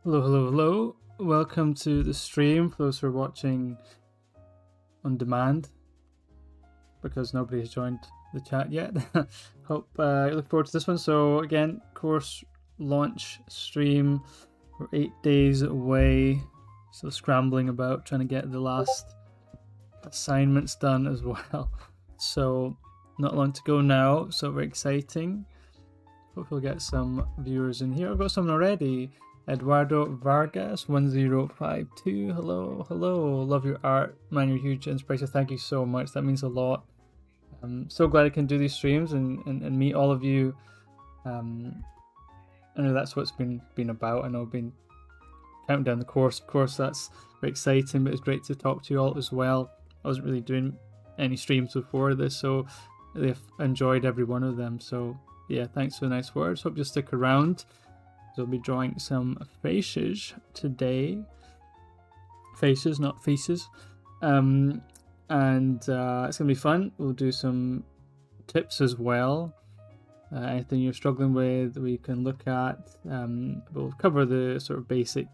Hello, hello, hello. Welcome to the stream for those who are watching on demand, because nobody has joined the chat yet. Hope you look forward to this one. So again, course launch stream. We're 8 days away, so scrambling about trying to get the last assignments done as well. So not long to go now, so very exciting. Hope we'll get some viewers in here. I've got someone already. Eduardo Vargas 1052. Hello, hello. Love your art, man. You're a huge inspiration. Thank you so much. That means a lot. I'm so glad I can do these streams and meet all of you. I know that's what's been about. I know I've been counting down the course. Of course, that's very exciting, but it's great to talk to you all as well. I wasn't really doing any streams before this, so really enjoyed every one of them. So yeah, thanks for the nice words. Hope you'll stick around. I'll be drawing some faces today. Faces, not faces. And it's going to be fun. We'll do some tips as well. Anything you're struggling with, we can look at. We'll cover the sort of basic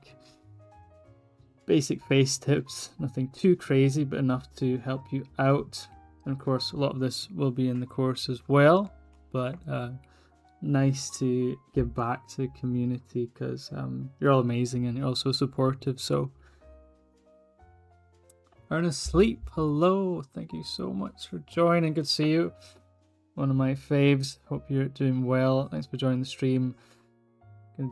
face tips. Nothing too crazy, but enough to help you out. And of course, a lot of this will be in the course as well. But nice to give back to the community, because you're all amazing and you're also supportive. So Ernest Sleep, hello, thank you so much for joining. Good to see you, one of my faves. Hope you're doing well. Thanks for joining the stream. Gonna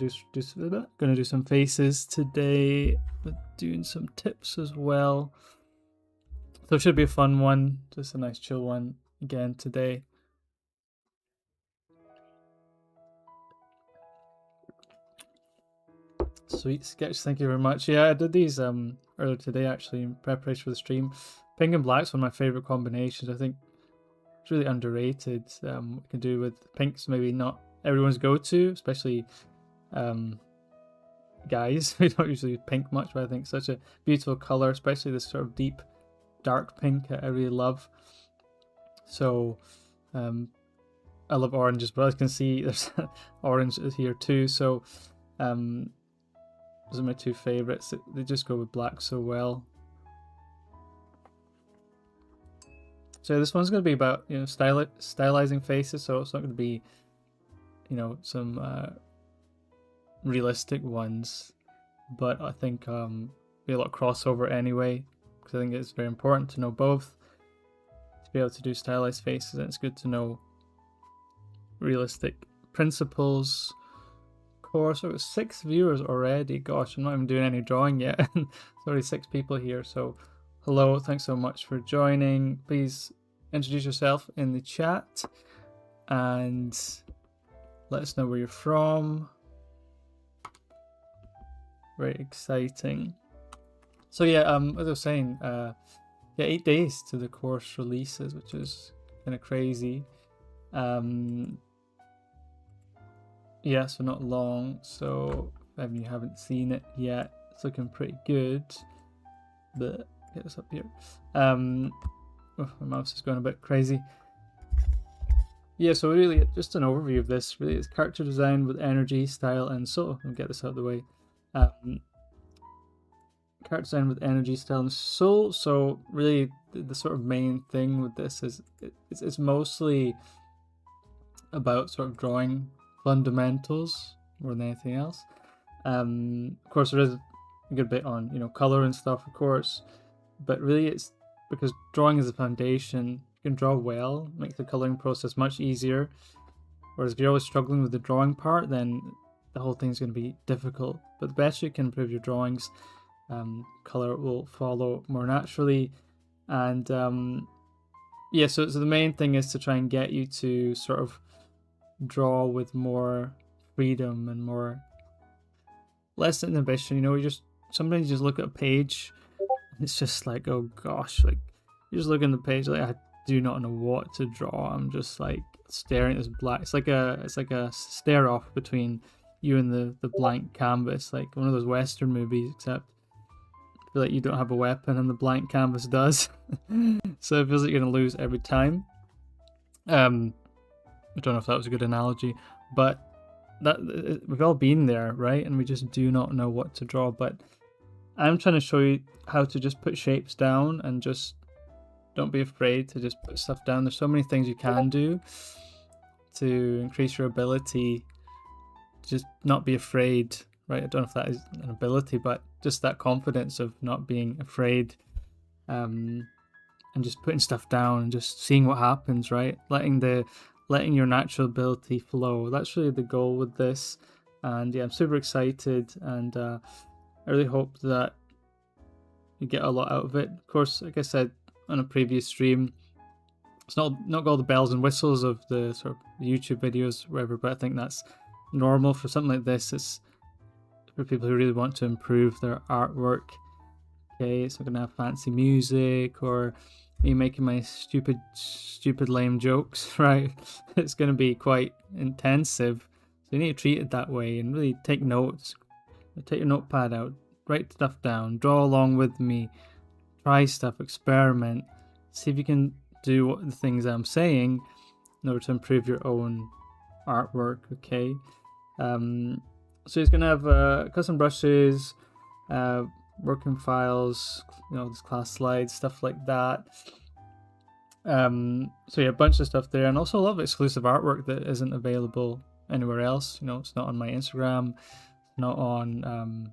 do some faces today, but doing some tips as well. So it should be a fun one, just a nice chill one again today. Sweet sketch, thank you very much. Yeah, I did these earlier today actually in preparation for the stream. Pink and black's one of my favorite combinations. I think it's really underrated. What you can do with pinks, maybe not everyone's go-to, especially guys. We don't usually use pink much, but I think such a beautiful color, especially this sort of deep dark pink I really love. So I love oranges, but as you can see there's orange here too. So those are my two favorites. They just go with black so well. So this one's going to be about, you know, stylizing faces. So it's not going to be, you know, some realistic ones, but I think be a lot of crossover anyway, because I think it's very important to know both to be able to do stylized faces, and it's good to know realistic principles. Course, so 6 viewers already. Gosh, I'm not even doing any drawing yet. There's already 6 people here. So hello, thanks so much for joining. Please introduce yourself in the chat and let us know where you're from. Very exciting. So yeah, as I was saying, yeah, 8 days to the course releases, which is kind of crazy. Yeah, so not long. So if you haven't seen it yet, it's looking pretty good. But get this up here. Oh, my mouse is going a bit crazy. Yeah, so really just an overview of this. Really, it's character design with energy, style, and soul. I'll get this out of the way. Character design with energy, style, and soul. So really, the sort of main thing with this is it's mostly about sort of drawing fundamentals more than anything else. Of course, there is a good bit on, you know, color and stuff, of course, but really it's because drawing is a foundation. You can draw well, make the coloring process much easier. Whereas if you're always struggling with the drawing part, then the whole thing's going to be difficult. But the better you can improve your drawings, color will follow more naturally. And yeah, so the main thing is to try and get you to sort of draw with more freedom and less inhibition. You know, sometimes you just look at a page and it's just like, oh gosh, like you just look at the page like, I do not know what to draw. I'm just like staring at this black. It's like a stare off between you and the blank canvas, like one of those Western movies, except I feel like you don't have a weapon and the blank canvas does. So it feels like you're gonna lose every time. I don't know if that was a good analogy, but that we've all been there, right? And we just do not know what to draw. But I'm trying to show you how to just put shapes down and just don't be afraid to just put stuff down. There's so many things you can do to increase your ability. Just not be afraid, right? I don't know if that is an ability, but just that confidence of not being afraid, and just putting stuff down and just seeing what happens, right? Letting your natural ability flow. That's really the goal with this. And yeah, I'm super excited, and I really hope that you get a lot out of it. Of course, like I said on a previous stream, it's not got all the bells and whistles of the sort of YouTube videos, whatever, but I think that's normal for something like this. It's for people who really want to improve their artwork. Okay, it's not gonna have fancy music or me making my stupid lame jokes, right? It's gonna be quite intensive, so you need to treat it that way and really take notes. Take your notepad out, write stuff down, draw along with me, try stuff, experiment, see if you can do what the things I'm saying in order to improve your own artwork. Okay, so it's gonna have custom brushes, working files, this class slides, stuff like that. So yeah, a bunch of stuff there, and also a lot of exclusive artwork that isn't available anywhere else. It's not on my Instagram, not on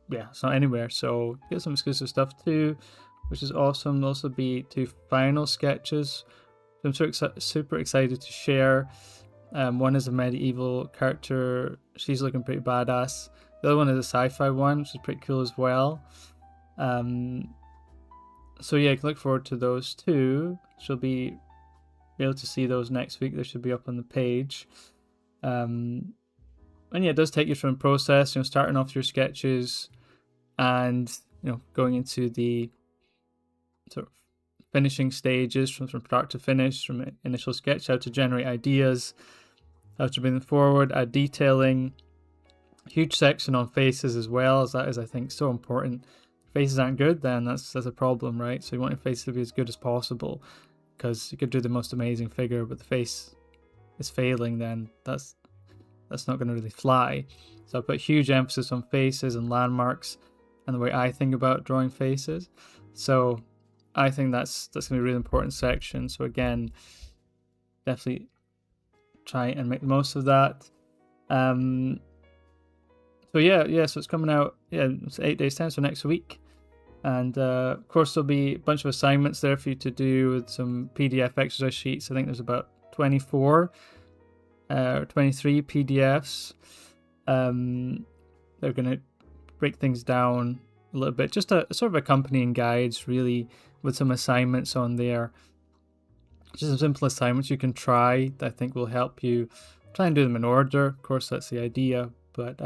it's not anywhere. So get some exclusive stuff too, which is awesome. There'll also be 2 final sketches I'm super excited to share. One is a medieval character, she's looking pretty badass. The other one is a sci-fi one, which is pretty cool as well. So yeah, I can look forward to those 2. She'll be able to see those next week. They should be up on the page. And yeah, it does take you through a process, starting off your sketches and going into the sort of finishing stages from start to finish, from initial sketch, how to generate ideas, how to bring them forward, add detailing. Huge section on faces as well, as that is, I think, so important. If faces aren't good, then that's a problem, right? So you want your face to be as good as possible, because you could do the most amazing figure, but the face is failing, then that's not going to really fly. So I put huge emphasis on faces and landmarks and the way I think about drawing faces. So I think that's going to be a really important section. So again, definitely try and make the most of that. So yeah, so it's coming out, it's 8 days time, so next week. And of course there'll be a bunch of assignments there for you to do with some PDF exercise sheets. I think there's about 24 or 23 PDFs. They're going to break things down a little bit, just a sort of accompanying guides, really, with some assignments on there. Just some simple assignments you can try that I think will help you. Try and do them in order, of course, that's the idea, but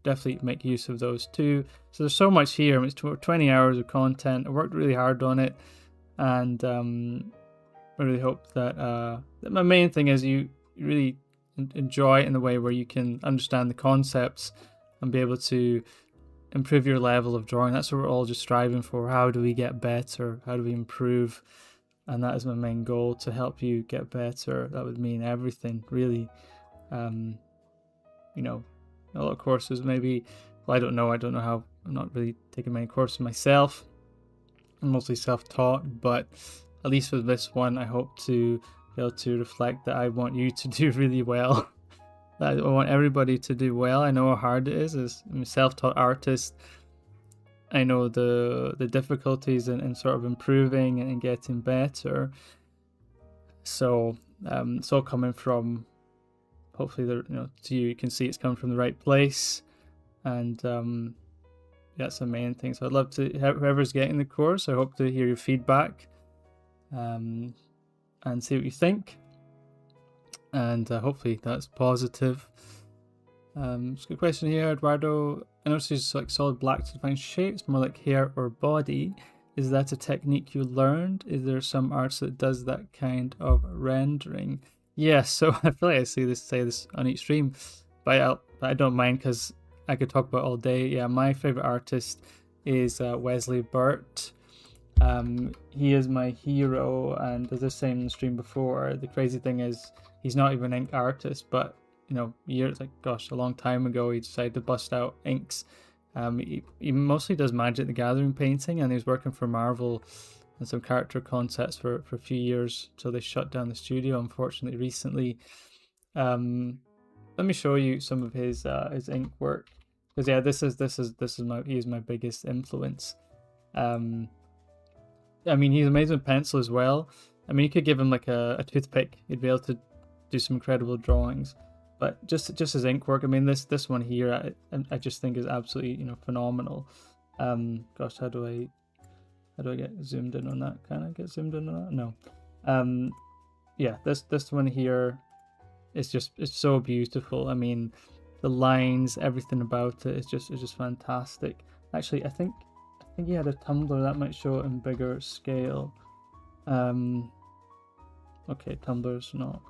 definitely make use of those too. So there's so much here. It's 20 hours of content. I worked really hard on it, and I really hope that my main thing is you really enjoy it in the way where you can understand the concepts and be able to improve your level of drawing. That's what we're all just striving for. How do we get better? How do we improve? And that is my main goal, to help you get better. That would mean everything, really. A lot of courses maybe, well, I don't know how. I'm not really taking many courses myself. I'm mostly self-taught, but at least with this one, I hope to be able to reflect that I want you to do really well. I want everybody to do well. I know how hard it is. I'm a self-taught artist. I know the difficulties in sort of improving and getting better. So it's all coming from, hopefully, to you can see it's coming from the right place, and that's the main thing. So I'd love to, whoever's getting the course, I hope to hear your feedback, and see what you think, and hopefully that's positive. It's a good question here, Eduardo. I noticed it's like solid black to define shapes, more like hair or body. Is that a technique you learned? Is there some artist that does that kind of rendering? Yes, so I feel like I say this on each stream, but I don't mind, because I could talk about it all day. Yeah, my favorite artist is Wesley Burt. He is my hero, and as I was saying in the stream before, the crazy thing is he's not even an ink artist, but years, like gosh, a long time ago, he decided to bust out inks. He mostly does Magic the Gathering painting, and he was working for Marvel and some character concepts for a few years till they shut down the studio, unfortunately, recently. Let me show you some of his ink work, because yeah, this is my biggest influence. I mean, he's amazing with pencil as well. I mean, you could give him like a toothpick, he'd be able to do some incredible drawings. But just his ink work, I mean, this one here, I just think is absolutely phenomenal. Gosh, how do I get zoomed in on that? Can I get zoomed in on that? No. Yeah, this one here is it's so beautiful. I mean, the lines, everything about it is just fantastic. Actually, I think he had a Tumblr that might show it in bigger scale. Okay, Tumblr's not.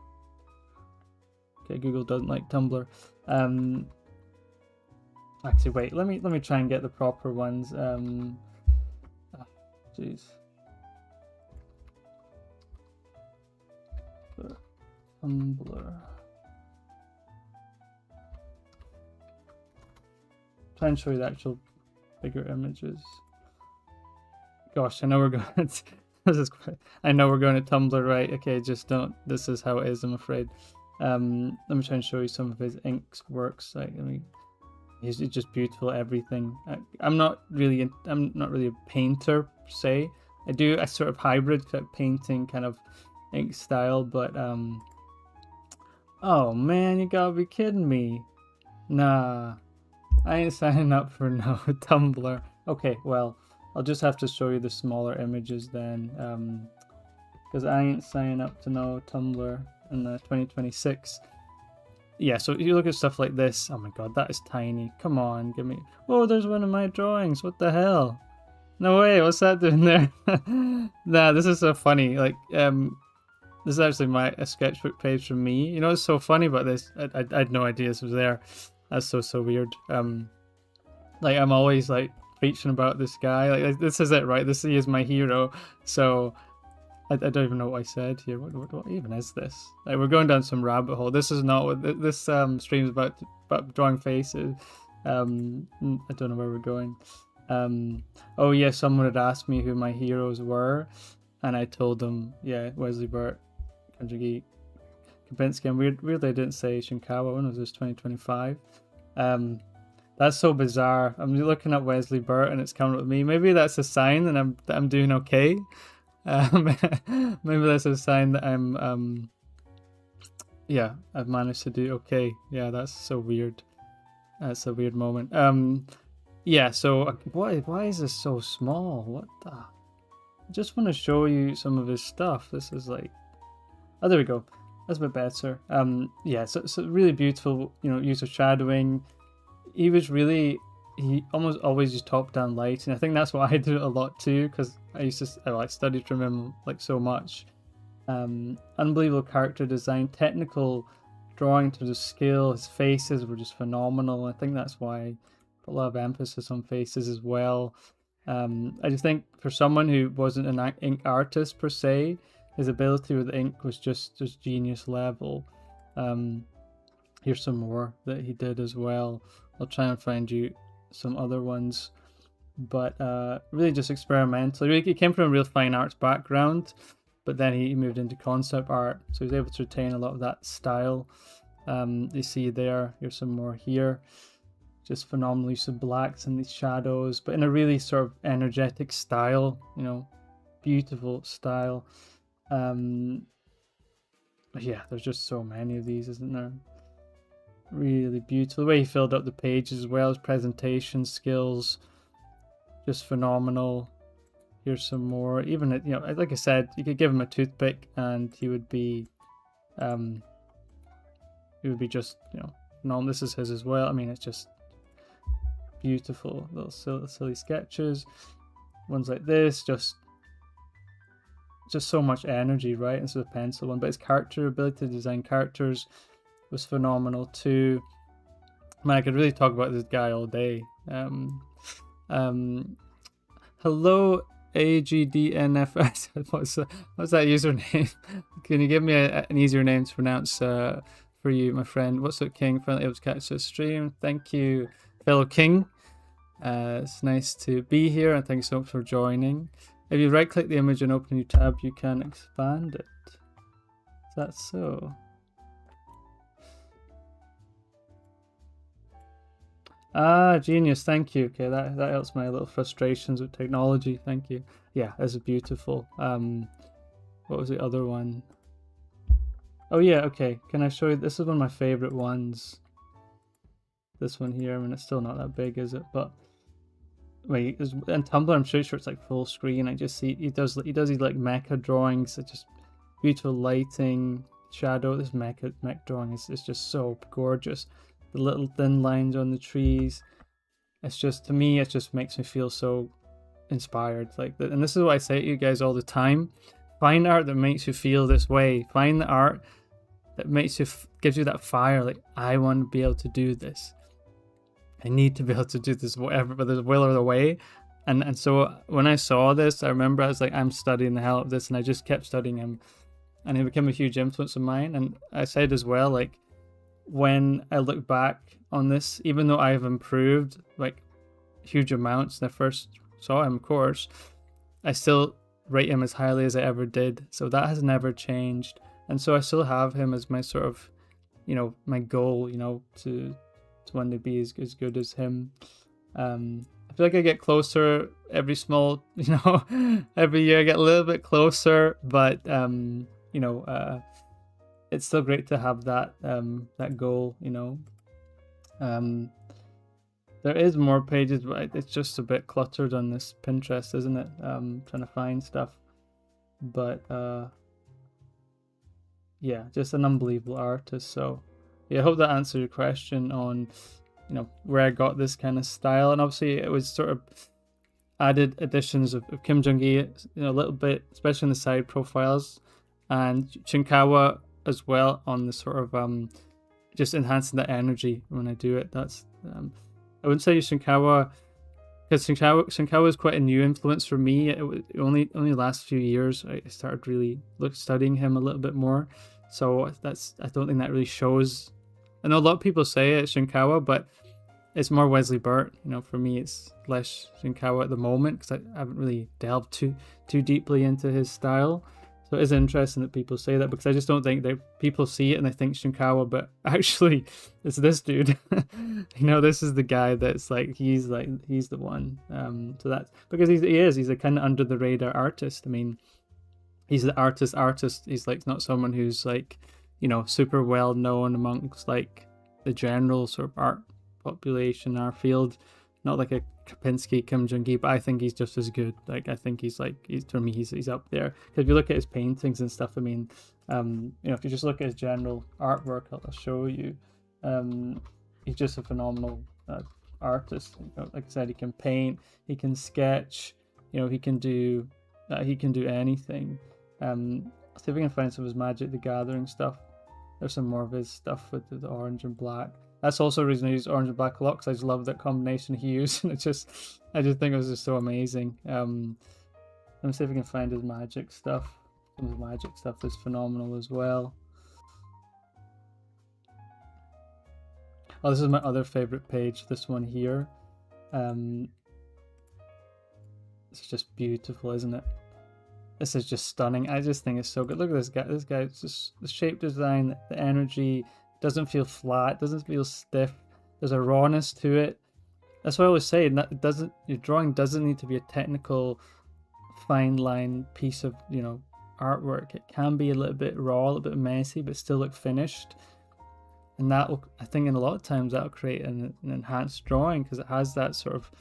Okay, Google doesn't like Tumblr. Actually, wait. Let me try and get the proper ones. Jeez. Tumblr. Try and show you the actual bigger images. Gosh, I know we're going. I know we're going to Tumblr, right? Okay, just don't. This is how it is, I'm afraid. Let me try and show you some of his inks works. Like, he's just beautiful at everything. I'm not really a painter per se. I do a sort of hybrid painting kind of ink style, but oh man, you gotta be kidding me. Nah, I ain't signing up for no Tumblr. Okay, well, I'll just have to show you the smaller images then, because I ain't signing up to no Tumblr in 2026. Yeah, so you look at stuff like this. Oh my god, that is tiny. Come on, give me. Oh, there's one of my drawings. What the hell? No way, what's that doing there? Nah, this is so funny. Like, this is actually a sketchbook page from me. You know what's so funny about this? I had no idea this was there. That's so weird. Like, I'm always like preaching about this guy. Like this is it, right? He is my hero. So I don't even know what I said here. What even is this? Like, we're going down some rabbit hole. This is not what this stream is about drawing faces. I don't know where we're going. Oh yeah, someone had asked me who my heroes were, and I told them, yeah, Wesley Burt, Kanjagi, Kapinski, and weirdly I didn't say Shinkawa. When was this? 2025. That's so bizarre. I'm looking at Wesley Burt and it's coming up with me. Maybe that's a sign that I'm doing okay. Maybe that's a sign that I'm yeah, I've managed to do okay. Yeah, that's so weird. That's a weird moment. Yeah, so why is this so small? What the? I just want to show you some of his stuff. This is like, oh, there we go. That's a bit better. Yeah, so really beautiful, use of shadowing. He almost always used top-down lighting. I think that's why I do it a lot too, because I studied from him like so much. Unbelievable character design, technical drawing to the skill. His faces were just phenomenal. I think that's why I put a lot of emphasis on faces as well. I just think for someone who wasn't an ink artist per se, his ability with ink was just genius level. Here's some more that he did as well. I'll try and find you some other ones, but really just experimental. He came from a real fine arts background, but then he moved into concept art, so he was able to retain a lot of that style. You see there. Here's some more here. Just phenomenal use of blacks and these shadows, but in a really sort of energetic style. Beautiful style. Yeah, there's just so many of these, isn't there? Really beautiful. The way he filled up the pages as well, his presentation skills, just phenomenal. Here's some more. Even like I said, you could give him a toothpick and he would be just phenomenal. This is his as well. I mean, it's just beautiful little silly sketches. Ones like this, just so much energy, right? This is a pencil one, but his character ability to design characters was phenomenal too. Man, I could really talk about this guy all day. Hello AGDNFS. What's that username? Can you give me an easier name to pronounce for for you, my friend. What's up, King? Finally able to catch the stream. Thank you, fellow King. It's nice to be here, and thanks so much for joining. If you right-click the image and open a new tab, you can expand it. Is that so? Ah, genius, thank you. Okay, that helps my little frustrations with technology. Thank you. Yeah, this is beautiful. What was the other one? Oh yeah, okay. Can I show you? This is one of my favorite ones. This one here. I mean, it's still not that big, is it? But wait, and Tumblr, I'm sure it's like full screen. I just see he does these like mecha drawings. It's just beautiful lighting, shadow. This mech drawing is just so gorgeous. The little thin lines on the trees. It's just, to me, it just makes me feel so inspired. Like, and this is what I say to you guys all the time. Find art that makes you feel this way. Find the art that makes you, gives you that fire. Like, I want to be able to do this. I need to be able to do this, whatever, but there's a will or the way. And so when I saw this, I remember I was like, I'm studying the hell out of this, and I just kept studying him. And he became a huge influence of mine. And I said as well, like, when I look back on this, even though I've improved like huge amounts when I first saw him, of course, I still rate him as highly as I ever did. So that has never changed. And so I still have him as my sort of, you know, my goal, you know, to one day be as good as him. I feel like I get closer every small, you know, every year I get a little bit closer, but you know, it's still great to have that that goal, you know. There is more pages, but it's just a bit cluttered on this Pinterest, isn't it? Trying to find stuff, but yeah, just an unbelievable artist. So yeah, I hope that answered your question on, you know, where I got this kind of style. And obviously it was sort of added additions of Kim Jong-gi, you know, a little bit, especially in the side profiles, and Shinkawa as well on the sort of just enhancing that energy when I do it. That's I wouldn't say Shinkawa, because Shinkawa is quite a new influence for me. It was only the last few years I started really studying him a little bit more. So I don't think that really shows. I know a lot of people say it's Shinkawa, but it's more Wesley Burt. You know, for me it's less Shinkawa at the moment, because I haven't really delved too deeply into his style. So it is interesting that people say that, because I just don't think that people see it and they think Shinkawa, but actually it's this dude. You know, this is the guy that's he's the one. So that's because he's a kind of under the radar artist. I mean, he's the artist. He's like not someone who's like, you know, super well known amongst like the general sort of art population, our field. Not like a Kapinski, Kim Jong-gi, but I think he's just as good. Like, I think he's for me, he's up there. Because if you look at his paintings and stuff, I mean, you know, if you just look at his general artwork, I'll show you. He's just a phenomenal artist. You know, like I said, he can paint, he can sketch. You know, he can do anything. See if we can find some of his Magic the Gathering stuff. There's some more of his stuff with the orange and black. That's also the reason I use orange and black a lot, because I just love that combination of hues. And I just think it was just so amazing. Let me see if we can find his magic stuff. Some of his magic stuff is phenomenal as well. Oh, this is my other favorite page. This one here. It's just beautiful, isn't it? This is just stunning. I just think it's so good. Look at this guy. This guy, it's just the shape design, the energy. Doesn't feel flat, doesn't feel stiff. There's a rawness to it. That's what I always say. Your drawing doesn't need to be a technical, fine line piece of, you know, artwork. It can be a little bit raw, a little bit messy, but still look finished. And that will, I think, in a lot of times that'll create an enhanced drawing, because it has that sort of,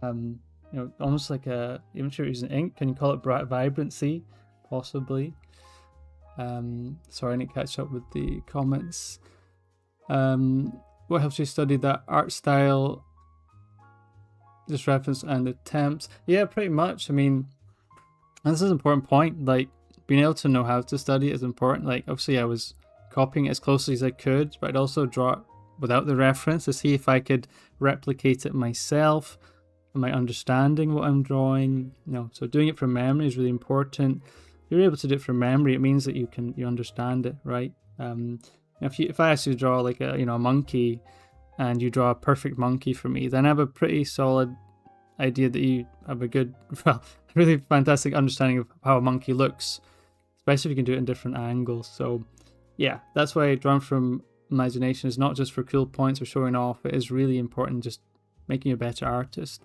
you know, almost like a, even if you're using ink, can you call it bright vibrancy? Possibly. Sorry, I need to catch up with the comments. What helps you study that art style? Just reference and attempts. Yeah, pretty much. I mean, and this is an important point. Like, being able to know how to study is important. Like, obviously I was copying it as closely as I could, but I'd also draw it without the reference to see if I could replicate it myself. Am I understanding what I'm drawing? You know, so doing it from memory is really important. If you're able to do it from memory, it means that you understand it, right? if I ask you to draw like a a monkey, and you draw a perfect monkey for me, then I have a pretty solid idea that you have a good, well, really fantastic understanding of how a monkey looks, especially if you can do it in different angles. So yeah, that's why drawing from imagination is not just for cool points or showing off. It is really important, just making you a better artist.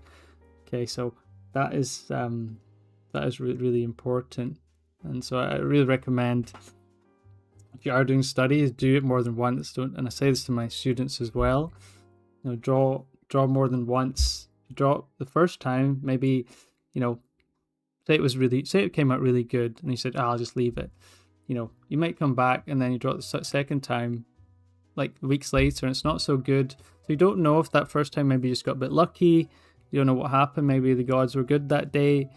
Okay, so that is really important. And so I really recommend, if you are doing studies, do it more than once. Don't, and I say this to my students as well, draw more than once. Draw the first time, maybe, say it came out really good, and you said, I'll just leave it. You might come back and then you draw it the second time, like weeks later, and it's not so good. So you don't know if that first time maybe you just got a bit lucky. You don't know what happened. Maybe the gods were good that day.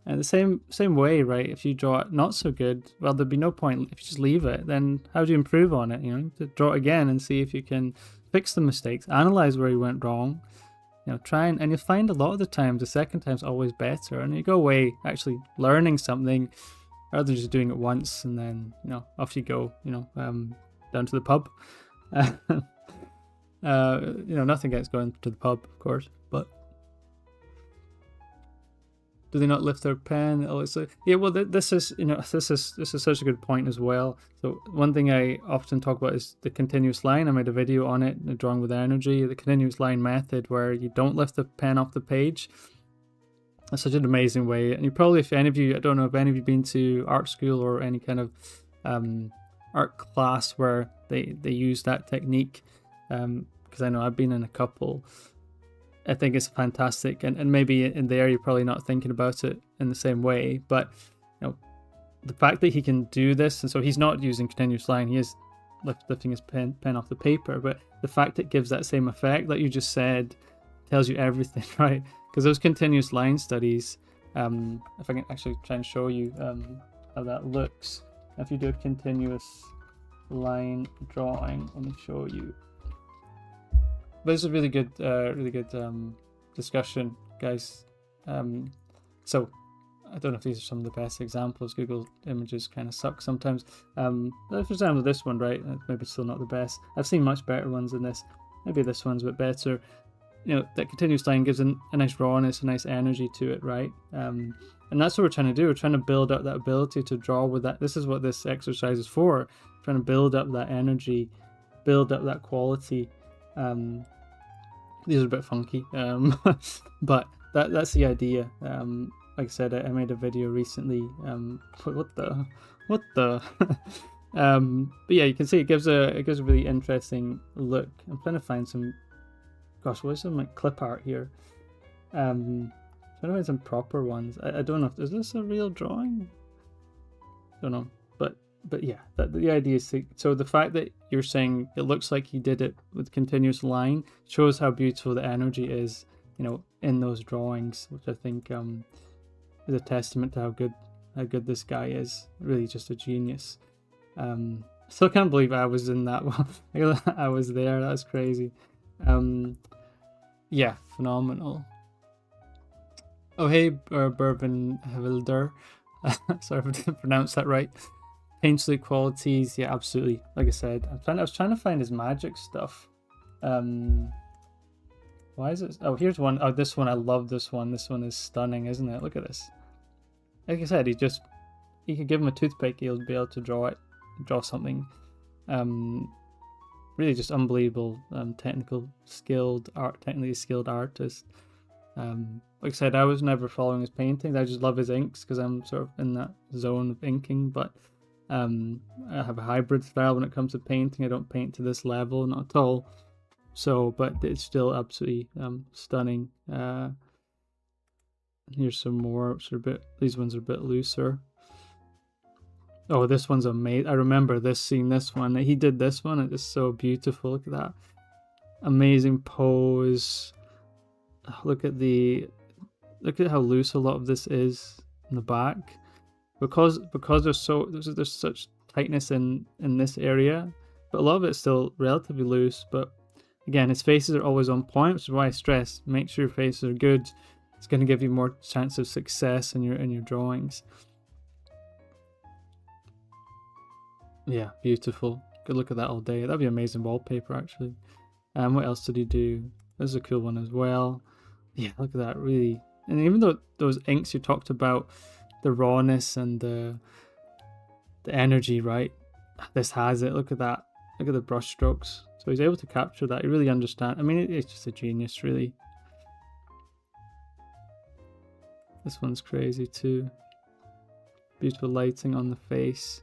And the same way, right? If you draw it not so good, well, there'd be no point. If you just leave it, then how do you improve on it? To draw it again and see if you can fix the mistakes, analyze where you went wrong. Try and you'll find a lot of the times the second time's always better, and you go away actually learning something rather than just doing it once and then off you go. Down to the pub. Nothing against going to the pub, of course, but. Do they not lift their pen? Oh, it's like, yeah. Well, this is such a good point as well. So one thing I often talk about is the continuous line. I made a video on it, the drawing with energy, the continuous line method, where you don't lift the pen off the page. That's such an amazing way. And you probably, if any of you, I don't know if any of you been to art school or any kind of art class where they use that technique, because I know I've been in a couple. I think it's fantastic, and maybe in there you're probably not thinking about it in the same way, but the fact that he can do this, and so he's not using continuous line, he is lifting his pen off the paper, but the fact it gives that same effect that you just said tells you everything, right? Because those continuous line studies, if I can actually try and show you how that looks, if you do a continuous line drawing, let me show you. But it's a really good discussion, guys. So I don't know if these are some of the best examples. Google Images kind of suck sometimes. For example, this one, right? Maybe still not the best. I've seen much better ones than this. Maybe this one's a bit better. That continuous line gives a nice rawness, a nice energy to it, right? And that's what we're trying to do. We're trying to build up that ability to draw with that. This is what this exercise is for. Trying to build up that energy, build up that quality. These are a bit funky, but that's the idea. Like I said, I made a video recently. What the? But yeah, you can see it gives a really interesting look. I'm trying to find some. Gosh, what is some like clip art here? Trying to find some proper ones. I don't know. Is this a real drawing? Don't know, but yeah, the idea is so the fact that you're saying it looks like he did it with continuous line shows how beautiful the energy is, in those drawings, which I think is a testament to how good this guy is. Really, just a genius. Still can't believe I was in that one. I was there. That's crazy. Yeah, phenomenal. Oh hey, Bourbon Hilder. Sorry if I didn't pronounce that right. Painterly qualities, yeah, absolutely. Like I said, I was trying to find his magic stuff. Why is it? Oh, here's one. Oh, this one, I love this one. This one is stunning, isn't it? Look at this. Like I said, you could give him a toothpick, he'll be able to draw something. Really just unbelievable, technically skilled artist. Like I said, I was never following his paintings. I just love his inks because I'm sort of in that zone of inking, but I have a hybrid style when it comes to painting. I don't paint to this level, not at all. So, but it's still absolutely stunning. Here's some more. These ones are a bit looser. Oh, this one's amazing. I remember seeing this one. He did this one. It is so beautiful. Look at that. Amazing pose. Look at how loose a lot of this is in the back. Because there's such tightness in this area, but a lot of it's still relatively loose. But again, his faces are always on point, which is why I stress make sure your faces are good. It's going to give you more chance of success in your drawings. Yeah, beautiful. could look at that all day. That'd be amazing wallpaper, actually. What else did he do? This is a cool one as well. Yeah, look at that, really. And even though those inks you talked about, the rawness and the energy, right? This has it. Look at that. Look at the brush strokes. So he's able to capture that. He really understands. I mean, it's just a genius, really. This one's crazy too. Beautiful lighting on the face.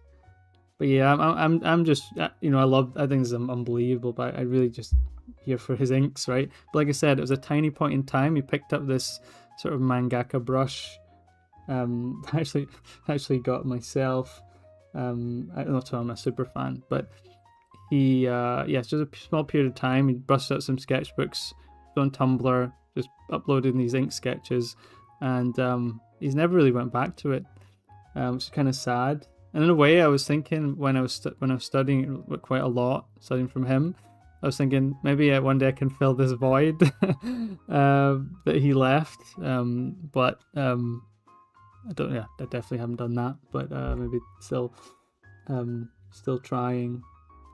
But yeah, I'm just, you know, I think this is unbelievable, but I really just here for his inks, right? But like I said, it was a tiny point in time. He picked up this sort of mangaka brush. Actually got myself. I don't know if I'm a super fan, but he, yeah, it's just a small period of time. He busted out some sketchbooks on Tumblr, just uploading these ink sketches, and he's never really went back to it, which is kind of sad. And in a way, I was thinking when I was studying quite a lot, studying from him, I was thinking maybe one day I can fill this void that he left. But I don't. Yeah, I definitely haven't done that. But maybe still trying.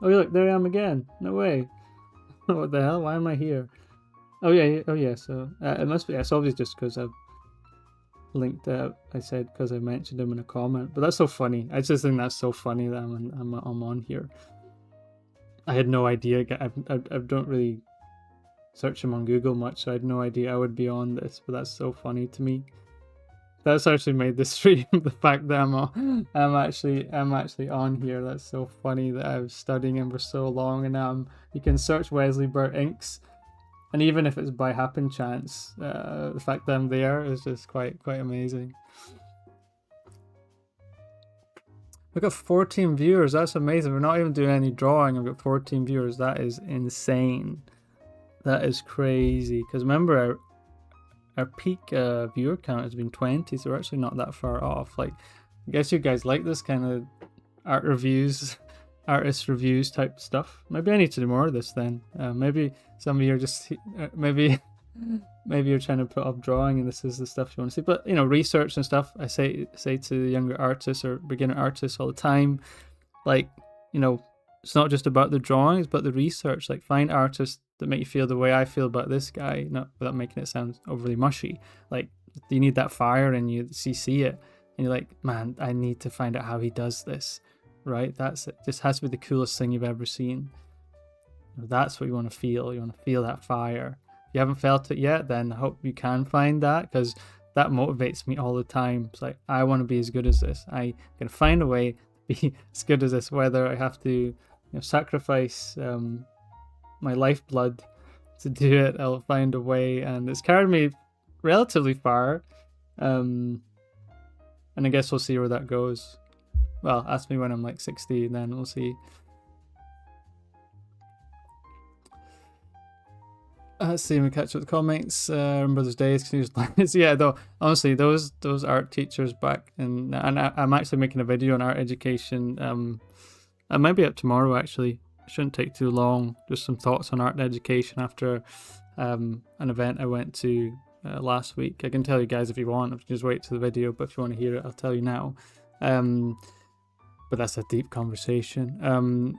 Oh look, there I am again. No way. What the hell? Why am I here? Oh yeah. Oh yeah. So it must be. It's obviously just because I've linked I said because I mentioned him in a comment, but that's so funny. I just think that's so funny that I'm on here. I had no idea. I don't really search him on Google much, so I had no idea I would be on this, but that's so funny to me. That's actually made the stream. The fact that I'm actually on here. That's so funny that I was studying him for so long, and you can search Wesley Burt inks. And even if it's by happen chance, the fact that I'm there is just quite amazing. We've got 14 viewers. That's amazing. We're not even doing any drawing. I've got 14 viewers. That is insane. That is crazy. Because remember, our peak viewer count has been 20, so we're actually not that far off. Like, I guess you guys like this kind of art reviews. Artist reviews type stuff. Maybe I need to do more of this then. Maybe some of you are just maybe you're trying to put up drawing and this is the stuff you want to see. But you know, research and stuff. I say to younger artists or beginner artists all the time, like, you know, it's not just about the drawings, but the research. Like, find artists that make you feel the way I feel about this guy, not without making it sound overly mushy. Like, you need that fire and you see it, and you're like, man, I need to find out how he does this. Right, that's it. Just has to be the coolest thing you've ever seen. That's what you want to feel. You want to feel that fire. If you haven't felt it yet, then I hope you can find that, because that motivates me all the time. It's like, I want to be as good as this. I'm gonna find a way to be as good as this, whether I have to, you know, sacrifice my lifeblood to do it. I'll find a way, and it's carried me relatively far. And I guess we'll see where that goes. Well, ask me when I'm like 60, and then we'll see. Let's see, we catch up with the comments. Remember those days? Continuous lines. Yeah, though, honestly, those art teachers back in, and I'm actually making a video on art education. I might be up tomorrow actually. It shouldn't take too long. Just some thoughts on art education after an event I went to last week. I can tell you guys if you want. If you just wait to the video, but if you want to hear it, I'll tell you now. But that's a deep conversation.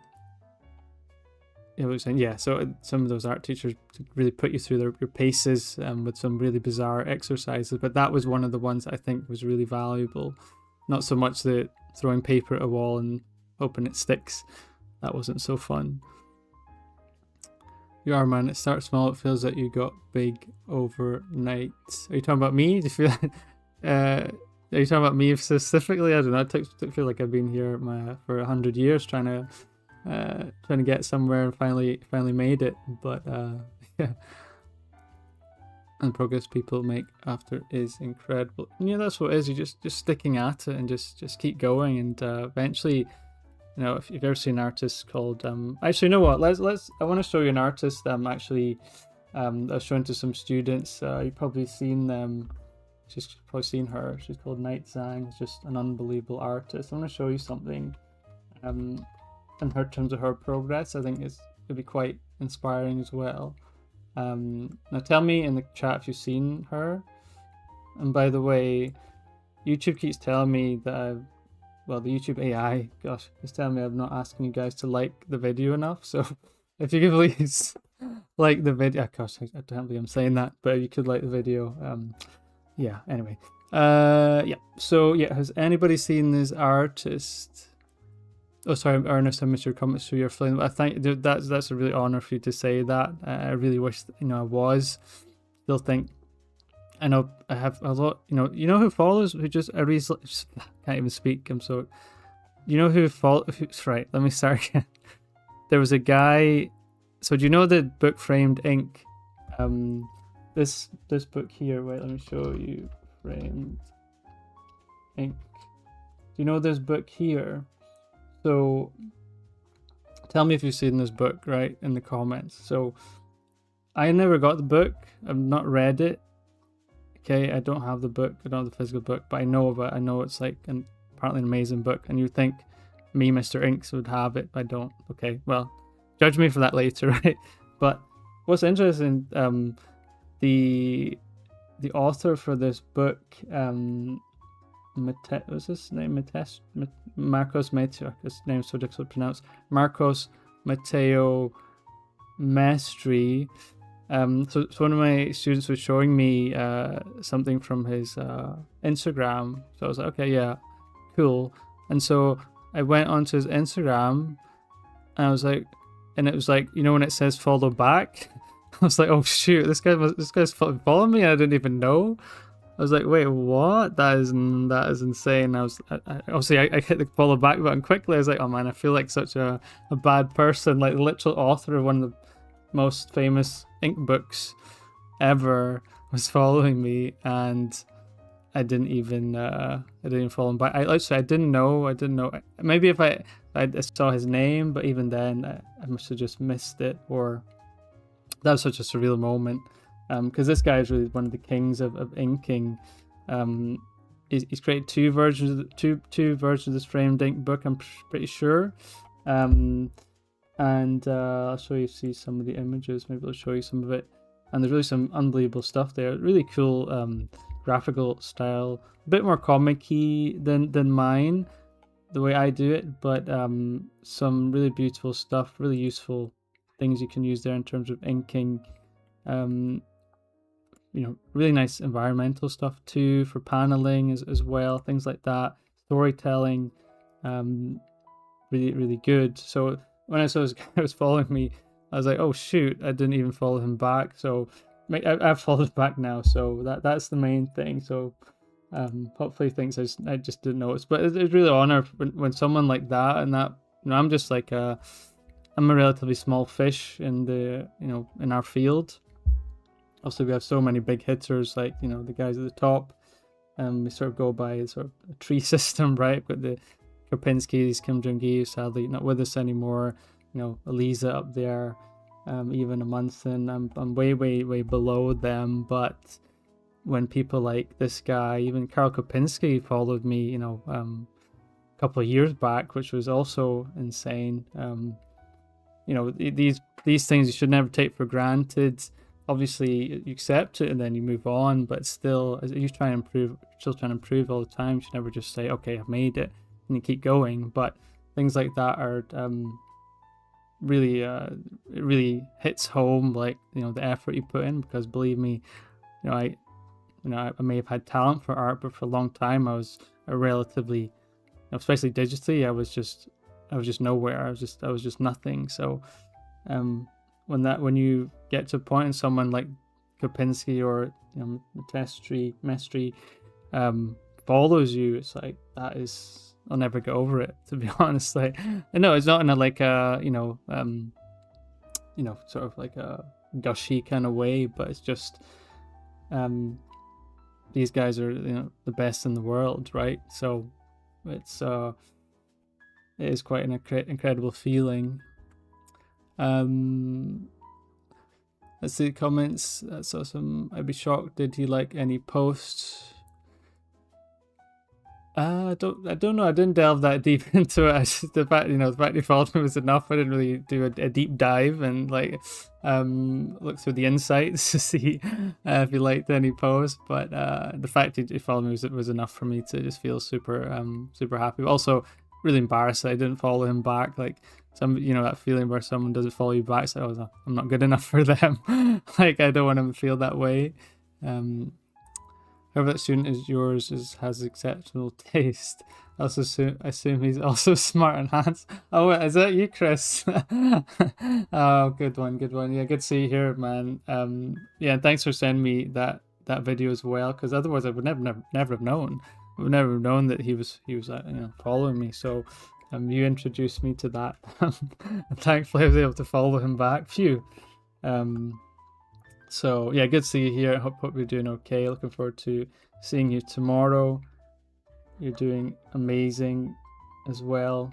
It was, yeah, so some of those art teachers really put you through your paces with some really bizarre exercises, but that was one of the ones that I think was really valuable. Not so much the throwing paper at a wall and hoping it sticks. That wasn't so fun. You are, man. It starts small. It feels like you got big overnight. Are you talking about me? Do you feel are you talking about me specifically? I don't know. I feel like I've been here for 100 years trying to get somewhere and finally made it. But yeah, and the progress people make after is incredible. And yeah, that's what it is. You just sticking at it and just keep going, and eventually, you know, if you've ever seen an artist called actually, you know what? Let's. I want to show you an artist. Actually, I was showing to some students. You've probably seen them. She's probably seen her. She's called Night Zhang. She's just an unbelievable artist. I want to show you something. In terms of her progress, I think it'd be quite inspiring as well. Now tell me in the chat if you've seen her. And by the way, YouTube keeps telling me that I've well, the YouTube AI, gosh, it's telling me I'm not asking you guys to like the video enough. So if you could please like the video, gosh, I don't believe I'm saying that, but if you could like the video, yeah. Anyway, yeah. So yeah, has anybody seen this artist? Oh, sorry, Ernest, I missed your comments through your flame. I think that's a really honor for you to say that. I really wish I was. Still think I know I have a lot. You know who follows? Who just I really just can't even speak. I'm so. You know who follow? Right. Let me start again. There was a guy. So do you know the book Framed Ink? This book here. Wait, let me show you. Framed Ink. Do you know this book here? So tell me if you've seen this book, right, in the comments. So I never got the book. I've not read it. Okay, I don't have the book. I don't have the physical book, but I know of it. I know it's like apparently an amazing book. And you'd think me, Mr. Inks, would have it, but I don't. Okay, well, judge me for that later, right? But what's interesting, the author for this book, what's his name? Marcos Mateo. His name's so difficult to pronounce. Marcos Mateo Mestri. So one of my students was showing me something from his Instagram. So I was like, okay, yeah, cool. And so I went onto his Instagram, and I was like, and it was like, when it says follow back, I was like, oh shoot, this guy's following me, and I didn't even know. I was like, wait, what? That is insane. I hit the follow back button quickly. I was like, oh man, I feel like such a bad person. Like the literal author of one of the most famous ink books ever was following me, and I didn't even follow him back. I didn't know. Maybe if I saw his name, but even then, I must have just missed it, or that was such a surreal moment. Because this guy is really one of the kings of inking. He's created two versions of this framed ink book, I'm pretty sure. And I'll show you some of the images. Maybe I'll show you some of it. And there's really some unbelievable stuff there. Really cool graphical style. A bit more comic-y than mine, the way I do it. But some really beautiful stuff, really useful things you can use there in terms of inking. Really nice environmental stuff too for paneling as well, things like that. Storytelling, really, really good. So when I saw this guy was following me, I was like, oh shoot, I didn't even follow him back. So I've followed back now, so that's the main thing. So hopefully things I just didn't notice. But it's really an honor when someone like that, and that, I'm just like I'm a relatively small fish in in our field. Also, we have so many big hitters, like, the guys at the top. We sort of go by sort of a tree system, right? But the Kopinskis, Kim Jong-gi, sadly not with us anymore. Eliza up there, even Amundsen. I'm way, way, way below them. But when people like this guy, even Karl Kopinski followed me, a couple of years back, which was also insane. These things you should never take for granted. Obviously, you accept it and then you move on, but still, as you try and improve, still trying to improve all the time. You should never just say, okay, I've made it, and you keep going. But things like that are really, it really hits home, like, the effort you put in, because believe me, I may have had talent for art, but for a long time, I was a relatively, especially digitally, I was just nowhere. I was just nothing. So, when you get to a point and someone like Kopinski or Mestri follows you, it's like I'll never get over it, to be honest. Like, no, it's not in a sort of like a gushy kind of way, but it's just these guys are the best in the world, right? So it is quite an incredible feeling. Let's see the comments. That's awesome. I'd be shocked. Did he like any posts? I don't know. I didn't delve that deep into it. The fact, the fact you followed me was enough. I didn't really do a deep dive and like look through the insights to see if you liked any posts. But the fact you followed me was enough for me to just feel super happy. Also, really embarrassed that I didn't follow him back. Like that feeling where someone doesn't follow you back. So I'm not good enough for them. Like I don't want them to feel that way. Whoever that student is yours has exceptional taste. I also assume he's also smart and handsome. Oh, is that you, Chris? Oh, good one. Yeah, good to see you here, man. Yeah, and thanks for sending me that video as well, because otherwise I would never have known. I would never have known that he was following me. So, you introduced me to that. And thankfully I was able to follow him back. Phew. So yeah, good to see you here. Hope you're doing okay. Looking forward to seeing you tomorrow. You're doing amazing as well.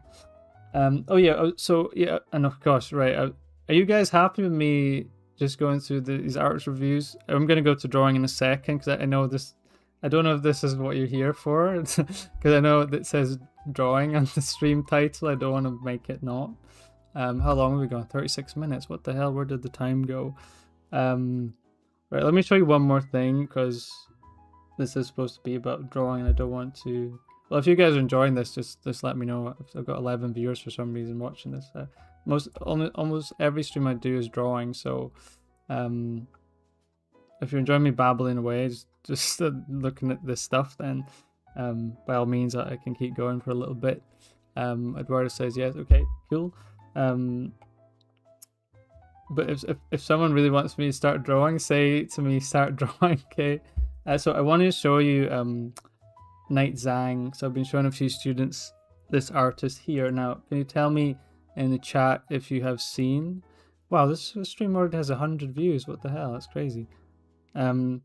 Oh yeah, so yeah, and of course, right. Are you guys happy with me just going through these arts reviews? I'm gonna go to drawing in a second because I know this. I don't know if this is what you're here for, because I know that says drawing on the stream title. I don't want to make it not. How long have we gone? 36 minutes. What the hell? Where did the time go? Right, let me show you one more thing, because this is supposed to be about drawing and I don't want to... Well, if you guys are enjoying this, just let me know. I've got 11 viewers for some reason watching this. Almost every stream I do is drawing, so if you're enjoying me babbling away, just looking at this stuff, then by all means I can keep going for a little bit. Eduardo says yes. Okay, cool. But if someone really wants me to start drawing, say to me, start drawing, okay? So I wanted to show you Night Zhang. So I've been showing a few students this artist here. Now, can you tell me in the chat if you have seen... Wow, this stream already has 100 views. What the hell? That's crazy. So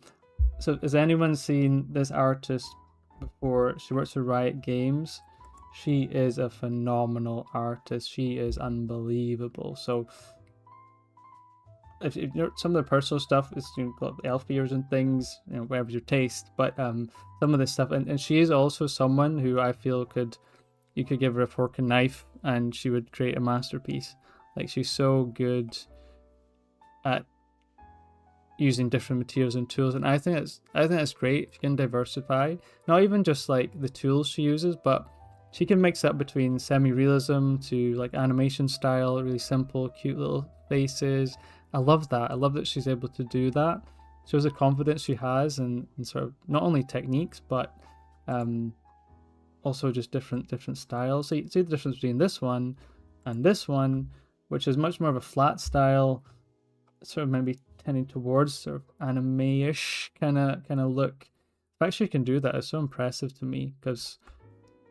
has anyone seen this artist before? She works for Riot Games. She is a phenomenal artist. She is unbelievable. So... If some of the personal stuff is elf ears and things, whatever's your taste, but some of this stuff, and she is also someone who I feel you could give her a fork and knife and she would create a masterpiece. Like, she's so good at using different materials and tools, and I think that's great if you can diversify, not even just like the tools she uses, but she can mix up between semi-realism to like animation style, really simple, cute little faces. I love that. I love that she's able to do that. Shows the confidence she has and sort of not only techniques, but also just different styles. So you see the difference between this one and this one, which is much more of a flat style, sort of maybe tending towards sort of anime-ish kind of look. The fact she can do that is so impressive to me, because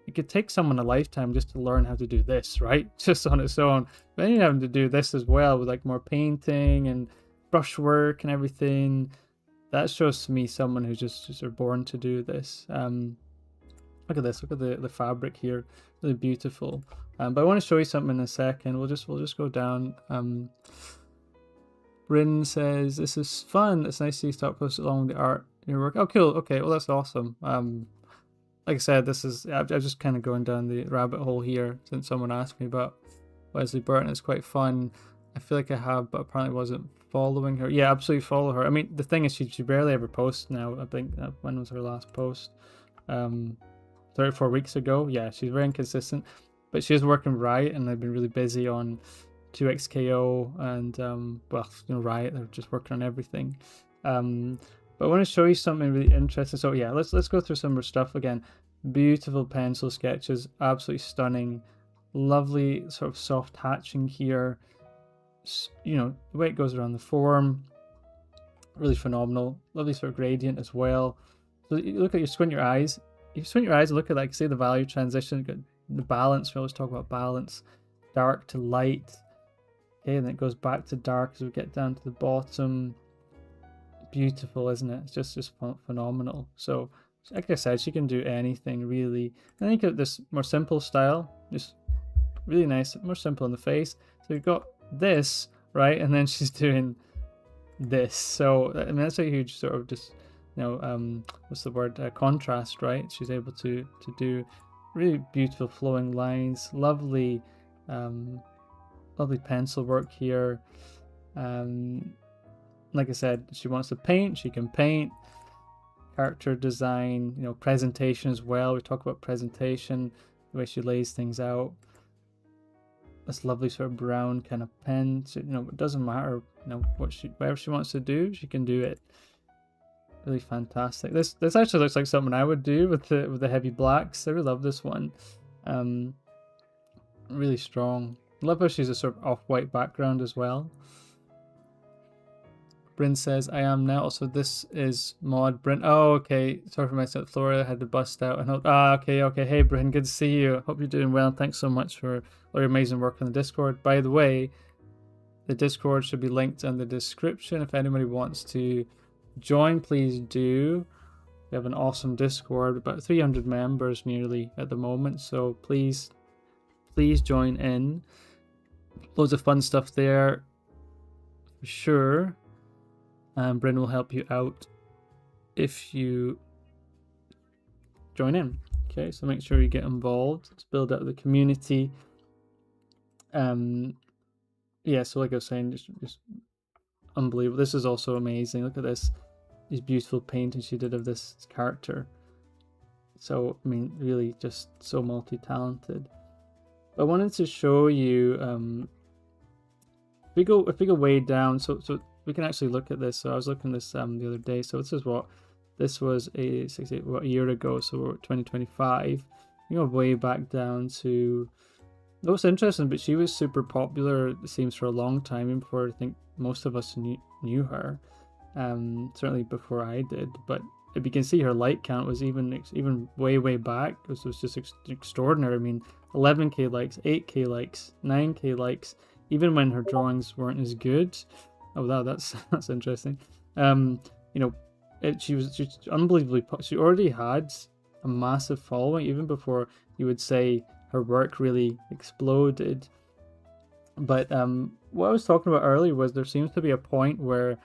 it could take someone a lifetime just to learn how to do this, right? Just on its own. But then you have to do this as well with like more painting and brushwork and everything. That shows to me someone who's just are born to do this. Look at this. Look at the fabric here. Really beautiful. But I want to show you something in a second. We'll just go down. Bryn says, this is fun. It's nice to see you start posting along the art in your work. Oh, cool. Okay, well, that's awesome. Like I said, I'm just kind of going down the rabbit hole here since someone asked me about Wesley Burton. It's quite fun. I feel like I have, but apparently wasn't following her. Yeah, absolutely follow her. I mean, the thing is, she barely ever posts now. I think when was her last post? 34 weeks ago. Yeah, she's very inconsistent, but she is working Riot, and they've been really busy on 2XKO and Riot. They're just working on everything. But I want to show you something really interesting. So yeah, let's go through some of her stuff again. Beautiful pencil sketches, absolutely stunning. Lovely sort of soft hatching here. The way it goes around the form, really phenomenal. Lovely sort of gradient as well. So you look at, you squint your eyes. You squint your eyes and look at, like, say, the value transition, got the balance. We always talk about balance. Dark to light. Okay, and then it goes back to dark as we get down to the bottom. Beautiful, isn't it? It's just phenomenal. So like I said, she can do anything really. And then you get this more simple style, just really nice, more simple in the face. So you've got this, right, and then she's doing this. So I mean, that's a huge sort of just what's the word, contrast, right? She's able to do really beautiful flowing lines, lovely pencil work here. Like I said, she wants to paint, she can paint. Character design, presentation as well. We talk about presentation, the way she lays things out. This lovely sort of brown kind of pen. So, it doesn't matter, whatever she wants to do, she can do it. Really fantastic. This actually looks like something I would do with the heavy blacks. I really love this one. Really strong. I love how she's a sort of off-white background as well. Bryn says, I am now. Also, this is mod Bryn. Oh, okay. Sorry for messing up. Flora had to bust out. Okay. Hey, Bryn, good to see you. Hope you're doing well. Thanks so much for all your amazing work on the Discord. By the way, the Discord should be linked in the description. If anybody wants to join, please do. We have an awesome Discord, about 300 members nearly at the moment. So please join in. Loads of fun stuff there, for sure. Bryn will help you out if you join in. Okay, so make sure you get involved. Let's build out the community. Yeah, so like I was saying, just unbelievable. This is also amazing. Look at this, these beautiful paintings she did of this character. So, I mean, really just so multi-talented. I wanted to show you, if we go way down, so we can actually look at this. So I was looking at this the other day. So this was a year ago. So we're 2025. You go way back down to. That was interesting, but she was super popular. It seems for a long time, even before I think most of us knew her. Certainly before I did. But if you can see, her like count was even way back. It was just extraordinary. I mean, 11k likes, 8k likes, 9k likes, even when her drawings weren't as good. Oh, wow, that's interesting. She was unbelievably. She already had a massive following even before you would say her work really exploded. But what I was talking about earlier was there seems to be a point where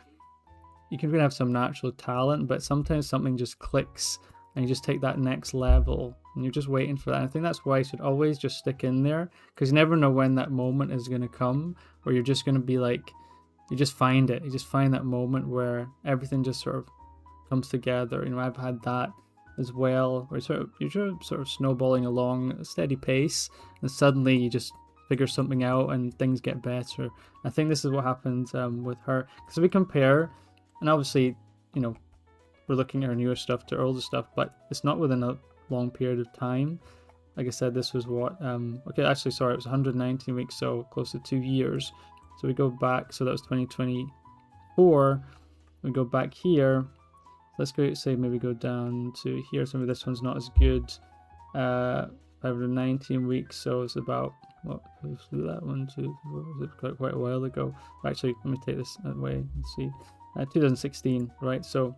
you can really have some natural talent, but sometimes something just clicks and you just take that next level and you're just waiting for that. And I think that's why you should always just stick in there, because you never know when that moment is going to come where you're just going to be like, you just find it. You just find that moment where everything just sort of comes together. I've had that as well, where you're sort of snowballing along at a steady pace, and suddenly you just figure something out and things get better. I think this is what happened with her, because we compare, and obviously, we're looking at her newer stuff to her older stuff, but it's not within a long period of time. Like I said, this was what, it was 119 weeks, so close to 2 years. So we go back, so that was 2024. We go back here. Let's maybe go down to here. Some of this one's not as good. 519 weeks, so it's about, let's do that one too. Was it quite a while ago? Actually, let me take this away and see. 2016, right? So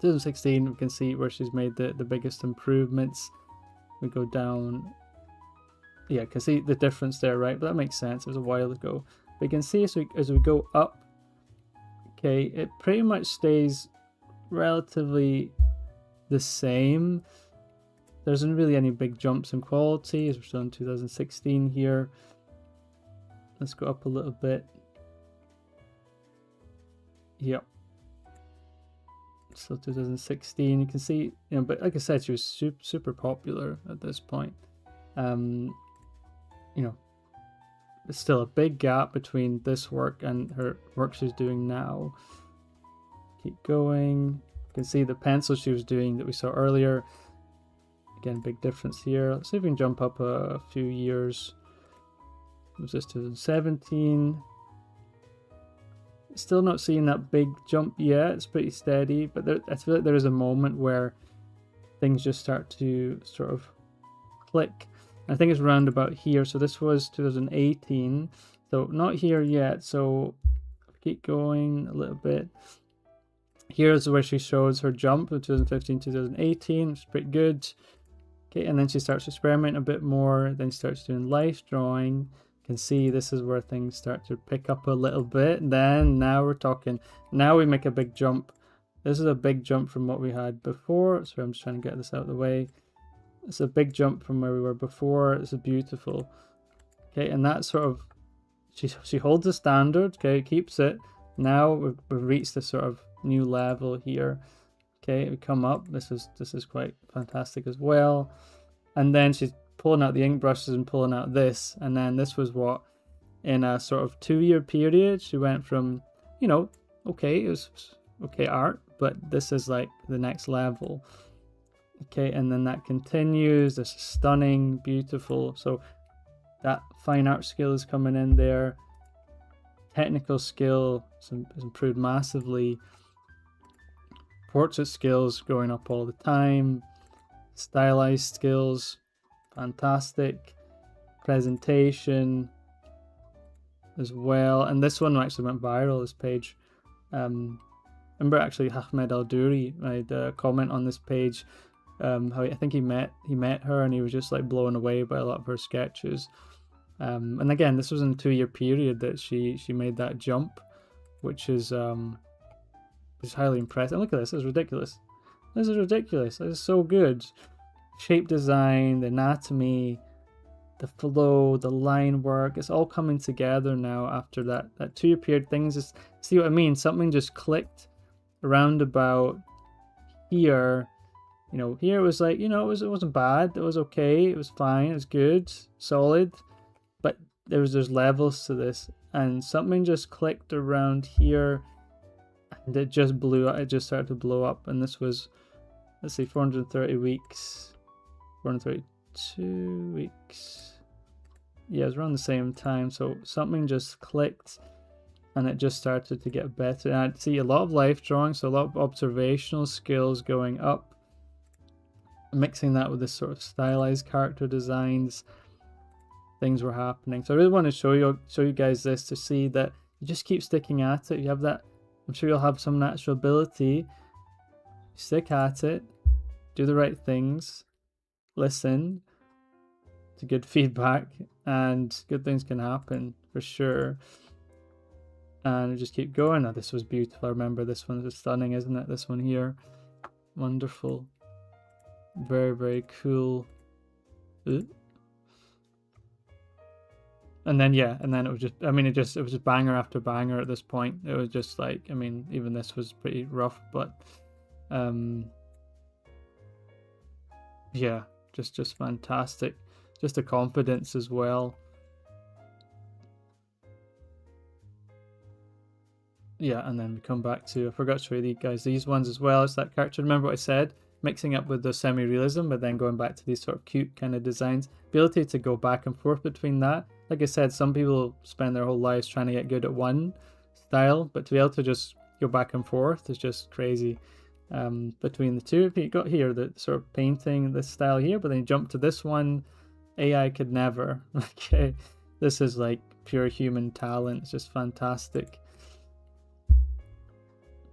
2016, we can see where she's made the biggest improvements. We go down. Yeah, can see the difference there, right? But that makes sense. It was a while ago. But you can see as we go up, okay, it pretty much stays relatively the same. There isn't really any big jumps in quality, as we're still in 2016 here. Let's go up a little bit. Yep. So 2016, you can see, but like I said, she was super popular at this point. There's still a big gap between this work and her work she's doing now. Keep going. You can see the pencil she was doing that we saw earlier. Again, big difference here. Let's see if we can jump up a few years. Was this 2017? Still not seeing that big jump yet. It's pretty steady, but I feel like there is a moment where things just start to sort of click. I think it's around about here. So this was 2018. So not here yet. So keep going a little bit. Here's where she shows her jump of 2015, 2018. It's pretty good. Okay, and then she starts experimenting a bit more. Then she starts doing life drawing. You can see this is where things start to pick up a little bit. Then now we're talking. Now we make a big jump This is a big jump from what we had before. So I'm just trying to get this out of the way. It's a big jump from where we were before. It's beautiful. Okay, and that sort of, she holds the standard, okay, keeps it. Now we've reached this sort of new level here. Okay, we come up. This is quite fantastic as well. And then she's pulling out the ink brushes and pulling out this. And then this was what, in a sort of 2-year period, she went from, you know, okay, it was okay art, but this is like the next level. Okay, and then that continues. This is stunning, beautiful. So that fine art skill is coming in there. Technical skill has improved massively. Portrait skills going up all the time. Stylized skills, fantastic. Presentation as well. And this one actually went viral, this page. Remember actually Ahmed Al-Duri made a comment on this page. How I think he met her and he was just like blown away by a lot of her sketches. And again, this was in a 2-year period that she made that jump, which is highly impressive. And look at this, it's ridiculous. This is ridiculous. This is so good. Shape design, the anatomy, the flow, the line work, it's all coming together now after that 2-year period. Things just, see what I mean? Something just clicked around about here. You know, here it was like, you know, it wasn't bad. It was okay. It was fine. It was good, solid. But there's levels to this, and something just clicked around here, and it just blew up. It just started to blow up, and this was, let's see, 430 weeks, 432 weeks. Yeah, it was around the same time. So something just clicked, and it just started to get better. And I'd see a lot of life drawing, so a lot of observational skills going up, mixing that with this sort of stylized character designs. Things were happening. So I really want to show you guys this to see that you just keep sticking at it. You have that, I'm sure you'll have some natural ability. Stick at it, do the right things, listen to good feedback, and good things can happen for sure. And just keep going. Now, this was beautiful. I remember this one was stunning, isn't it? This one here, wonderful, very, very cool. Ooh. And then yeah, and then it was just, I mean, it was just banger after banger at this point. It was just like, I mean, even this was pretty rough, but yeah, just fantastic. Just the confidence as well. Yeah, and then we come back to, I forgot to show you guys these ones as well. It's that character, remember what I said? Mixing up with the semi-realism, but then going back to these sort of cute kind of designs. Ability to go back and forth between that. Like I said, some people spend their whole lives trying to get good at one style, but to be able to just go back and forth is just crazy. Between the two, you got here the sort of painting, this style here, but then you jump to this one, AI could never. Okay, this is like pure human talent. It's just fantastic.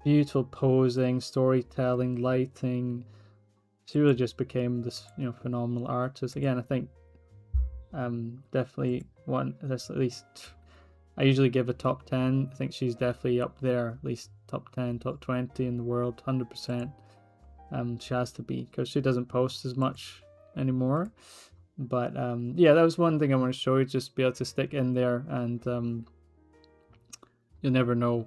Beautiful posing, storytelling, lighting. She really just became this, you know, phenomenal artist. Again, I think definitely one that's at least, I usually give a top 10. I think she's definitely up there, at least top 10, top 20 in the world, 100%. She has to be, because she doesn't post as much anymore. But yeah, that was one thing I want to show you, just be able to stick in there, and you'll never know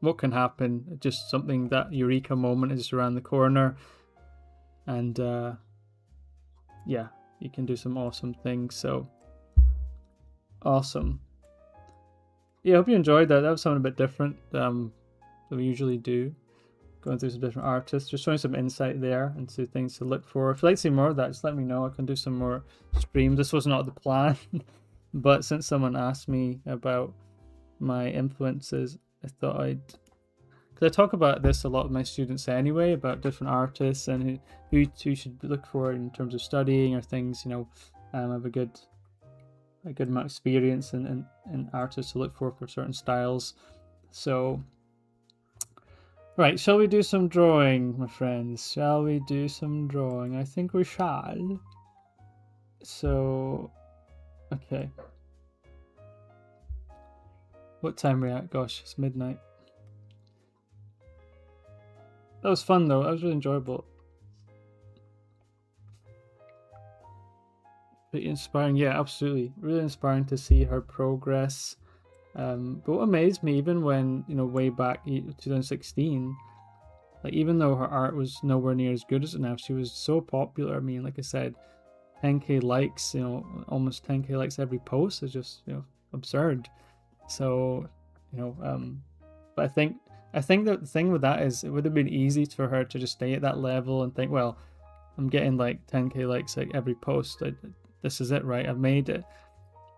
what can happen. Just something, that eureka moment is around the corner, and yeah, you can do some awesome things. So awesome. Yeah, I hope you enjoyed that. That was something a bit different than we usually do. Going through some different artists, just showing some insight there and some things to look for. If you'd like to see more of that, just let me know. I can do some more streams. This was not the plan, but since someone asked me about my influences, I thought because I talk about this a lot with my students anyway, about different artists and who you should look for in terms of studying or things. You know, I have a good amount of experience in artists to look for certain styles. So, right, shall we do some drawing, my friends? Shall we do some drawing? I think we shall. So, okay. What time are we at? Gosh, it's midnight. That was fun though. That was really enjoyable. Pretty inspiring. Yeah, absolutely. Really inspiring to see her progress. But what amazed me, even when, way back 2016, like, even though her art was nowhere near as good as it now, she was so popular. I mean, like I said, 10k likes, almost 10k likes every post is just, absurd. So, but I think that the thing with that is it would have been easy for her to just stay at that level and think, well, I'm getting like 10k likes like every post. This is it, right? I've made it.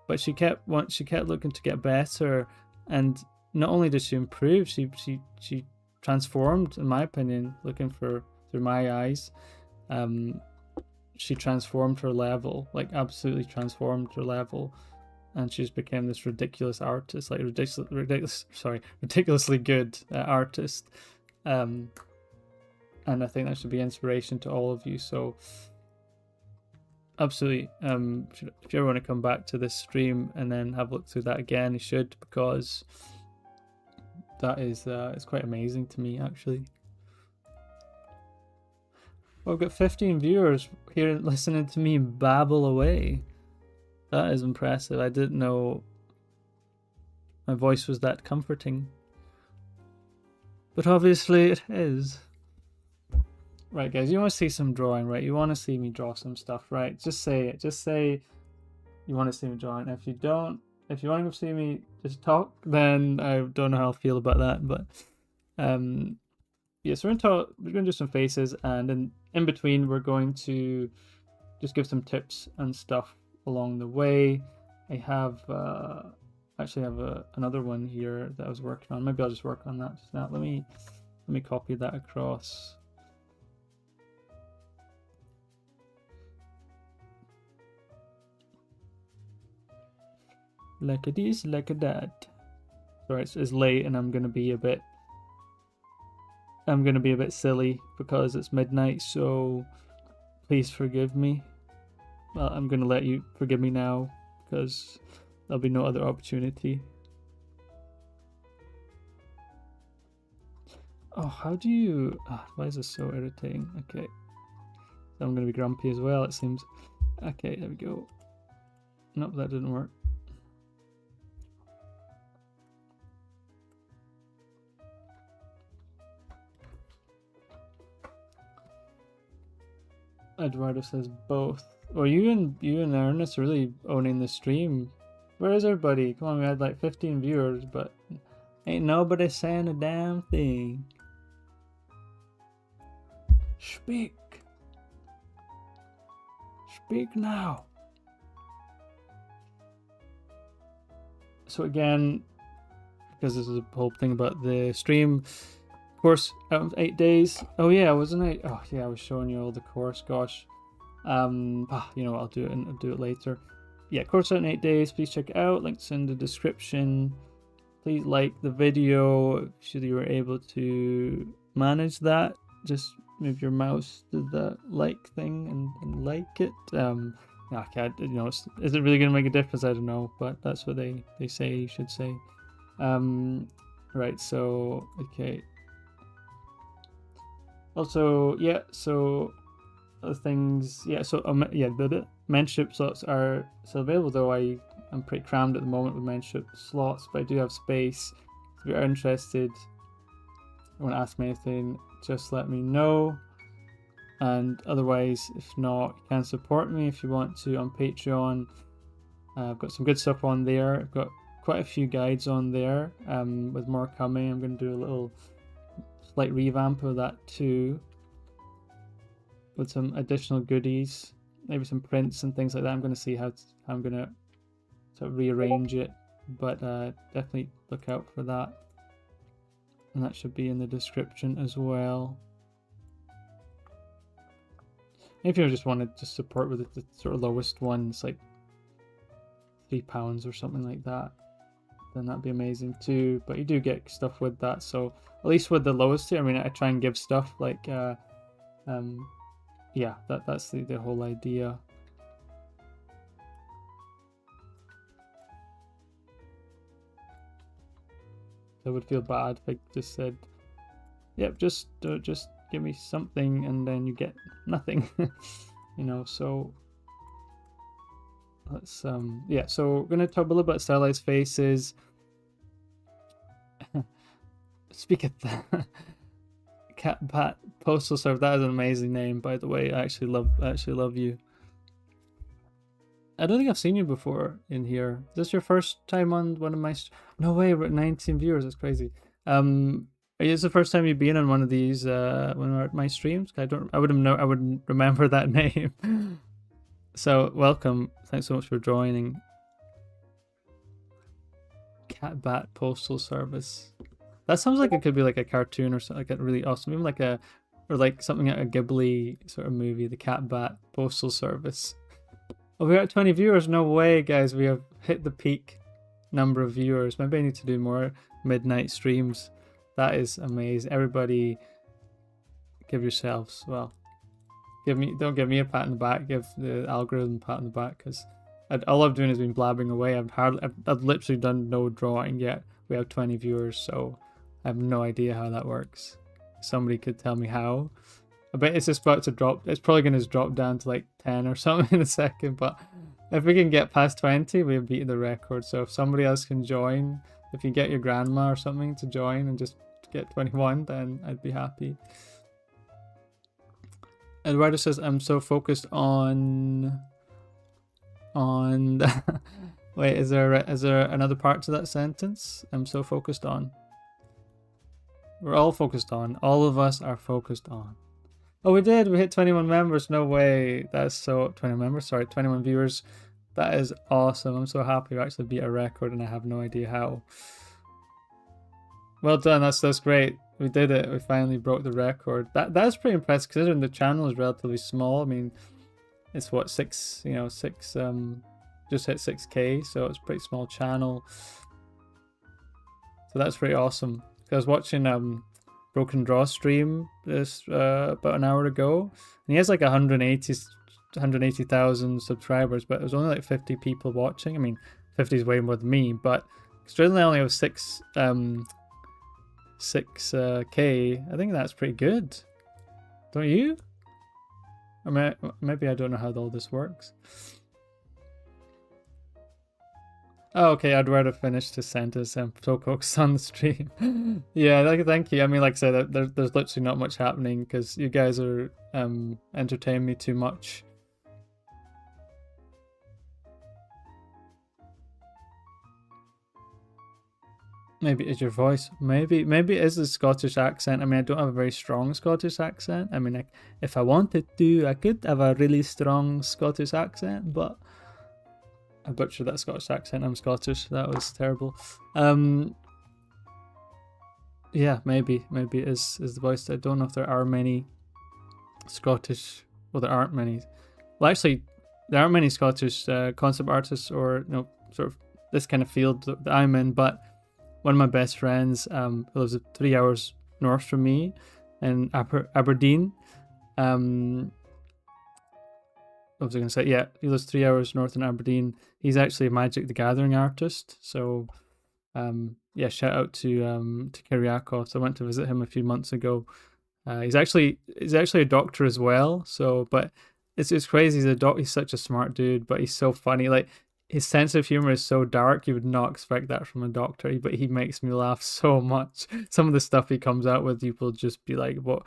But she kept looking to get better, and not only did she improve, she transformed, in my opinion, looking through my eyes. She transformed her level, like absolutely transformed her level, and she's became this ridiculous artist, like ridiculously good artist. And I think that should be inspiration to all of you. So absolutely, if you ever want to come back to this stream and then have a look through that again, you should, because that is it's quite amazing to me, actually. Well, I've got 15 viewers here listening to me babble away. That is impressive. I didn't know my voice was that comforting, but obviously it is. Right, guys, you want to see some drawing, right? You want to see me draw some stuff, right? Just say it. Just say you want to see me drawing. If you don't, if you want to see me just talk, then I don't know how I feel about that. But yeah, so we're gonna do some faces, and in between we're going to just give some tips and stuff along the way. I have actually have another one here that I was working on. Maybe I'll just work on that just now. Let me copy that across. Like it is, like a that. Sorry, it's late and I'm gonna be a bit silly because it's midnight, so please forgive me. Well, I'm gonna let you forgive me now because there'll be no other opportunity. Oh, how do you... why is this so irritating? Okay. I'm gonna be grumpy as well, it seems. Okay, there we go. Nope, that didn't work. Eduardo says both. Well, you and Ernest are really owning the stream. Where is everybody? Come on, we had like 15 viewers, but ain't nobody saying a damn thing. Speak. Speak now. So again, because this is a whole thing about the stream, course out of 8 days. Oh yeah, wasn't I? Oh yeah, I was showing you all the course. Gosh, you know what, I'll do it later. Yeah, course out in 8 days. Please check it out. Links in the description. Please like the video if you were able to manage that. Just move your mouse to the like thing and like it. Okay, is it really gonna make a difference? I don't know, but that's what they say you should say. Right. So okay. Also, yeah, so other things, yeah, so yeah, the mentorship slots are still available, though I'm pretty crammed at the moment with mentorship slots, but I do have space. If you're interested, you want to ask me anything, just let me know. And otherwise, if not, you can support me if you want to on Patreon. I've got some good stuff on there. I've got quite a few guides on there, with more coming. I'm going to do a little slight revamp of that too, with some additional goodies, maybe some prints and things like that. I'm going to see how I'm going to sort of rearrange it, but definitely look out for that, and that should be in the description as well. If you just wanted to support with the sort of lowest one, it's like £3 or something like that, then that'd be amazing too. But you do get stuff with that, so at least with the lowest tier, I mean, I try and give stuff like yeah, that's the whole idea. I would feel bad if I just said, yep, just give me something, and then you get nothing. You know, so let's yeah, so we're gonna talk a little bit about stylized faces. Speak of that, Cat Pat Postal Service, that is an amazing name, by the way. I actually love you. I don't think I've seen you before in here. Is this your first time on one of my? No way, we're at 19 viewers. That's crazy. Is the first time you've been on one of these? One of my streams? I wouldn't remember that name. So welcome. Thanks so much for joining. Cat Bat Postal Service. That sounds like it could be like a cartoon or something, like a really awesome, even like or like something like a Ghibli sort of movie. The Cat Bat Postal Service. Oh, we're at 20 viewers. No way, guys. We have hit the peak number of viewers. Maybe I need to do more midnight streams. That is amazing. Everybody, give yourselves, well, don't give me a pat on the back. Give the algorithm a pat on the back, because all I'm doing has been blabbing away. I've literally done no drawing yet. We have 20 viewers, so I have no idea how that works. Somebody could tell me how. I bet it's just about to drop. It's probably going to drop down to like 10 or something in a second. But if we can get past 20, we've beaten the record. So if somebody else can join, if you get your grandma or something to join and just get 21, then I'd be happy. Eduardo says, I'm so focused on wait, is there another part to that sentence? I'm so focused on. We're all focused on. All of us are focused on. Oh, we did. We hit 21 members. No way. That's so 21 members. Sorry, 21 viewers. That is awesome. I'm so happy we actually beat a record, and I have no idea how. Well done. That's great. We did it. We finally broke the record. That's pretty impressive considering the channel is relatively small. I mean, it's what, just hit 6K, so it's a pretty small channel. So that's pretty awesome. I was watching Broken Draw stream this about an hour ago, and he has like 180,000 subscribers, but it was only like 50 people watching. I mean, 50 is way more than me, but Australia only have 6K. I think that's pretty good, don't you? Or maybe I don't know how all this works. Oh, okay, I'd rather finish this sentence. I'm so focused on the stream. Yeah, thank you. I mean, like I said, there's literally not much happening because you guys are entertaining me too much. Maybe it's your voice. Maybe it is the Scottish accent. I mean, I don't have a very strong Scottish accent. I mean, if I wanted to, I could have a really strong Scottish accent, but I butchered that Scottish accent. I'm Scottish. That was terrible. Yeah, maybe it is the voice. I don't know if there are many Scottish. Well, there aren't many. Well, actually, there aren't many Scottish concept artists or sort of this kind of field that I'm in. But one of my best friends lives 3 hours north from me in Aberdeen. What was I going to say? Yeah, he lives 3 hours north in Aberdeen. He's actually a Magic the Gathering artist. So, yeah, shout out to Kyriakos. So I went to visit him a few months ago. He's actually a doctor as well. So, but it's crazy. He's such a smart dude, but he's so funny. Like, his sense of humor is so dark. You would not expect that from a doctor, but he makes me laugh so much. Some of the stuff he comes out with, you will just be like, "What?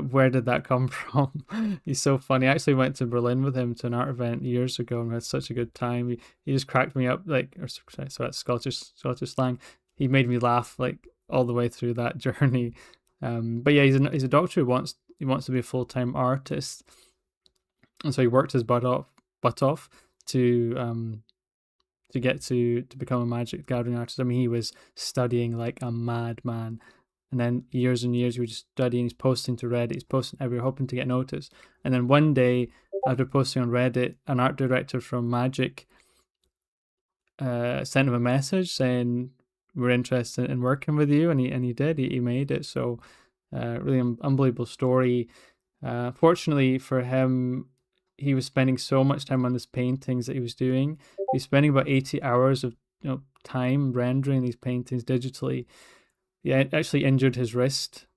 Where did that come from?" He's so funny. I actually went to Berlin with him to an art event years ago, and we had such a good time. He just cracked me up, so that's Scottish slang. He made me laugh like all the way through that journey. But yeah, he's a doctor who wants to be a full-time artist, and so he worked his butt off to get to become a Magic Gathering artist. I mean, he was studying like a madman. And then years and years he was just studying, he's posting to Reddit, he's posting everywhere, hoping to get noticed. And then one day, after posting on Reddit, an art director from Magic sent him a message saying, "We're interested in working with you," and he did. He made it. So really unbelievable story. Fortunately for him, he was spending so much time on his paintings that he was doing. He's spending about 80 hours of time rendering these paintings digitally. Yeah, it actually injured his wrist.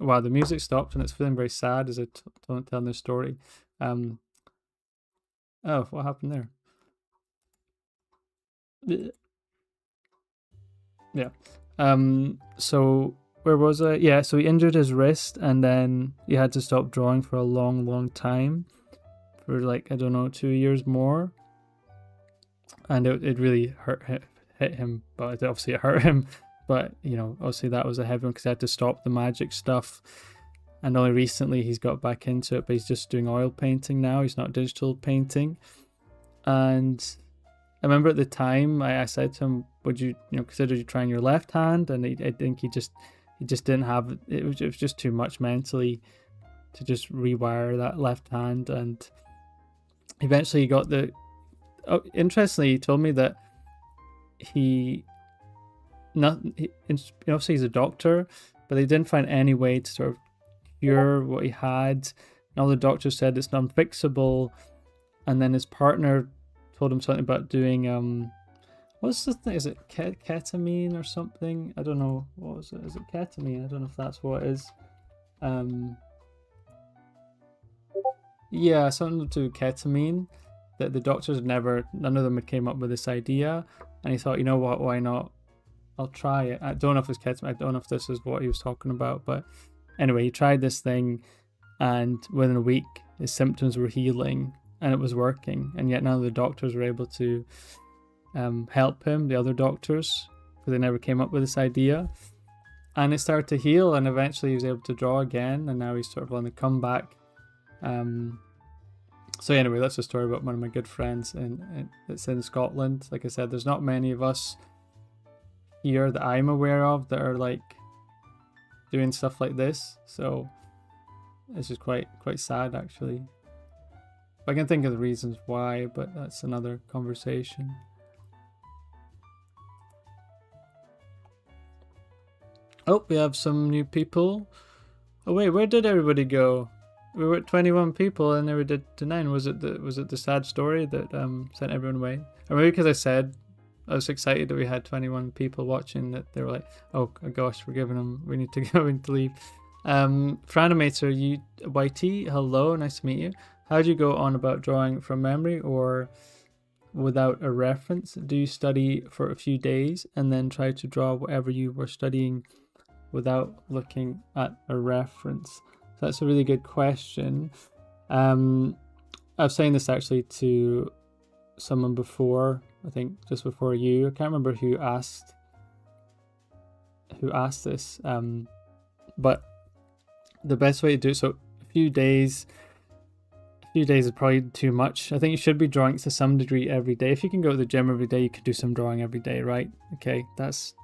wow, the music stopped and it's feeling very sad as I telling this story. Oh, what happened there? Yeah. So where was I? Yeah, so he injured his wrist and then he had to stop drawing for a long, long time. For like, I don't know, 2 years more. And it really hit him, but obviously it hurt him. But, you know, obviously that was a heavy one because I had to stop the magic stuff. And only recently he's got back into it, but he's just doing oil painting now. He's not digital painting. And I remember at the time I said to him, would you consider you trying your left hand? And I think he just didn't have it. Was just too much mentally to just rewire that left hand. And eventually he got the. Oh, interestingly, he told me that obviously he's a doctor, but they didn't find any way to sort of cure what he had. And all the doctors said it's non-fixable. And then his partner told him something about doing what's the thing? Is it ketamine or something? I don't know. What was it? Is it ketamine? I don't know if that's what it is. Yeah, something to do with ketamine. That the doctors had none of them had came up with this idea, and he thought, you know what, why not? I'll try it. I don't know if it's ketamine. I don't know if this is what he was talking about, but anyway, he tried this thing, and within a week, his symptoms were healing, and it was working. And yet none of the doctors were able to help him, the other doctors, because they never came up with this idea. And it started to heal, and eventually he was able to draw again, and now he's sort of on the comeback. So anyway, that's a story about one of my good friends, and it's in Scotland. Like I said, there's not many of us here that I'm aware of that are like doing stuff like this. So it's just quite sad, actually. I can think of the reasons why, but that's another conversation. Oh, we have some new people. Oh wait, where did everybody go? We were at 21 people and they were to 9. Was it the sad story that sent everyone away? Or maybe because I said I was excited that we had 21 people watching that they were like, oh gosh, we need to go, we need to leave. Franimator, YT, hello, nice to meet you. How do you go on about drawing from memory or without a reference? Do you study for a few days and then try to draw whatever you were studying without looking at a reference? So that's a really good question. I was saying this actually to someone before, I think just before you. I can't remember who asked this. But the best way to do it, so a few days is probably too much. I think you should be drawing to some degree every day. If you can go to the gym every day, you could do some drawing every day, right? Okay, that's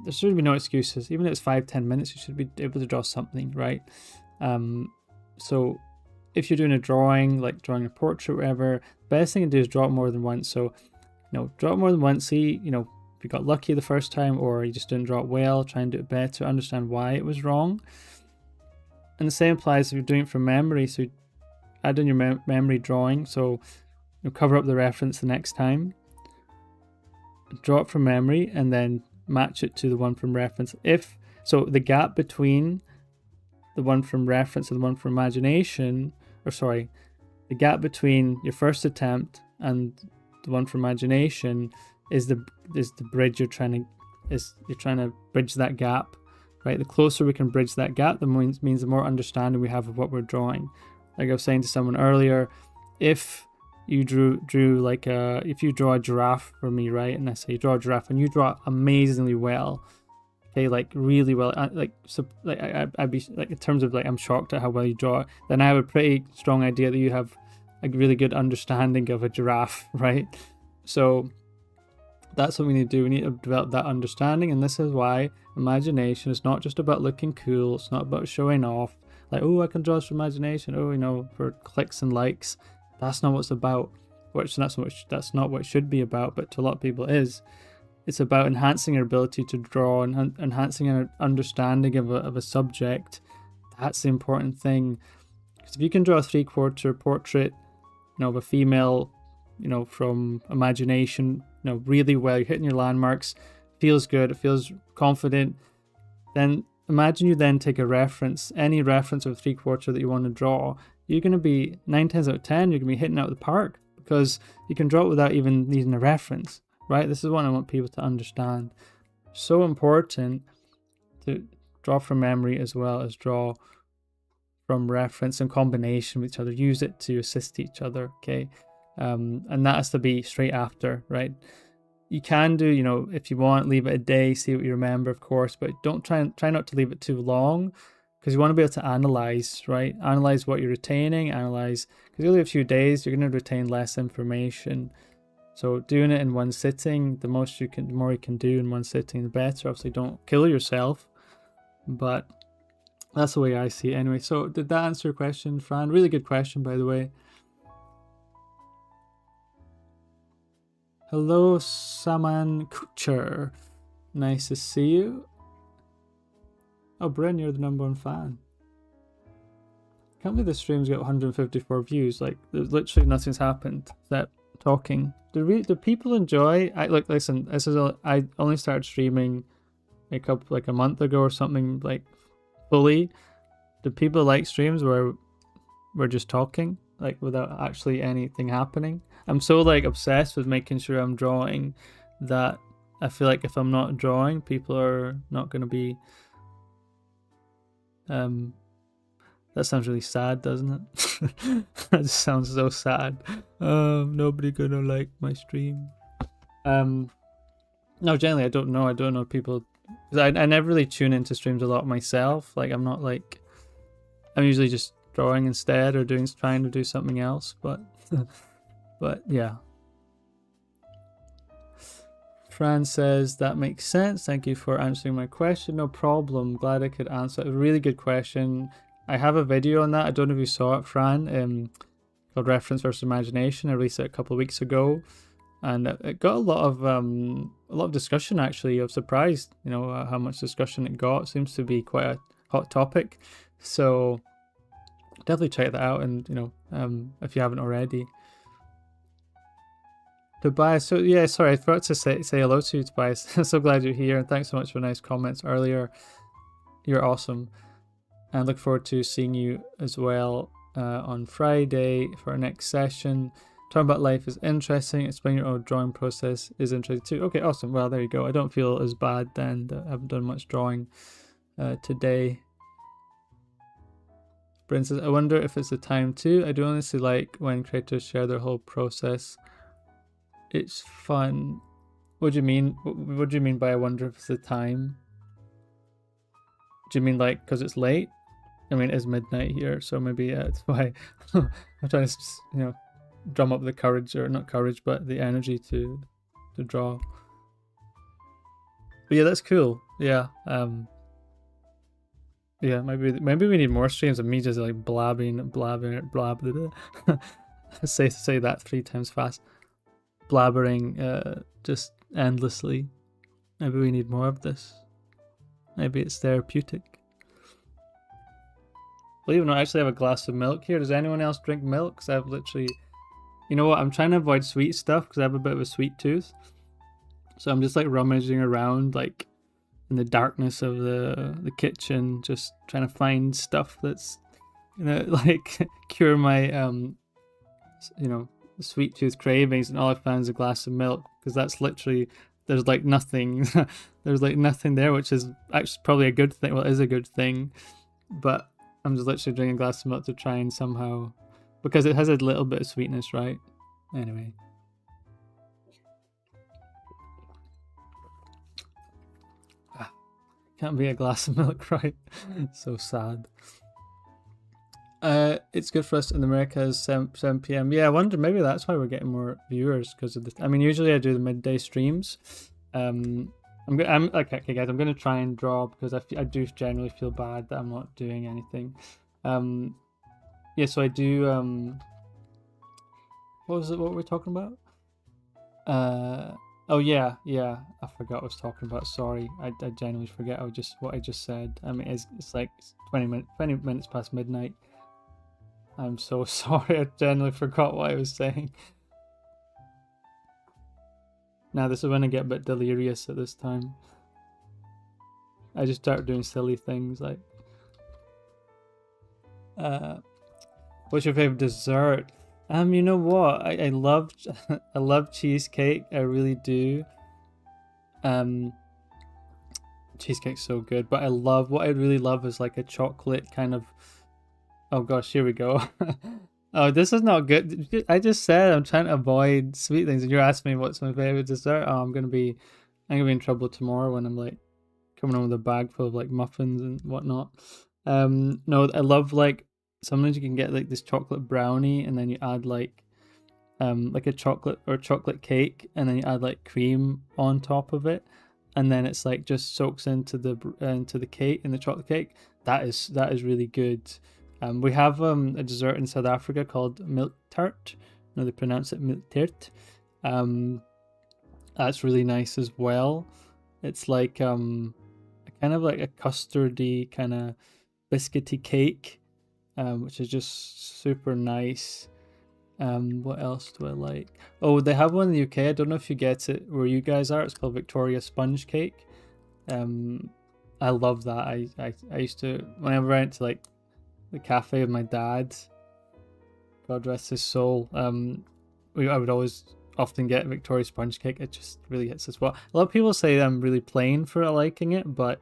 there should be no excuses. Even if it's 5-10 minutes, you should be able to draw something, right? So if you're doing a drawing, like drawing a portrait, whatever, best thing to do is draw it more than once. So, draw it more than once. See, if you got lucky the first time or you just didn't draw it well, try and do it better, understand why it was wrong. And the same applies if you're doing it from memory. So add in your memory drawing. So cover up the reference the next time. Draw it from memory and then match it to the one from reference. So the gap between the one from reference and the one from imagination, the gap between your first attempt and the one from imagination is the bridge you're trying to bridge that gap, right? The closer we can bridge that gap, the means the more understanding we have of what we're drawing. Like I was saying to someone earlier, if you drew like if you draw a giraffe for me, right, and I say you draw a giraffe and you draw amazingly well, okay, like really well, I'd be like, in terms of like I'm shocked at how well you draw, then I have a pretty strong idea that you have a really good understanding of a giraffe, right? So that's what we need to do. We need to develop that understanding, and this is why imagination is not just about looking cool. It's not about showing off. Like, oh, I can draw this from imagination. Oh, for clicks and likes. That's not what it's about. That's not what it should be about. But to a lot of people, it is. It's about enhancing our ability to draw and enhancing our understanding of a subject. That's the important thing. Because if you can draw a 3/4 portrait, of a female, from imagination, really well, you're hitting your landmarks, feels good, it feels confident, then imagine you then take a reference, any reference of 3/4 that you want to draw, you're going to be 9 times out of 10, you're going to be hitting out of the park because you can draw it without even needing a reference, right? This is what I want people to understand. So important to draw from memory as well as draw from reference in combination with each other. Use it to assist each other, okay? And that has to be straight after, right? You can do, if you want, leave it a day, see what you remember, of course, but don't try not to leave it too long because you want to be able to analyze, right? Analyze what you're retaining, because only a few days, you're going to retain less information. So doing it in one sitting, the more you can do in one sitting, the better. Obviously, don't kill yourself, but that's the way I see it anyway. So did that answer your question, Fran? Really good question, by the way. Hello, Saman Kucher. Nice to see you. Oh, Bryn, you're the #1 fan. Can't believe the stream's got 154 views. Like, there's literally nothing's happened except talking. Do people enjoy? Listen. I only started streaming like a month ago or something, like fully. Do people like streams where we're just talking, like without actually anything happening? I'm so like obsessed with making sure I'm drawing that I feel like if I'm not drawing, people are not going to be. That sounds really sad, doesn't it? That just sounds so sad. Nobody gonna like my stream. No, generally I don't know. I don't know people. Cause I never really tune into streams a lot myself. Like I'm usually just drawing instead or trying to do something else. But but yeah. Fran says, that makes sense. Thank you for answering my question. No problem. Glad I could answer. A really good question. I have a video on that. I don't know if you saw it, Fran, called Reference versus Imagination. I released it a couple of weeks ago. And it got a lot of discussion, actually. I was surprised, how much discussion it got. It seems to be quite a hot topic. So definitely check that out. And, if you haven't already. Tobias, so yeah, sorry, I forgot to say hello to you, Tobias. I'm so glad you're here, and thanks so much for nice comments earlier. You're awesome, and look forward to seeing you as well on Friday for our next session. Talking about life is interesting. Explaining your own drawing process is interesting too. Okay, awesome. Well, there you go. I don't feel as bad then. I haven't done much drawing today. Bryn says, I wonder if it's the time too. I do honestly like when creators share their whole process. It's fun. What do you mean? What do you mean by I wonder if it's the time? Do you mean like because it's late? I mean, it's midnight here, so maybe that's why I'm trying to, drum up the courage, or not courage, but the energy to draw. But yeah, that's cool. Yeah. Yeah, maybe we need more streams of me just like blabbing. Say that 3 times fast. Blabbering just endlessly. Maybe we need more of this. Maybe it's therapeutic. Believe it or not, I actually have a glass of milk here. Does anyone else drink milk? Because I've literally... You know what? I'm trying to avoid sweet stuff because I have a bit of a sweet tooth. So I'm just like rummaging around like in the darkness of the kitchen, just trying to find stuff that's, like cure my, sweet tooth cravings, and all I found is a glass of milk, because that's literally, there's like nothing there's like nothing there, which is actually probably a good thing. Well, it is a good thing, but I'm just literally drinking a glass of milk to try and somehow, because it has a little bit of sweetness, right? Anyway, can't be a glass of milk, right? So sad. It's good for us in America, 7 p.m. Yeah, I wonder, maybe that's why we're getting more viewers, because of this. I mean, usually I do the midday streams. I'm okay, guys. I'm gonna try and draw, because I do generally feel bad that I'm not doing anything. Yeah, so I do. What was it? What were we talking about? Oh yeah. I forgot what I was talking about. Sorry, I genuinely forget. What I just said. I mean, it's like 20 minutes past midnight. I'm so sorry. I genuinely forgot what I was saying. Now this is when I get a bit delirious at this time. I just start doing silly things like, what's your favorite dessert? You know what? I love I love cheesecake. I really do. Cheesecake's so good, but what I really love is like a chocolate kind of. Oh gosh, here we go. Oh, this is not good. I just said I'm trying to avoid sweet things, and you're asking me what's my favorite dessert. Oh, I'm gonna be in trouble tomorrow when I'm like coming home with a bag full of like muffins and whatnot. No, I love like sometimes you can get like this chocolate brownie, and then you add like a chocolate cake, and then you add like cream on top of it, and then it's like just soaks into the cake, in the chocolate cake. That is really good. We have a dessert in South Africa called milk tart. No, they pronounce it milk tart. That's really nice as well. It's like kind of like a custardy kind of biscuity cake, which is just super nice. What else do I like? Oh, they have one in the UK. I don't know if you get it where you guys are. It's called Victoria Sponge Cake. I love that. I used to, whenever I went to like the cafe with my dad, God rest his soul, I would always often get Victoria Sponge Cake. It just really hits the spot. A lot of people say I'm really plain for liking it, but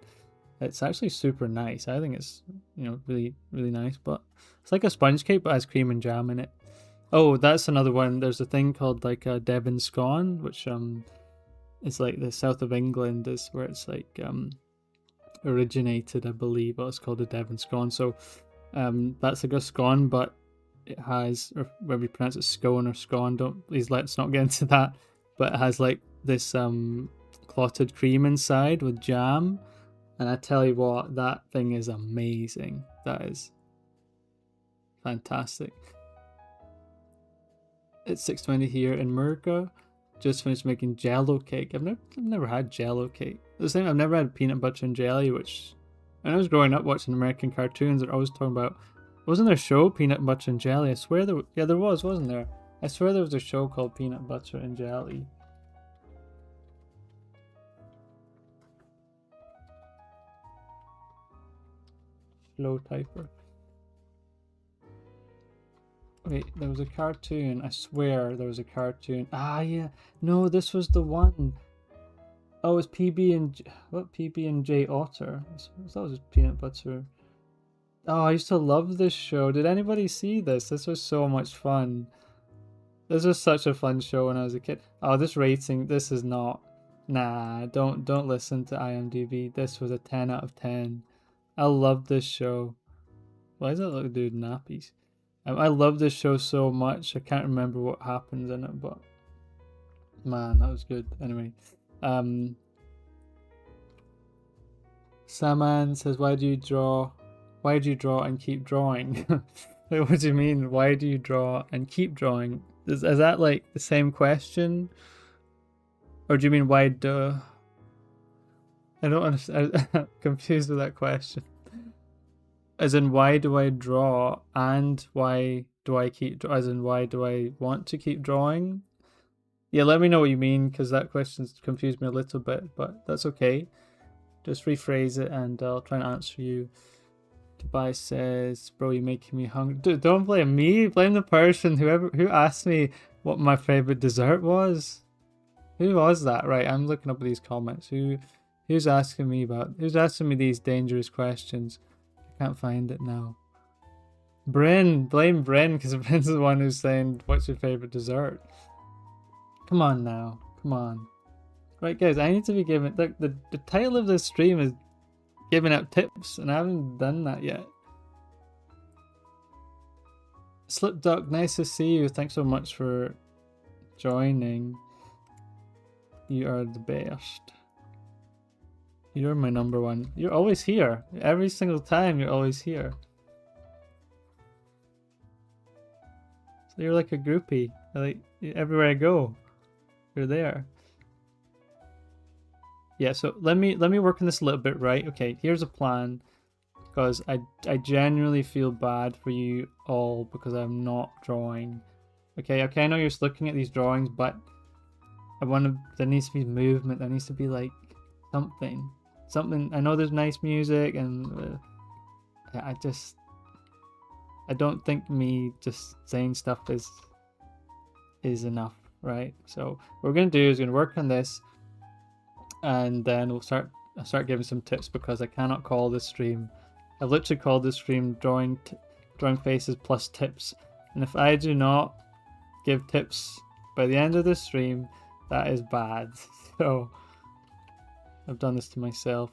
it's actually super nice. I think it's, really, really nice. But it's like a sponge cake, but has cream and jam in it. Oh, that's another one. There's a thing called like a Devon scone, which is like the south of England is where it's like originated, I believe. But it's called a Devon scone. So that's like a scone, but it has, or whether you pronounce it scone or scone, let's not get into that. But it has like this clotted cream inside with jam, and I tell you what, that thing is amazing. That is fantastic. It's 6:20 here in America. Just finished making Jello cake. I've never had Jello cake. The same, I've never had peanut butter and jelly, which when I was growing up watching American cartoons, they're always talking about. Wasn't there a show Peanut Butter and Jelly? I swear there was, wasn't there? I swear there was a show called Peanut Butter and Jelly. Slow typer. Wait, there was a cartoon. I swear there was a cartoon. Ah, yeah. No, this was the one. Oh, it's PB and J Otter. That was Peanut Butter. Oh, I used to love this show. Did anybody see this? This was so much fun. This was such a fun show when I was a kid. Oh, this rating, this is not. Nah, don't listen to IMDb. This was a 10 out of 10. I love this show. Why is that little dude nappies? I love this show so much. I can't remember what happens in it, but man, that was good. Anyway, Saman says, "Why do you draw and keep drawing?" Like, what do you mean? Why do you draw and keep drawing? Is that like the same question, or do you mean why do? I don't understand. I'm confused with that question. As in, why do I draw and why do I keep? As in, why do I want to keep drawing? Yeah, let me know what you mean, because that question's confused me a little bit, but that's okay. Just rephrase it and I'll try and answer you. Tobias says, "Bro, you're making me hungry." Dude, don't blame me. Blame the person who asked me what my favorite dessert was. Who was that? Right, I'm looking up these comments. Who's asking me these dangerous questions? I can't find it now. Bryn, blame Bryn, because Bryn's the one who's saying, "What's your favorite dessert?" Come on now, come on. Right, guys, I need to be giving. The title of this stream is giving out tips, and I haven't done that yet. Slipduck, nice to see you. Thanks so much for joining. You are the best. You're my number one. You're always here. Every single time you're always here. So you're like a groupie. Like everywhere I go, you're there. Yeah, so let me work on this a little bit, right? Okay, here's a plan. Because I genuinely feel bad for you all because I'm not drawing. Okay, I know you're just looking at these drawings, but there needs to be movement. There needs to be like something something. I know there's nice music, and I don't think me just saying stuff is enough, right? So what we're gonna do is gonna work on this, and then I'll start giving some tips, because I cannot call this stream. I've literally called this stream drawing faces plus tips, and if I do not give tips by the end of the stream, that is bad. So I've done this to myself.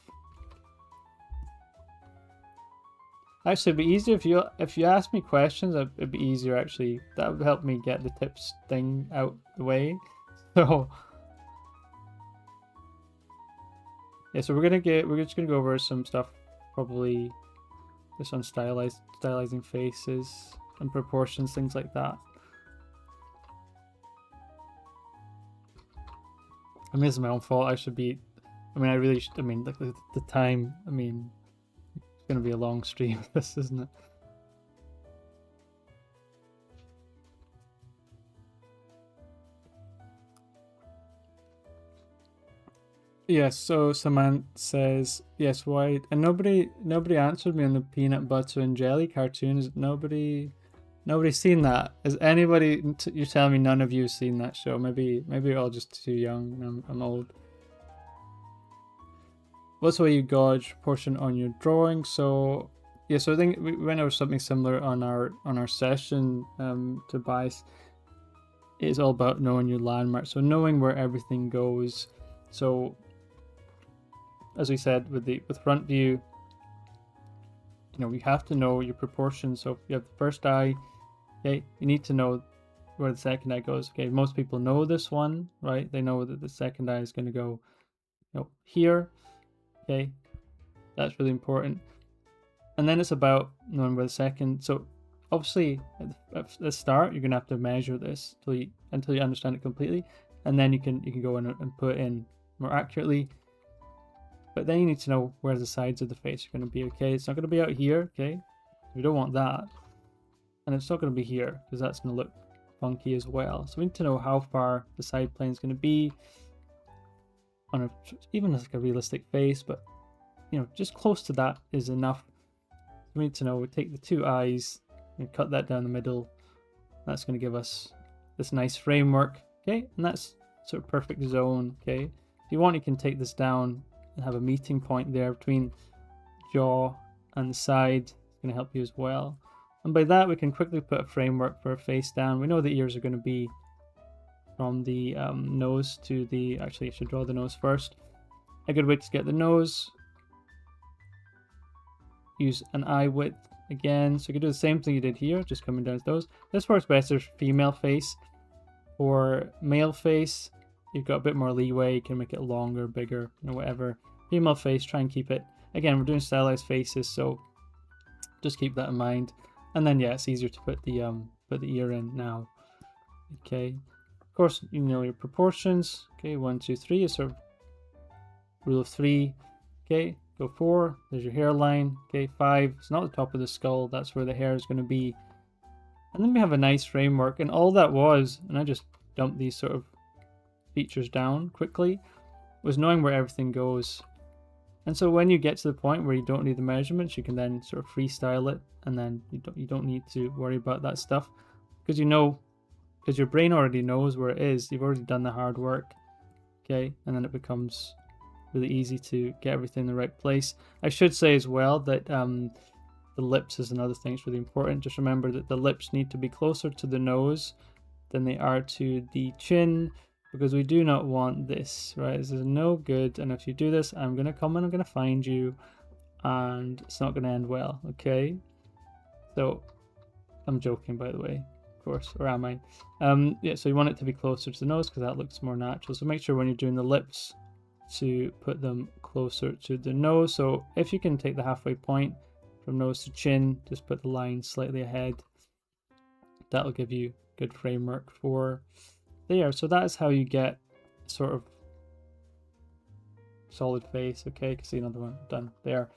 Actually, it'd be easier if you ask me questions. It'd be easier, actually. That would help me get the tips thing out the way. So yeah, so we're just gonna go over some stuff, probably just on stylizing faces and proportions, things like that. I mean, it's my own fault. I should be. I mean, I really should. I mean, like the time. I mean, it's gonna be a long stream. This, isn't it? Yes. So Samantha says yes. Why? And nobody answered me on the peanut butter and jelly cartoon. Is nobody's seen that? Is anybody? You're telling me none of you have seen that show? Maybe you're all just too young. And I'm old. What's the way you gauge proportion on your drawing? So yeah, so I think we went over something similar on our session. Tobias, it's all about knowing your landmark, so knowing where everything goes. So as we said, with front view, you know, you have to know your proportions. So if you have the first eye, okay, you need to know where the second eye goes. Okay, most people know this one, right? They know that the second eye is going to go, you know, here. Okay, that's really important. And then it's about knowing where the second. So obviously at the start, you're going to have to measure this until you understand it completely, and then you can go in and put it in more accurately. But then you need to know where the sides of the face are going to be. Okay, it's not going to be out here. Okay, we don't want that, and it's not going to be here, because that's going to look funky as well. So we need to know how far the side plane is going to be on even like a realistic face, but you know, just close to that is enough. So we need to know, we take the two eyes and cut that down the middle. That's going to give us this nice framework. Okay, and that's sort of perfect zone. Okay, if you want, you can take this down and have a meeting point there between jaw and the side. It's going to help you as well. And by that, we can quickly put a framework for a face down. We know the ears are going to be from the nose to the, actually I should draw the nose first. A good way to get the nose, use an eye width again. So you can do the same thing you did here, just coming down to those. This works better for female face. For male face, you've got a bit more leeway. You can make it longer, bigger, you know, whatever. Female face, try and keep it. Again, we're doing stylized faces, so just keep that in mind. And then yeah, it's easier to put the ear in now. Okay. Of course, you know your proportions. Okay, 1, 2, 3 is sort of rule of 3. Okay, go 4. There's your hairline. Okay, 5. It's not the top of the skull. That's where the hair is going to be. And then we have a nice framework. And all that was, and I just dumped these sort of features down quickly, was knowing where everything goes. And so when you get to the point where you don't need the measurements, you can then sort of freestyle it, and then you don't need to worry about that stuff, because you know. Because your brain already knows where it is. You've already done the hard work. Okay, and then it becomes really easy to get everything in the right place. I should say as well that the lips is another thing that's really important. Just remember that the lips need to be closer to the nose than they are to the chin, because we do not want this, right? This is no good, and if you do this, I'm going to come and I'm going to find you, and it's not going to end well, okay? So, I'm joking, by the way. Course, or am I? Yeah, so you want it to be closer to the nose because that looks more natural. So make sure when you're doing the lips to put them closer to the nose. So if you can take the halfway point from nose to chin, just put the line slightly ahead. That'll give you good framework for there. So that is how you get sort of solid face. Okay, you can see another one done there.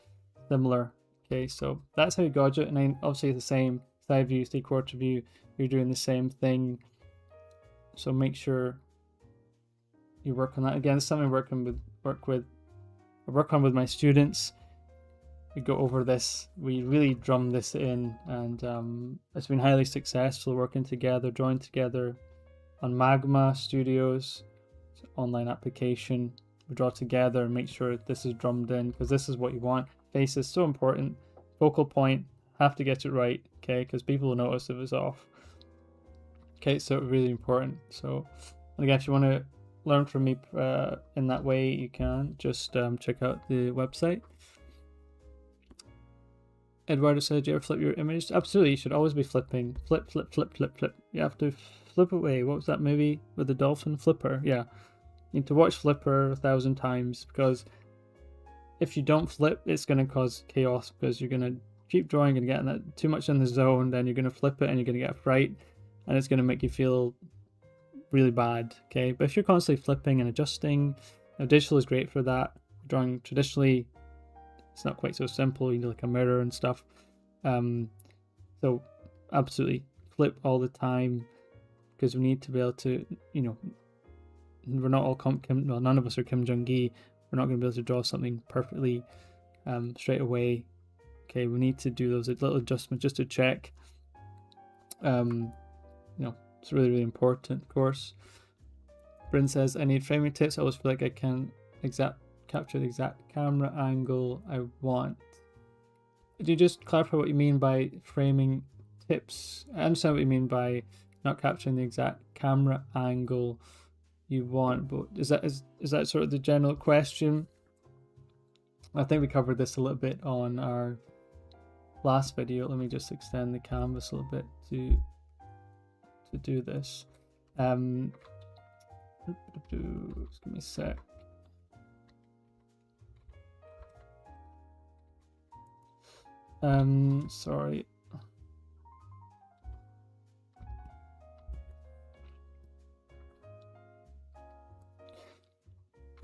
Similar. Okay, so that's how you gauge it, and then obviously the same side view, 3/4 view. You're doing the same thing, so make sure you work on that. Again, it's something work with I work on with my students. We go over this, we really drum this in, and it's been highly successful working together, drawing together on Magma Studios, online application. We draw together and make sure this is drummed in, because this is what you want. Face is so important. Focal point, have to get it right, okay, because people will notice if it's off. Okay, so really important. So, and again, if you want to learn from me in that way, you can just check out the website. Eduardo said, "Do you ever flip your image?" Absolutely, you should always be flipping. Flip, flip, flip, flip, flip. You have to flip away. What was that movie with the dolphin? Flipper, yeah. You need to watch Flipper 1,000 times, because if you don't flip, it's going to cause chaos, because you're going to keep drawing and getting that too much in the zone, then you're going to flip it and you're going to get a fright, and it's going to make you feel really bad, okay? But if you're constantly flipping and adjusting, digital is great for that. Drawing traditionally, it's not quite so simple. You need like a mirror and stuff. So absolutely flip all the time, because we need to be able to, you know, we're not all well, none of us are Kim Jong-gi. We're not going to be able to draw something perfectly straight away. Okay, we need to do those little adjustments just to check. You know, it's really, really important, of course. Bryn says, "I need framing tips. I always feel like I can capture the exact camera angle I want." Could you just clarify what you mean by framing tips? I understand what you mean by not capturing the exact camera angle you want, but is that sort of the general question? I think we covered this a little bit on our last video. Let me just extend the canvas a little bit to do this. Just give me a sec. Sorry.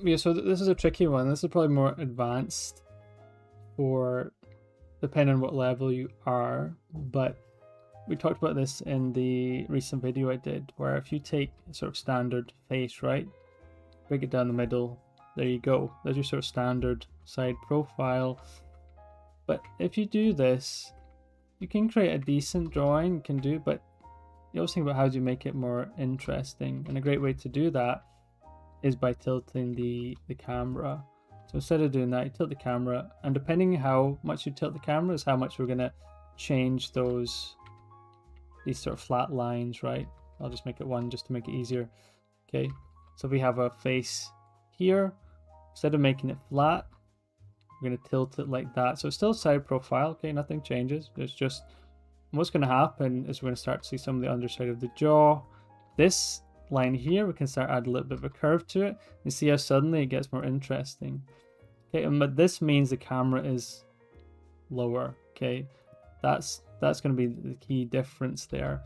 Yeah, so this is a tricky one. This is probably more advanced for depending on what level you are, but we talked about this in the recent video I did, where if you take a sort of standard face, right, break it down the middle, there you go. There's your sort of standard side profile. But if you do this, you can create a decent drawing, you can do, but you also think about how do you make it more interesting. And a great way to do that is by tilting the camera. So instead of doing that, you tilt the camera, and depending how much you tilt the camera is how much we're gonna change these sort of flat lines, right? I'll just make it one just to make it easier. Okay, so if we have a face here, instead of making it flat, we're going to tilt it like that. So it's still side profile, okay, nothing changes. It's just, what's going to happen is we're going to start to see some of the underside of the jaw. This line here, we can start add a little bit of a curve to it. You see how suddenly it gets more interesting. Okay, but this means the camera is lower, okay? That's going to be the key difference there.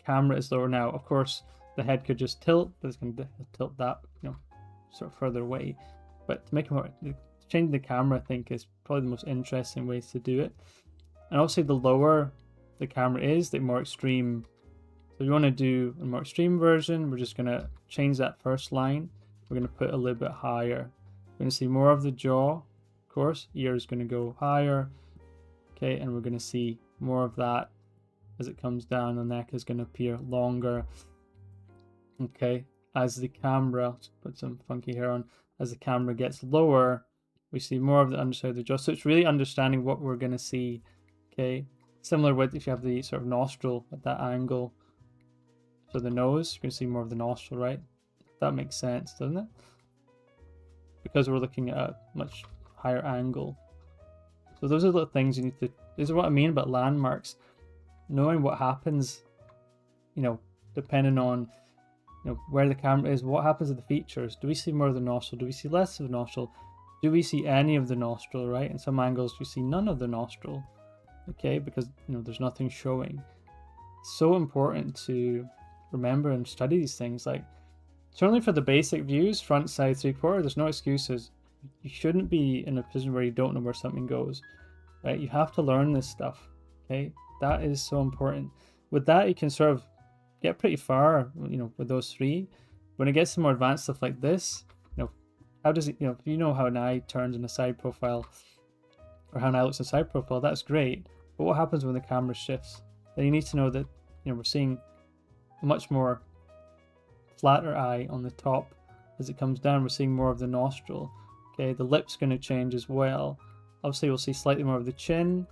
Camera is lower now. Of course, the head could just tilt, but it's going to tilt that, you know, sort of further away. But to make it more, changing the camera, I think, is probably the most interesting ways to do it. And obviously, the lower the camera is, the more extreme. So if you want to do a more extreme version, we're just going to change that first line. We're going to put a little bit higher. We're going to see more of the jaw, of course. Ear is going to go higher. Okay, and we're going to see more of that as it comes down. The neck is going to appear longer. Okay, as the camera, let's put some funky hair on. As the camera gets lower, we see more of the underside of the jaw. So it's really understanding what we're going to see. Okay, similar with if you have the sort of nostril at that angle. So the nose, you're going to see more of the nostril, right? That makes sense, doesn't it? Because we're looking at a much higher angle. So those are the things you need to, these are what I mean about landmarks. Knowing what happens, you know, depending on, you know, where the camera is, what happens to the features. Do we see more of the nostril? Do we see less of the nostril? Do we see any of the nostril, right? In some angles, we see none of the nostril, okay? Because, you know, there's nothing showing. It's so important to remember and study these things. Like, certainly for the basic views, front, side, 3/4, there's no excuses. You shouldn't be in a position where you don't know where something goes, right? You have to learn this stuff, okay? That is so important. With that, you can sort of get pretty far, you know, with those three. When it gets to more advanced stuff like this, you know, how does it, if you know how an eye turns in a side profile, or how an eye looks in a side profile, that's great. But what happens when the camera shifts? Then you need to know that, we're seeing a much more flatter eye on the top. As it comes down, we're seeing more of the nostril. Okay, the lip's going to change as well. Obviously, we'll see slightly more of the chin.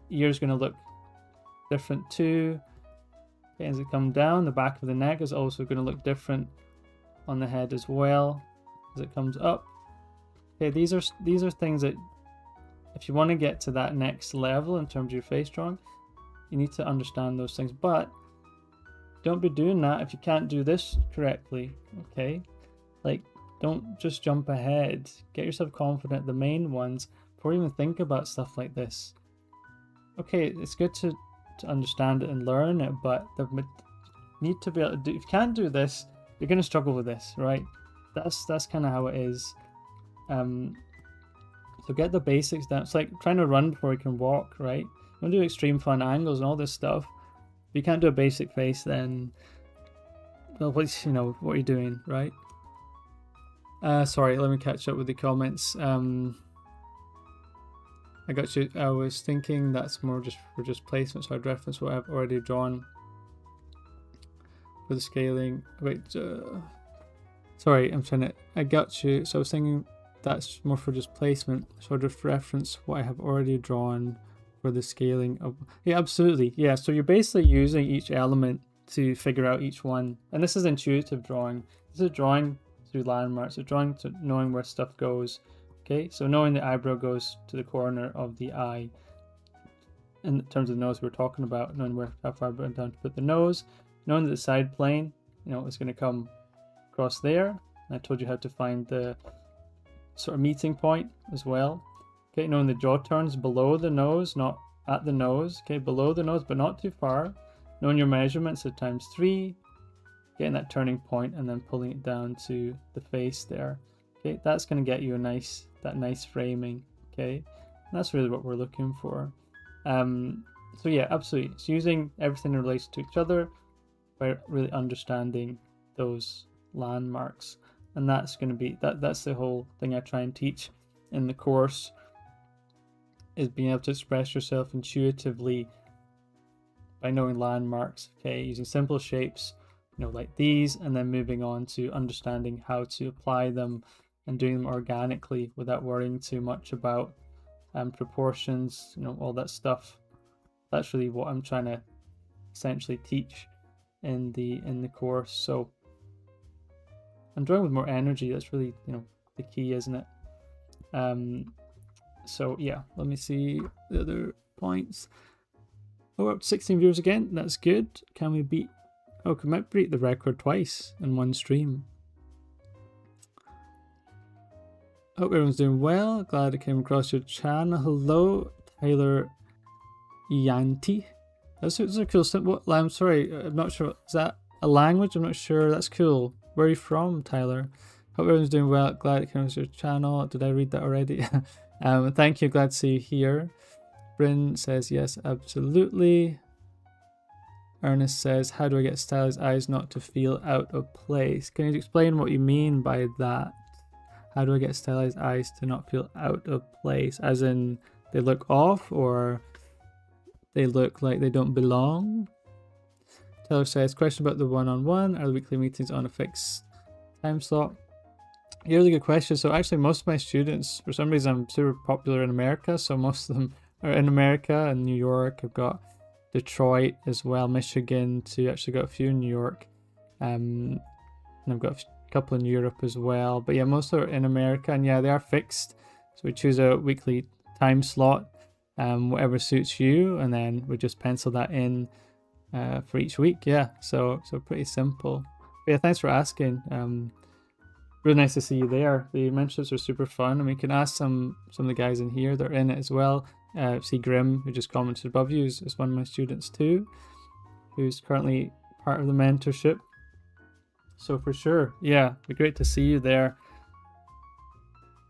Ear's going to look different too. Okay, as it comes down, the back of the neck is also going to look different on the head as well as it comes up. Okay, these are things that, if you want to get to that next level in terms of your face drawing, you need to understand those things. But don't be doing that if you can't do this correctly. Okay, like, don't just jump ahead. Get yourself confident, the main ones, before you even think about stuff like this. Okay, it's good to understand it and learn it, but you need to be able to do. If you can't do this, you're going to struggle with this, right? That's kind of how it is. So get the basics down. It's like trying to run before you can walk, right? You want to do extreme fun angles and all this stuff. If you can't do a basic face, then, well, what are you doing, right? Sorry, let me catch up with the comments. I got you. I was thinking that's more just for placement, so I'd reference what I've already drawn for the scaling. Wait, sorry, I got you. So I was thinking that's more for just placement, so I'd just reference what I have already drawn for the scaling of. Yeah, absolutely. Yeah, so you're basically using each element to figure out each one, and this is intuitive drawing. This is drawing through landmarks, so drawing to knowing where stuff goes. Okay, so knowing the eyebrow goes to the corner of the eye. In terms of the nose we're talking about, knowing how far down to put the nose, knowing that the side plane, is going to come across there. And I told you how to find the sort of meeting point as well. Okay, knowing the jaw turns below the nose, not at the nose. Okay, below the nose, but not too far. Knowing your measurements at ×3, getting that turning point, and then pulling it down to the face there. Okay, that's going to get you that nice framing. Okay, and that's really what we're looking for. So yeah, absolutely. It's using everything in relation to each other by really understanding those landmarks, and that's going to be that's the whole thing I try and teach in the course, is being able to express yourself intuitively by knowing landmarks. Okay, using simple shapes, like these, and then moving on to understanding how to apply them and doing them organically without worrying too much about proportions, all that stuff. That's really what I'm trying to essentially teach in the course. So I'm drawing with more energy. That's really the key, isn't it? So yeah, let me see the other points. Oh, we're up to 16 viewers again. That's good. Can we beat? Oh, we might beat the record twice in one stream. Hope everyone's doing well. Glad I came across your channel. Hello, Tyler Yanti. That's a cool symbol. I'm sorry, I'm not sure. Is that a language? I'm not sure. That's cool. Where are you from, Tyler? Hope everyone's doing well. Glad I came across your channel. Did I read that already? Thank you. Glad to see you here. Bryn says yes, absolutely. Ernest says, how do I get stylized eyes not to feel out of place? Can you explain what you mean by that? How do I get stylized eyes to not feel out of place? As in, they look off, or they look like they don't belong? Taylor says, question about the one-on-one. Are the weekly meetings on a fixed time slot? Yeah, really good question. So actually, most of my students, for some reason, I'm super popular in America. So most of them are in America and New York. I've got Detroit as well, Michigan too. Actually got a few in New York. And I've got a couple in Europe as well. But yeah, most are in America, and yeah, they are fixed. So we choose a weekly time slot, whatever suits you, and then we just pencil that in for each week. Yeah, so pretty simple. But yeah, thanks for asking. Really nice to see you there. The mentorships are super fun, and we can ask some of the guys in here that are in it as well. See Grim, who just commented above you, is one of my students too, who's currently part of the mentorship. So for sure, yeah, it'd be great to see you there.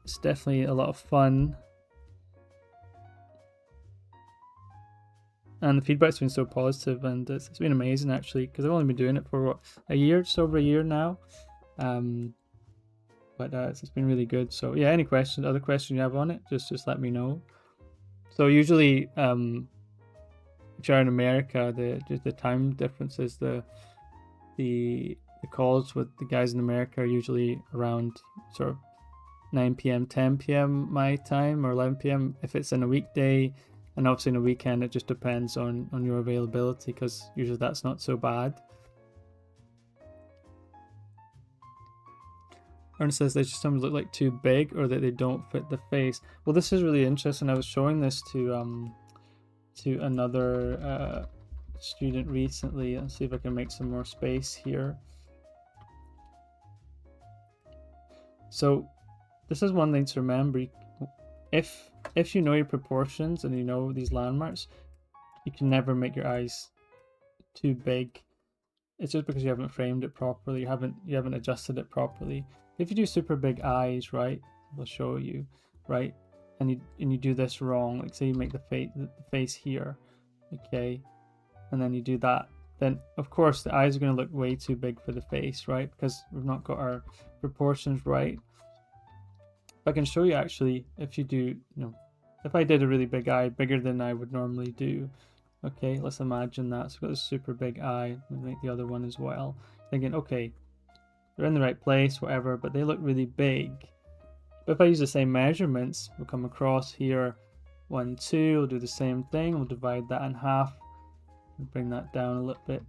It's definitely a lot of fun. And the feedback's been so positive, and it's been amazing actually, because I've only been doing it for a year, just over a year now. but it's been really good. So yeah, any questions, other questions you have on it, just let me know. So usually, if you're in America, the time differences, the calls with the guys in America are usually around sort of 9 p.m., 10 p.m. my time, or 11 p.m. if it's in a weekday, and obviously in a weekend it just depends on your availability, because usually that's not so bad. Ernest says they just sometimes look like too big, or that they don't fit the face. Well, this is really interesting. I was showing this to another student recently. Let's see if I can make some more space here. So this is one thing to remember. If you know your proportions and you know these landmarks, you can never make your eyes too big. It's just because you haven't framed it properly, you haven't adjusted it properly. If you do super big eyes, right, I'll show you, right, and you do this wrong, like say you make the face here, okay, and then you do that, then of course the eyes are going to look way too big for the face, right, because we've not got our proportions right. I can show you actually, if you do, if I did a really big eye, bigger than I would normally do, okay, let's imagine that. So I've got this super big eye, we'll make the other one as well. Thinking, okay, they're in the right place, whatever, but they look really big. But if I use the same measurements, we'll come across here, 1, 2, we'll do the same thing, we'll divide that in half, and bring that down a little bit,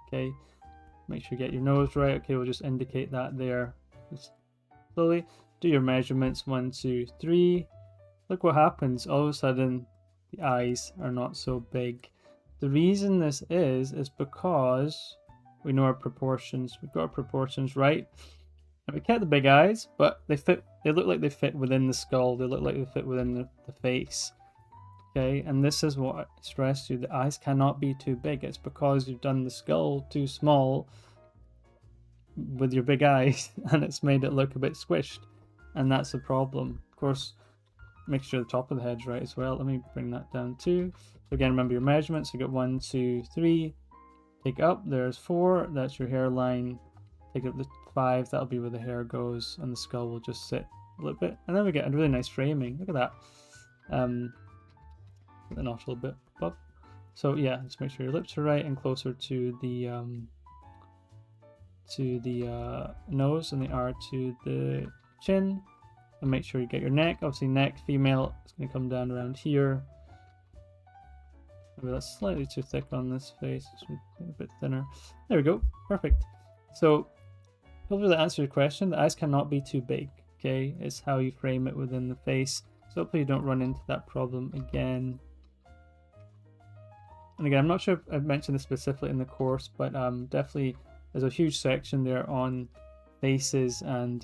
okay, make sure you get your nose right, okay, we'll just indicate that there, just slowly, do your measurements, 1, 2, 3, look what happens, all of a sudden, the eyes are not so big. The reason this is because we know our proportions. We've got our proportions right. And we kept the big eyes, but they look like they fit within the skull. They look like they fit within the face. Okay, and this is what I stressed you. The eyes cannot be too big. It's because you've done the skull too small with your big eyes, and it's made it look a bit squished. And that's the problem. Of course, make sure the top of the head's right as well. Let me bring that down too. So again, remember your measurements. You got 1, 2, 3. Take up, there's 4. That's your hairline. Take up the 5. That'll be where the hair goes, and the skull will just sit a little bit. And then we get a really nice framing. Look at that. Put the notch a little bit up. So yeah, just make sure your lips are right and closer to the nose, and they are to the chin. And make sure you get your neck. Obviously, neck, female, it's going to come down around here. Maybe that's slightly too thick on this face. It should be a bit thinner. There we go. Perfect. So, hopefully that answers your question. The eyes cannot be too big. Okay, it's how you frame it within the face. So hopefully you don't run into that problem again. And again, I'm not sure if I've mentioned this specifically in the course, but definitely there's a huge section there on faces and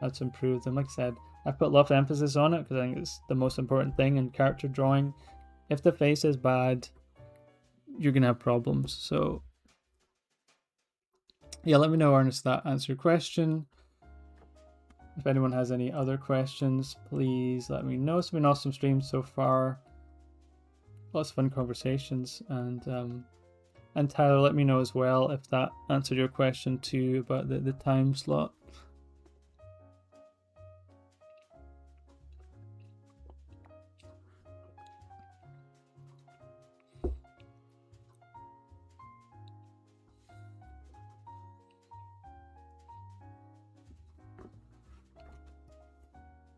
how to improve them. Like I said, I've put a lot of emphasis on it because I think it's the most important thing in character drawing. If the face is bad, you're going to have problems. So yeah, let me know, Ernest, that answered your question. If anyone has any other questions, please let me know. It's been an awesome stream so far. Lots of fun conversations. And Tyler, let me know as well if that answered your question too about the time slot.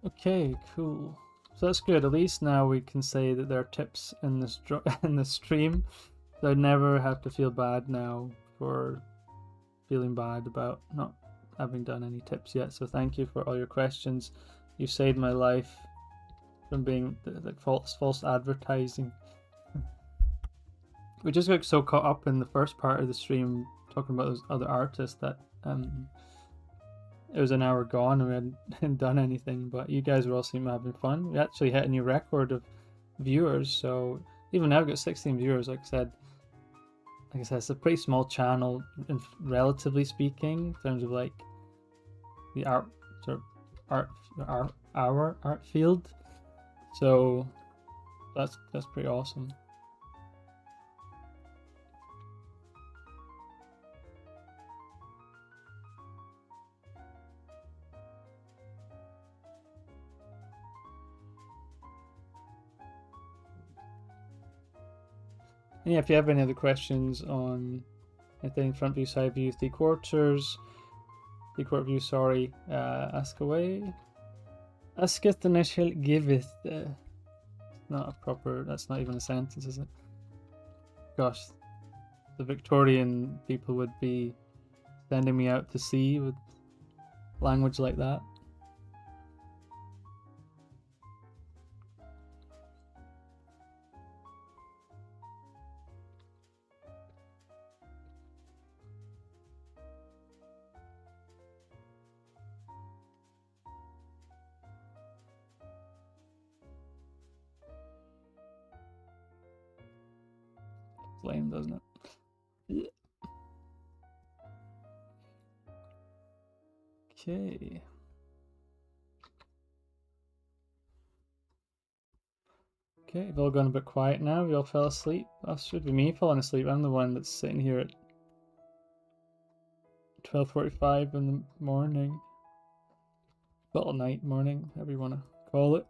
Okay, cool. So that's good. At least now we can say that there are tips in this in the stream. So I never have to feel bad now for feeling bad about not having done any tips yet. So thank you for all your questions. You saved my life from being like false advertising. We just got so caught up in the first part of the stream talking about those other artists that it was an hour gone and we hadn't done anything, but you guys were all seem having fun. We actually hit a new record of viewers, so even now we've got 16 viewers. Like I said, it's a pretty small channel, relatively speaking, in terms of like the art field. So that's pretty awesome. And yeah, if you have any other questions on anything, front view, side view, three quarter view, sorry, ask away. Asketh and I shall giveth. Not a proper, that's not even a sentence, is it? Gosh, the Victorian people would be sending me out to sea with language like that. It's lame, doesn't it? Okay. Okay, we've all gone a bit quiet now. We all fell asleep. That should be me falling asleep. I'm the one that's sitting here at 12:45 in the morning. Well, night, morning, however you want to call it.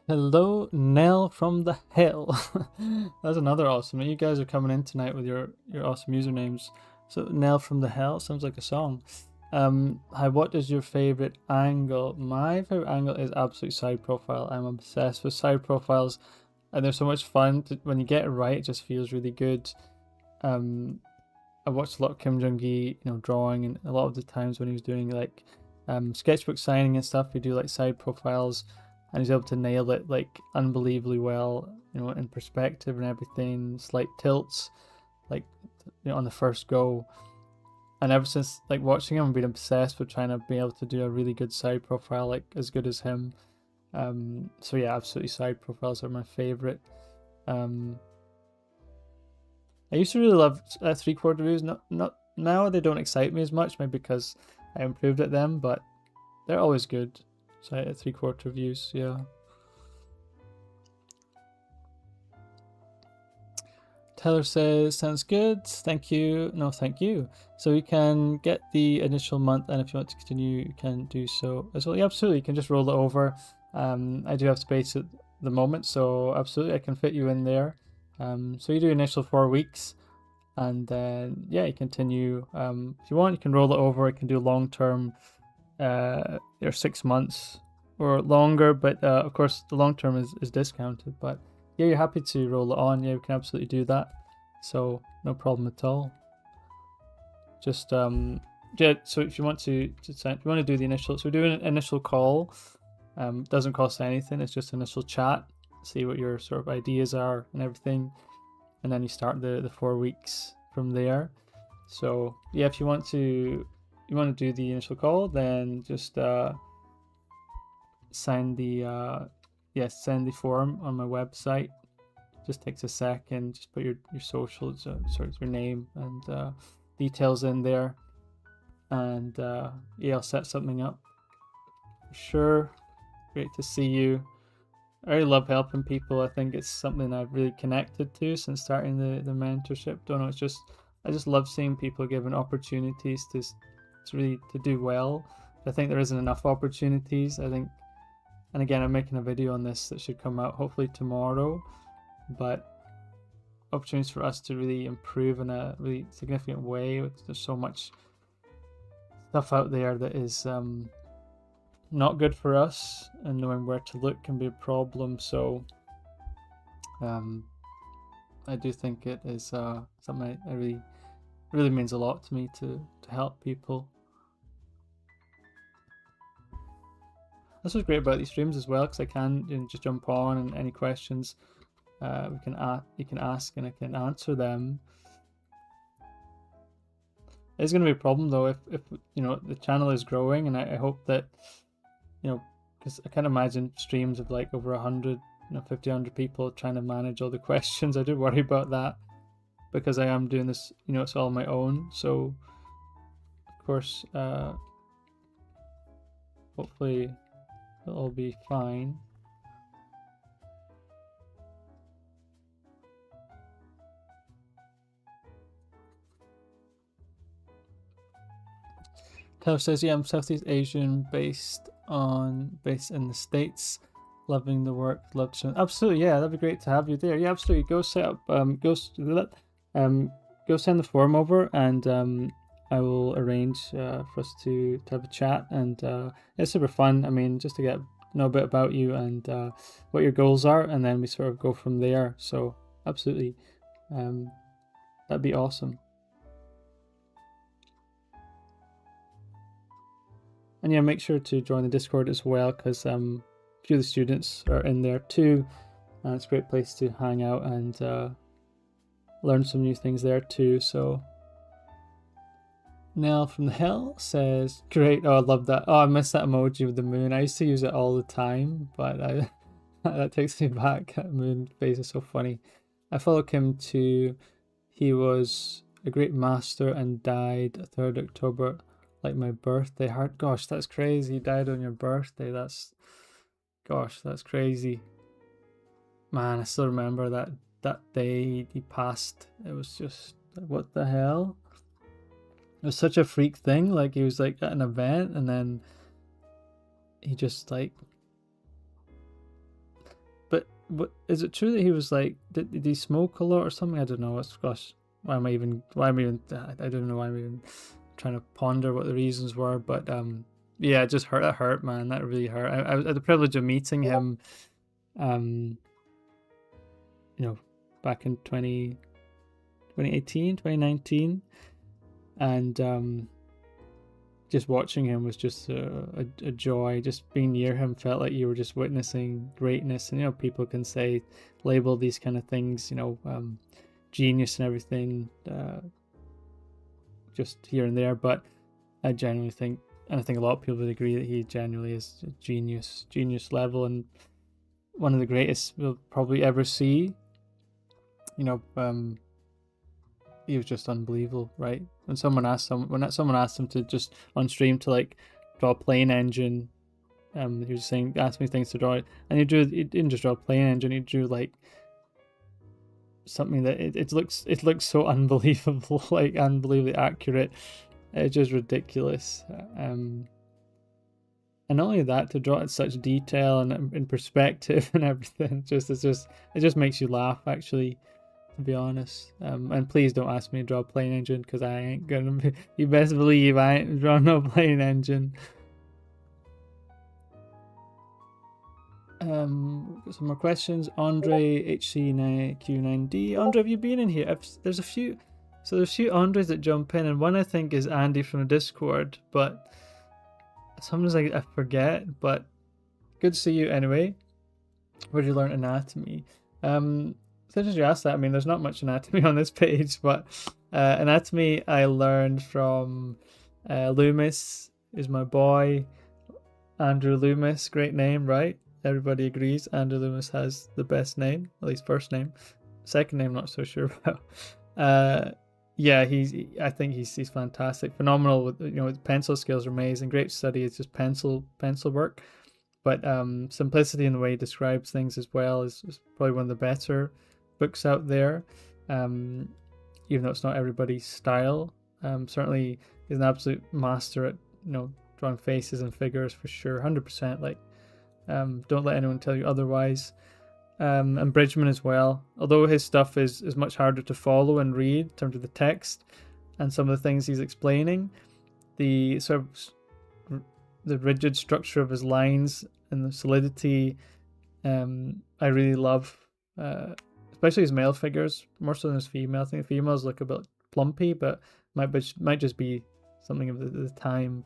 Hello, Nell from the hell. That's another awesome. You guys are coming in tonight with your awesome usernames. So Nell from the hell sounds like a song. Hi, what is your favorite angle? My favorite angle is absolute side profile. I'm obsessed with side profiles, and they're so much fun. When you get it right, it just feels really good. I watched a lot of Kim Jong-gi, drawing, and a lot of the times when he was doing like sketchbook signing and stuff, he do like side profiles, and he's able to nail it like unbelievably well, in perspective and everything, slight tilts, like on the first go. And ever since like watching him, I've been obsessed with trying to be able to do a really good side profile, like as good as him. So yeah, absolutely, side profiles are my favorite. I used to really love three-quarter views. Not now, they don't excite me as much, maybe because I improved at them, but they're always good. So three-quarter views, yeah. Taylor says, sounds good. Thank you. No, thank you. So you can get the initial month, and if you want to continue, you can do so as well. Yeah, absolutely. You can just roll it over. I do have space at the moment, so absolutely, I can fit you in there. So you do initial 4 weeks, and then yeah, you continue. If you want, you can roll it over. You can do long term, or 6 months or longer, but of course the long term is discounted. But yeah, you're happy to roll it on. Yeah, we can absolutely do that. So no problem at all. Just yeah. So if you want to send, if you want to do the initial, so we're doing an initial call. Doesn't cost anything. It's just initial chat. See what your sort of ideas are and everything, and then you start the 4 weeks from there. So yeah, if you want to do the initial call, then just send the form on my website. Just takes a second. Just put your socials, your name and details in there, and yeah, I'll set something up for sure. Great to see you. I really love helping people. I think it's something I've really connected to since starting the mentorship. Don't know, I just love seeing people given opportunities to really to do well. I think there isn't enough opportunities. I think, and again, I'm making a video on this that should come out hopefully tomorrow, but opportunities for us to really improve in a really significant way. There's so much stuff out there that is not good for us, and knowing where to look can be a problem. So I do think it is something I really means a lot to me to help people. That's what's great about these streams as well, because I can just jump on, and any questions you can ask and I can answer them. It's going to be a problem though if the channel is growing, and I hope that because I can't imagine streams of like over 100, 50, 100 people trying to manage all the questions. I do worry about that because I am doing this, it's all on my own. So of course, hopefully it'll all be fine. Tyler says, yeah, I'm Southeast Asian, based in the States. Loving the work. Love to. Absolutely, yeah, that'd be great to have you there. Yeah, absolutely. Go set up. Go send the form over, and I will arrange for us to have a chat. And it's super fun. I mean, just to know a bit about you and what your goals are, and then we sort of go from there. So absolutely, that'd be awesome. And yeah, make sure to join the Discord as well, because a few of the students are in there too. It's a great place to hang out and learn some new things there too. So Nell from the Hill says, great. Oh, I love that. Oh, I miss that emoji with the moon. I used to use it all the time, but that takes me back. That moon face is so funny. I follow Kim too. He was a great master and died 3rd October, like my birthday. Heart, gosh, that's crazy. He died on your birthday. That's crazy. Man, I still remember that day he passed. It was just, what the hell? It was such a freak thing. Like, he was like at an event, and then he just like. But what is it true that he was like? Did he smoke a lot or something? I don't know. Gosh, why am I even? I don't know why I'm even trying to ponder what the reasons were. But yeah, it just hurt. That hurt, man. That really hurt. I had the privilege of meeting him, back in 2018, 2019. And just watching him was just a joy. Just being near him felt like you were just witnessing greatness. And people can label these kind of things, genius and everything, just here and there. But I genuinely think, and I think a lot of people would agree, that he genuinely is a genius level, and one of the greatest we'll probably ever see. He was just unbelievable, right? When someone asked him to just on stream to draw a plane engine, he was saying, asked me things to draw, and he didn't just draw a plane engine, he drew something that it looks so unbelievable, unbelievably accurate. It's just ridiculous. And not only that, to draw it in such detail and in perspective and everything, it just makes you laugh, actually, to be honest. And please don't ask me to draw a plane engine, because I ain't gonna be. You best believe I ain't drawing no plane engine. Got some more questions. Andre HC9Q9D. Andre, have you been in here? There's a few Andres that jump in, and one I think is Andy from the Discord, but sometimes I forget. But good to see you anyway. Where did you learn anatomy? Since you asked that, I mean, there's not much anatomy on this page, but anatomy I learned from Loomis, is my boy, Andrew Loomis. Great name, right? Everybody agrees Andrew Loomis has the best name, at least first name. Second name, not so sure about. Yeah, I think he's fantastic, phenomenal with his pencil skills are amazing. Great study. It's just pencil work, but simplicity in the way he describes things as well is probably one of the better books out there, even though it's not everybody's style. Certainly he's an absolute master at drawing faces and figures, for sure, 100%. Don't let anyone tell you otherwise. And Bridgman as well, although his stuff is much harder to follow and read in terms of the text and some of the things he's explaining. The sort of the rigid structure of his lines and the solidity, I really love, especially his male figures more so than his female. I think the females look a bit plumpy, but might just be something of the time.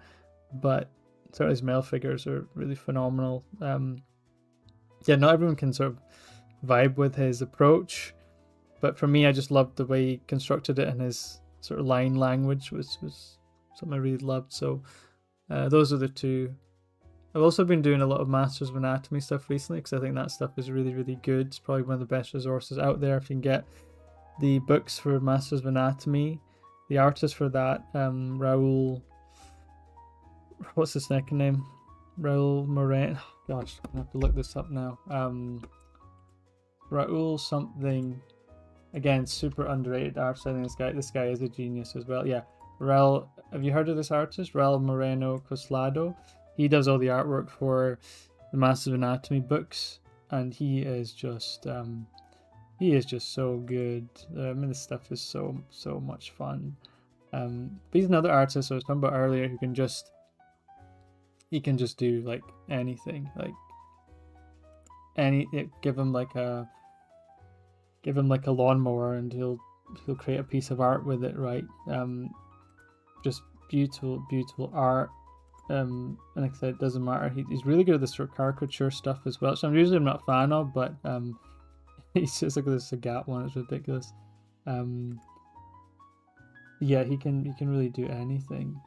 But certainly his male figures are really phenomenal. Yeah, not everyone can sort of vibe with his approach, but for me, I just loved the way he constructed it, and his sort of line language was something I really loved. So those are the two. I've also been doing a lot of Masters of Anatomy stuff recently, because I think that stuff is really, really good. It's probably one of the best resources out there. If you can get the books for Masters of Anatomy, the artist for that, Raul, what's his second name? Raul Moran. Gosh, I have to look this up now. Raul something. Again, super underrated artist. I think this guy is a genius as well. Yeah, Rel, have you heard of this artist? Rel Moreno Coslado. He does all the artwork for the Massive Anatomy books, and he is just so good. I mean, this stuff is so much fun. But he's another artist I was talking about earlier who can just do like anything, like give him like a lawnmower and he'll create a piece of art with it, right? Just beautiful art. And like I said, it doesn't matter. He's really good at this sort of caricature stuff as well, so I'm not a fan of, but he's just like this Sagat one. It's ridiculous. Yeah, he can really do anything.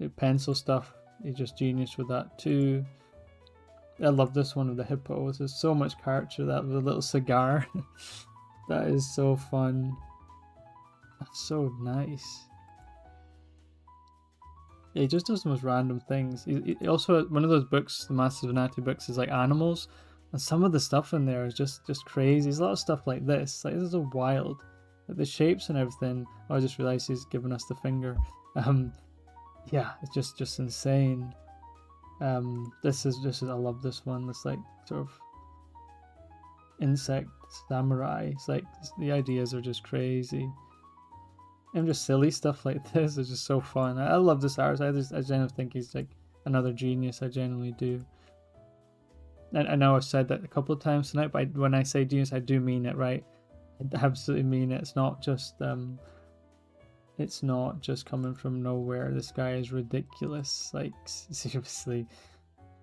The pencil stuff, he's just genius with that too. I love this one with the hippos. There's so much character. That with a little cigar. That is so fun. That's so nice. Yeah, he just does the most random things. He also, one of those books, the Massive Anatomy books, is like animals, and some of the stuff in there is just crazy. There's a lot of stuff like this. Like, this is so wild. Like the shapes and everything. Oh, I just realized he's giving us the finger. Yeah, it's just insane. This is I love this one. This like sort of insect samurai. It's like the ideas are just crazy. And just silly stuff like this is just so fun. I love this artist. I genuinely think he's like another genius. I genuinely do. And I know I've said that a couple of times tonight, but when I say genius, I do mean it, right? I absolutely mean it. It's not just coming from nowhere. This guy is ridiculous. Like, seriously.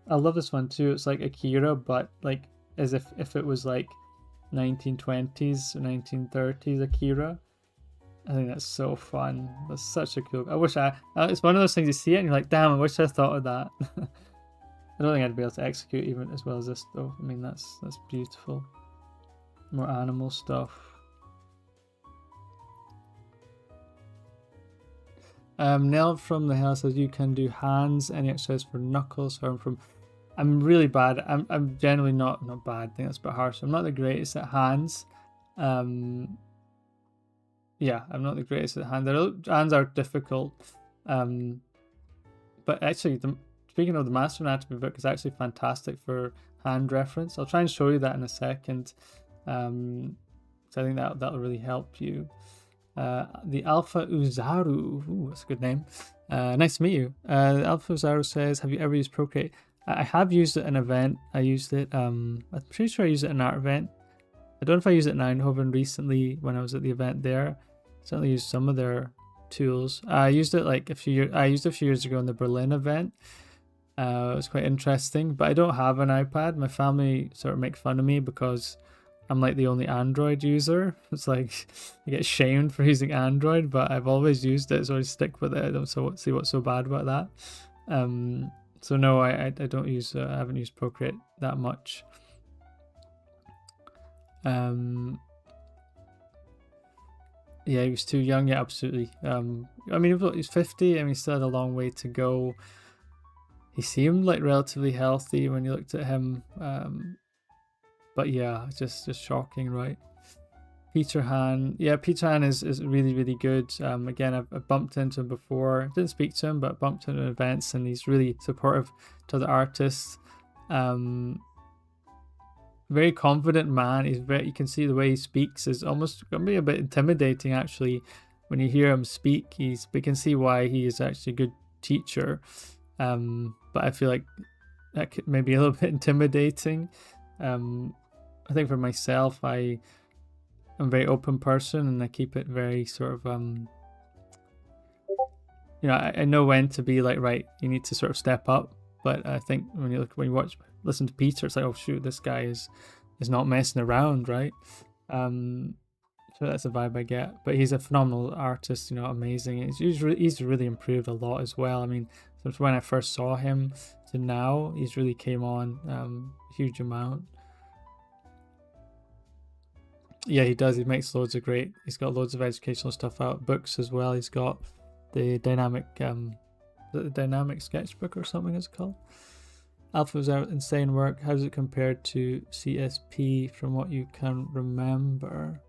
I love this one too. It's like Akira, but like as if it was like 1920s or 1930s Akira. I think that's so fun. That's such a cool. It's one of those things you see it and you're like, damn, I wish I thought of that. I don't think I'd be able to execute even as well as this though. I mean, that's beautiful. More animal stuff. Nell from the Hell says you can do hands, any exercise for knuckles. So I'm really bad. I'm generally not bad. I think that's a bit harsh. I'm not the greatest at hands. Yeah, I'm not the greatest at hands. Hands are difficult. But actually, speaking of the Master Anatomy book, is actually fantastic for hand reference. I'll try and show you that in a second. So I think that'll really help you. The Alpha Uzaru. Ooh, that's a good name. Nice to meet you. The Alpha Uzaru says, have you ever used Procreate? I have used it in an event. I used it, I'm pretty sure I used it in an art event. I don't know if I used it in Eindhoven recently when I was at the event there. Certainly used some of their tools. I used it like a few years ago in the Berlin event. It was quite interesting, but I don't have an iPad. My family sort of make fun of me because I'm like the only Android user. It's like I get shamed for using Android, but I've always used it, so I stick with it. I don't see what's so bad about that. So no, I don't use. I haven't used Procreate that much. Yeah, he was too young. Yeah, absolutely. I mean, he's 50. I mean, he still had a long way to go. He seemed like relatively healthy when you looked at him. But yeah, just shocking, right? Peter Han. Yeah, Peter Han is really, really good. Again, I've bumped into him before. Didn't speak to him, but bumped into events, and he's really supportive to the artists. Very confident man. You can see the way he speaks is almost gonna be a bit intimidating actually. When you hear him speak, we can see why he is actually a good teacher. But I feel like that could maybe a little bit intimidating. I think for myself, I'm a very open person and I keep it very sort of I know when to be like, right, you need to sort of step up. But I think when you listen to Peter, it's like, oh shoot, this guy is not messing around, right? So that's the vibe I get. But he's a phenomenal artist, amazing. He's really improved a lot as well. I mean, since when I first saw him to now, he's really came on a huge amount. Yeah, he does. He makes he's got loads of educational stuff out, books as well. He's got the dynamic sketchbook or something it's called. Alpha was out insane work. How does it compare to CSP from what you can remember?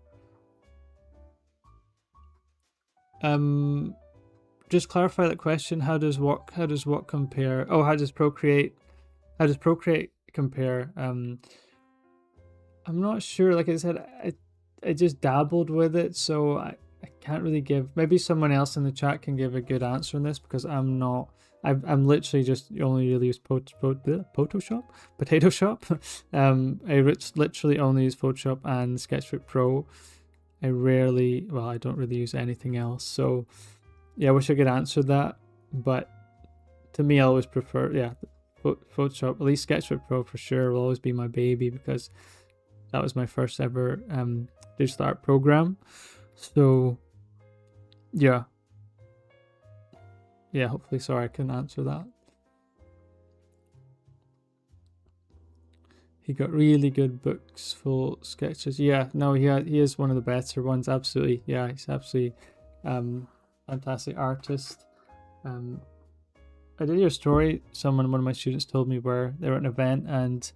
Just clarify that question. How does what compare? Oh, how does Procreate compare? I'm not sure. Like I said, I just dabbled with it, so I can't really give. Maybe someone else in the chat can give a good answer on this, because I'm not. I'm literally just only really use Photoshop, Potato Shop. I literally only use Photoshop and Sketchbook Pro. I don't really use anything else. So yeah, I wish I could answer that, but to me, I always prefer Photoshop. At least Sketchbook Pro for sure will always be my baby, because that was my first ever digital art program. So yeah, hopefully, sorry, I can answer that. He got really good books, full sketches. Yeah, no, he is one of the better ones. Absolutely, yeah, he's absolutely fantastic artist. I did hear a story. One of my students told me, where they were at an event and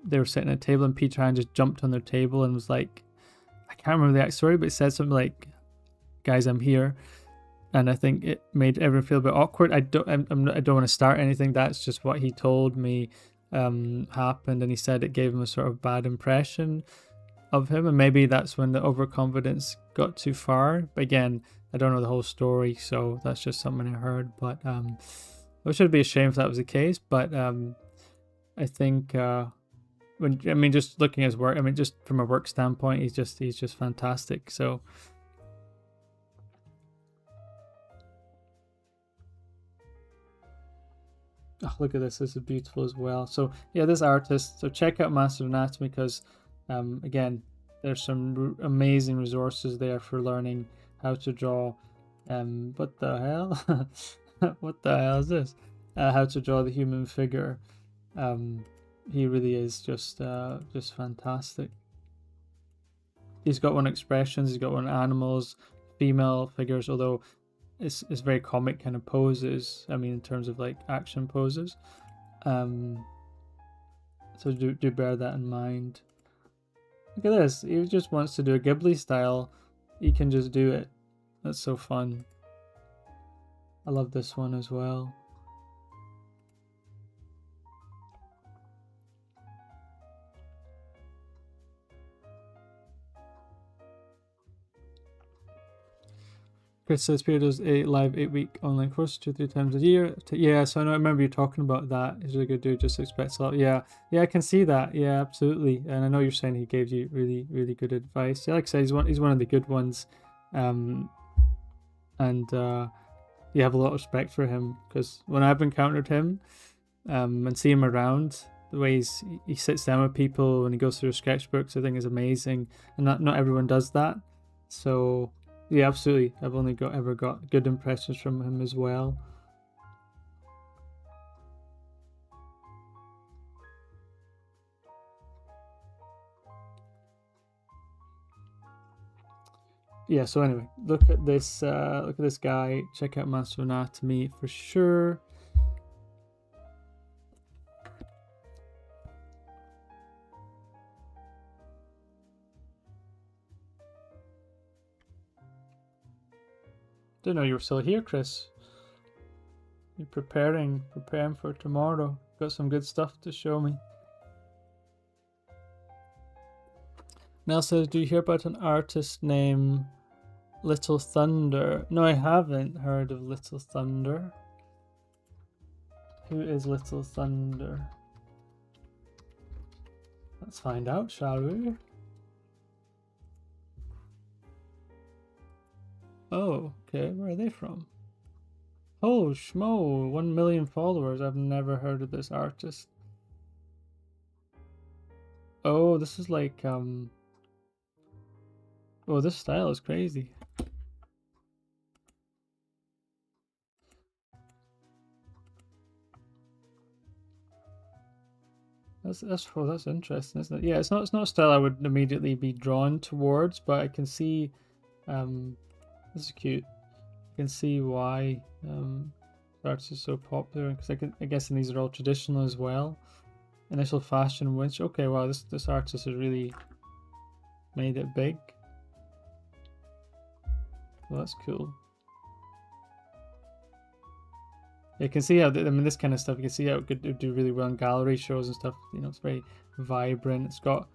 they were sitting at a table and Peter Han just jumped on their table and was like, I can't remember the exact story, but it said something like, "Guys, I'm here." And I think it made everyone feel a bit awkward. I don't want to start anything. That's just what he told me happened, and he said it gave him a sort of bad impression of him, and maybe that's when the overconfidence got too far. But again, I don't know the whole story, so that's just something I heard. But it should be a shame if that was the case. But I think just looking at his work, just from a work standpoint, he's just fantastic. So. Oh, look at this. This is beautiful as well. So yeah, this artist. So check out Master of Anatomy, because again, there's some amazing resources there for learning how to draw. What the hell? What the hell is this? How to draw the human figure. He really is just fantastic. He's got one expressions. He's got one animals, female figures. Although it's very comic kind of poses. In terms of like action poses. So do bear that in mind. Look at this. He just wants to do a Ghibli style. He can just do it. That's so fun. I love this one as well. Chris says Peter does a live 8-week online course 2-3 times a year. Yeah, so I remember you talking about that. He's really good dude, just expects a lot. Yeah, I can see that. Yeah, absolutely. And I know you're saying he gave you really, really good advice. Yeah, like I said, he's one of the good ones. And you have a lot of respect for him, because when I've encountered him and see him around, the way he sits down with people when he goes through sketchbooks, I think is amazing. And not everyone does that. So yeah, absolutely. I've only ever got good impressions from him as well. Yeah, so anyway, look at this guy. Check out Master of Anatomy for sure. Didn't know you were still here, Chris. You're preparing for tomorrow. Got some good stuff to show me. Nell says, do you hear about an artist named Little Thunder? No, I haven't heard of Little Thunder. Who is Little Thunder? Let's find out, shall we? Oh, okay. Where are they from? Oh, schmo. 1 million followers. I've never heard of this artist. Oh, this is like, oh, this style is crazy. That's interesting, isn't it? Yeah, it's not a style I would immediately be drawn towards, but I can see, this is cute. I can see why the artist is so popular, because I guess these are all traditional as well. Initial fashion winch. Okay, wow, this artist has really made it big. Well, that's cool. You can see how, I mean, this kind of stuff, you can see how it could do really well in gallery shows and stuff. You know, it's very vibrant. It's got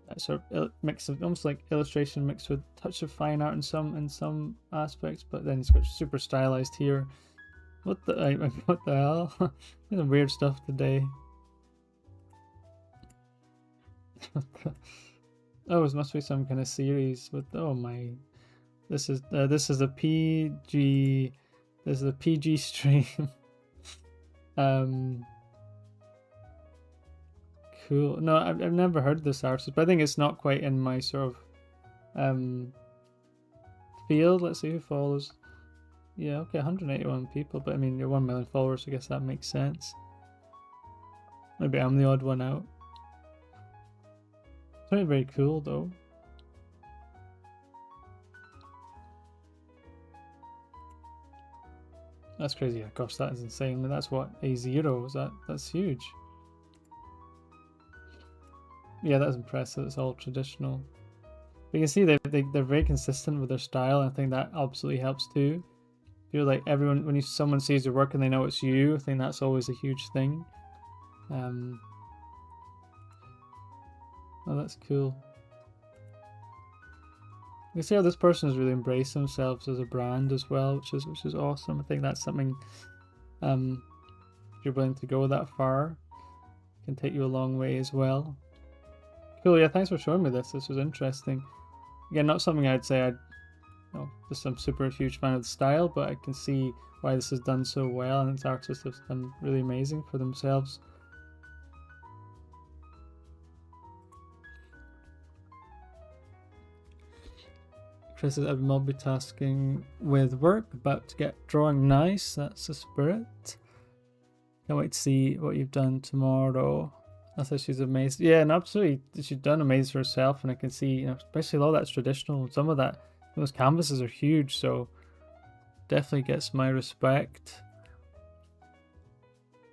that sort of mix of almost like illustration mixed with touch of fine art in some aspects, but then it's got super stylized here. What the what the hell? Some weird stuff today. Oh, it must be some kind of series with, oh my, this is a PG, this is a PG stream. Cool. No, I've never heard this artist, but I think it's not quite in my sort of field. Let's see who follows. Yeah, okay, 181 people, but I mean, you're 1 million followers, so I guess that makes sense. Maybe I'm the odd one out. It's very, very cool, though. That's crazy. Yeah, gosh, that is insane. I mean, that's what, A0? Is that? That's huge. Yeah, that's impressive. It's all traditional. But you can see they're very consistent with their style, and I think that absolutely helps too. Feel like everyone, when someone sees your work and they know it's you, I think that's always a huge thing. Oh, that's cool. You can see how this person has really embraced themselves as a brand as well, which is awesome. I think that's something, if you're willing to go that far, can take you a long way as well. Cool, yeah, thanks for showing me this. This was interesting. Again, not something I'd say just I'm super huge fan of the style, but I can see why this is done so well, and its artists have done really amazing for themselves. Chris says, I've been multitasking with work, about to get drawing nice. That's the spirit. Can't wait to see what you've done tomorrow. I thought she's amazing. Yeah, and absolutely, she's done amazing for herself, and I can see, you know, especially a lot of that's traditional. Some of that, those canvases are huge, so definitely gets my respect.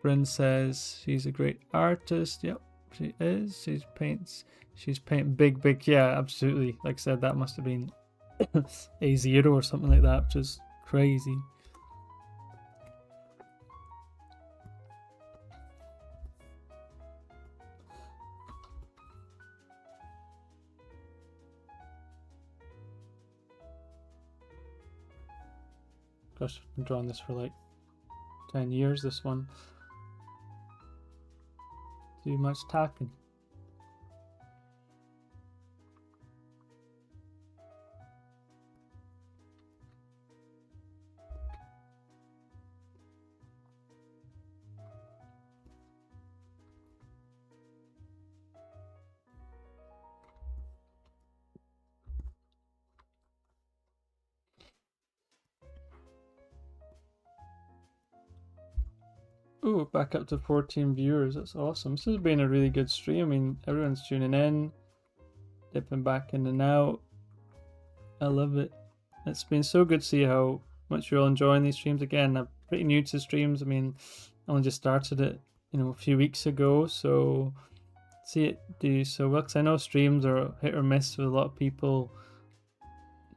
Bryn says she's a great artist. Yep, she is. She's painting big. Yeah, absolutely. Like I said, that must have been A0 or something like that, which is crazy. Gosh, I've been drawing this for like 10 years, this one. Too much talking. Ooh, back up to 14 viewers. That's awesome. This has been a really good stream. I mean, everyone's tuning in, dipping back in and out. I love it. It's been so good to see how much you're all enjoying these streams. Again, I'm pretty new to streams. I mean, I only just started it, you know, a few weeks ago. So see it do so well, because I know streams are hit or miss with a lot of people.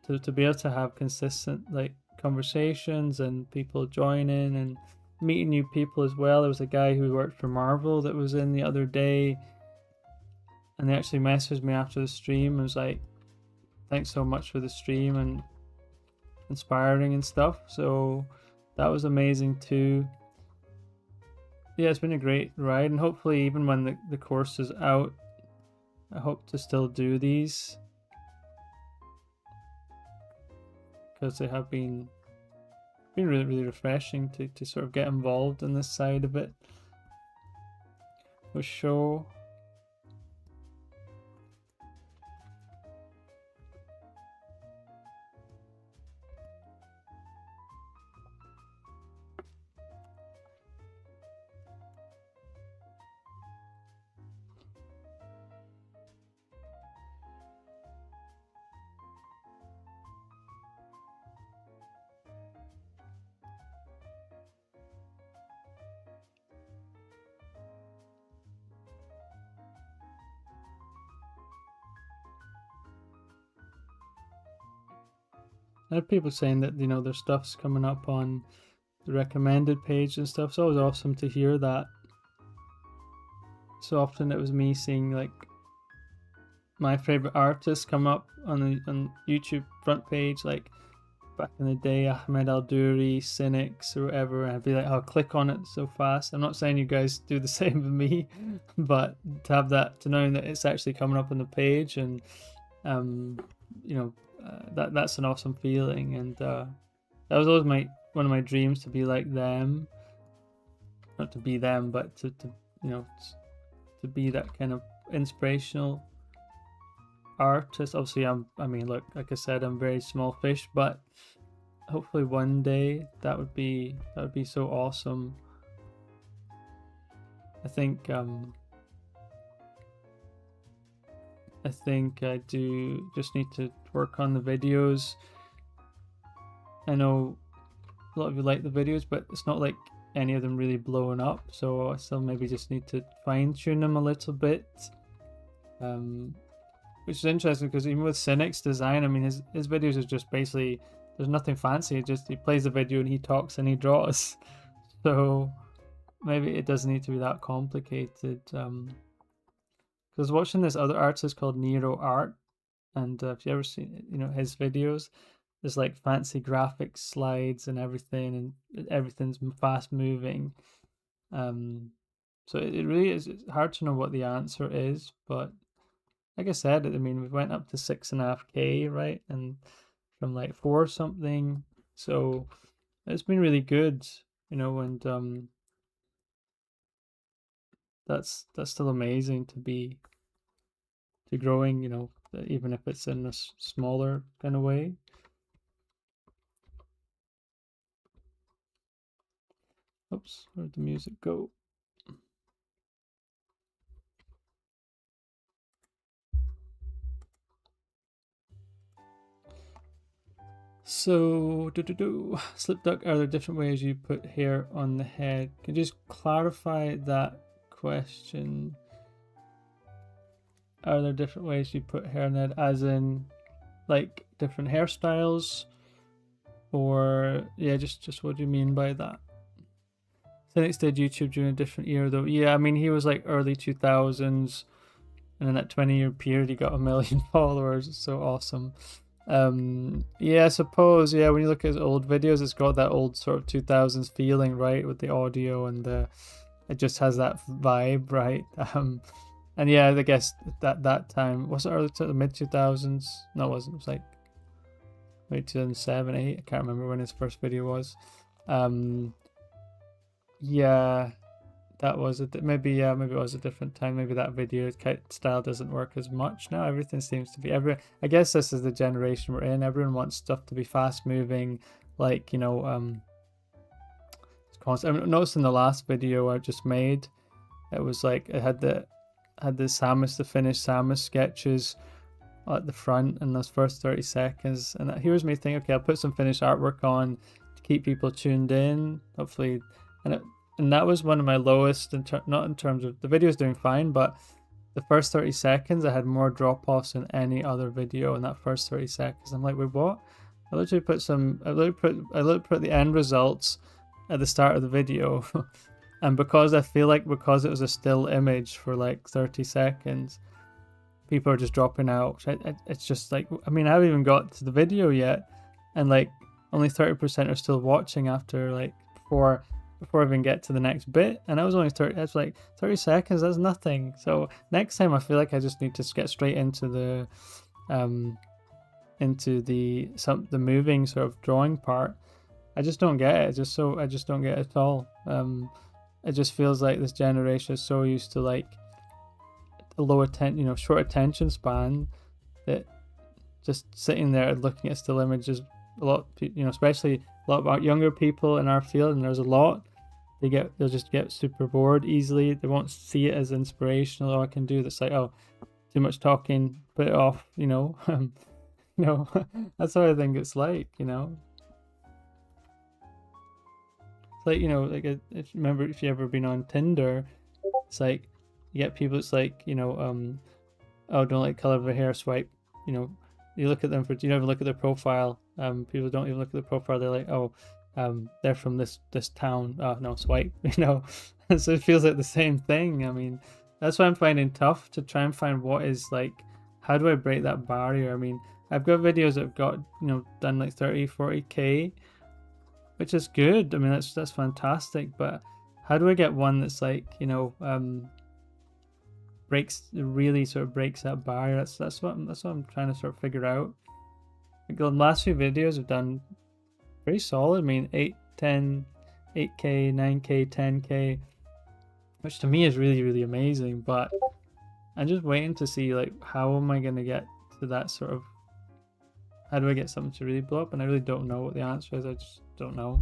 To be able to have consistent like conversations and people joining and meeting new people as well. There was a guy who worked for Marvel that was in the other day, and they actually messaged me after the stream and was like, thanks so much for the stream and inspiring and stuff. So that was amazing too. Yeah, it's been a great ride, and hopefully even when the course is out, I hope to still do these, because they have been really, really refreshing to sort of get involved in this side of it. For sure. I had people saying that, you know, their stuff's coming up on the recommended page and stuff. So it was awesome to hear that. So often it was me seeing like my favorite artists come up on YouTube front page, like back in the day, Ahmed Al-Duri, Cynics, or whatever, and I'd be like, oh, click on it so fast. I'm not saying you guys do the same with me, but to have that, to knowing that it's actually coming up on the page, and you know, that's an awesome feeling, and that was always one of my dreams, to be like them, not to be them, but to you know, to be that kind of inspirational artist. Obviously, I mean, look, like I said, I'm very small fish, but hopefully one day that would be so awesome. I think I do just need to work on the videos. I know a lot of you like the videos, but it's not like any of them really blowing up, so I still maybe just need to fine tune them a little bit. Which is interesting, because even with Cynic's design, I mean, his videos are just basically, there's nothing fancy. He plays the video and he talks and he draws. So maybe it doesn't need to be that complicated. Because watching this other artist called Nero Art, and if you ever seen, you know, his videos, there's like fancy graphics slides and everything, and everything's fast moving. So it really is, it's hard to know what the answer is, but like I said, I mean, we went up to 6.5K, right? And from like 4 something. So it's been really good, you know, and that's still amazing to be growing, you know, even if it's in a smaller kind of way. Oops, where'd the music go? So, Slip Duck, are there different ways you put hair on the head? Can you just clarify that question? Are there different ways you put hair on the head, as in like different hairstyles? Or, yeah, just what do you mean by that? Cynics did YouTube during a different year though. Yeah, I mean, he was like early 2000s, and in that 20-year period he got 1 million followers. It's so awesome. Yeah, I suppose, yeah, when you look at his old videos, it's got that old sort of 2000s feeling, right, with the audio, and it just has that vibe, right? And yeah, I guess that time, was it early to the mid 2000s? No, it wasn't. It was like maybe 2007, 8. I can't remember when his first video was. Yeah, that was maybe it was a different time. Maybe that video style doesn't work as much now. Everything seems to be I guess this is the generation we're in. Everyone wants stuff to be fast moving, like, you know, it's constant. I mean, notice in the last video I just made, it was like it had the Samus, the finished Samus sketches at the front in those first 30 seconds, and here's me thinking, okay, I'll put some finished artwork on to keep people tuned in, hopefully. And that was one of my lowest, not in terms of the video's doing fine, but the first 30 seconds I had more drop-offs than any other video in that first 30 seconds. I'm like, wait, what? I literally put the end results at the start of the video, and because I feel like, because it was a still image for like 30 seconds, people are just dropping out. It's just like, I mean, I haven't even got to the video yet, and like only 30% are still watching after like before I even get to the next bit, and I was only 30. That's like 30 seconds. That's nothing. So next time, I feel like I just need to get straight into the moving sort of drawing part. I just don't get it. I just don't get it at all. It just feels like this generation is so used to like a short attention span, that just sitting there looking at still images, a lot, you know, especially a lot about younger people in our field, and there's a lot, they'll just get super bored easily. They won't see it as inspirational. All I can do that's like, oh, too much talking, put it off, you know. No, that's what I think it's like, you know. It's like, you know, like, if you've ever been on Tinder, it's like you get people, it's like, you know, oh, don't like color of their hair, swipe, you know, you look at them you never look at their profile, People don't even look at the profile. They're like, oh, they're from this town. Oh no, swipe. So it feels like the same thing. I mean, that's why I'm finding tough to try and find what is like, how do I break that barrier? I mean, I've got videos that have got done like 30, 40k, which is good. I mean, that's fantastic. But how do I get one that's like really sort of breaks that barrier? That's what I'm trying to sort of figure out. Like the last few videos have done pretty solid. I mean, 8, 10, 8k, 9k, 10k, which to me is really, really amazing. But I'm just waiting to see like how am I gonna get to that sort of, how do I get something to really blow up? And I really don't know what the answer is. I just don't know.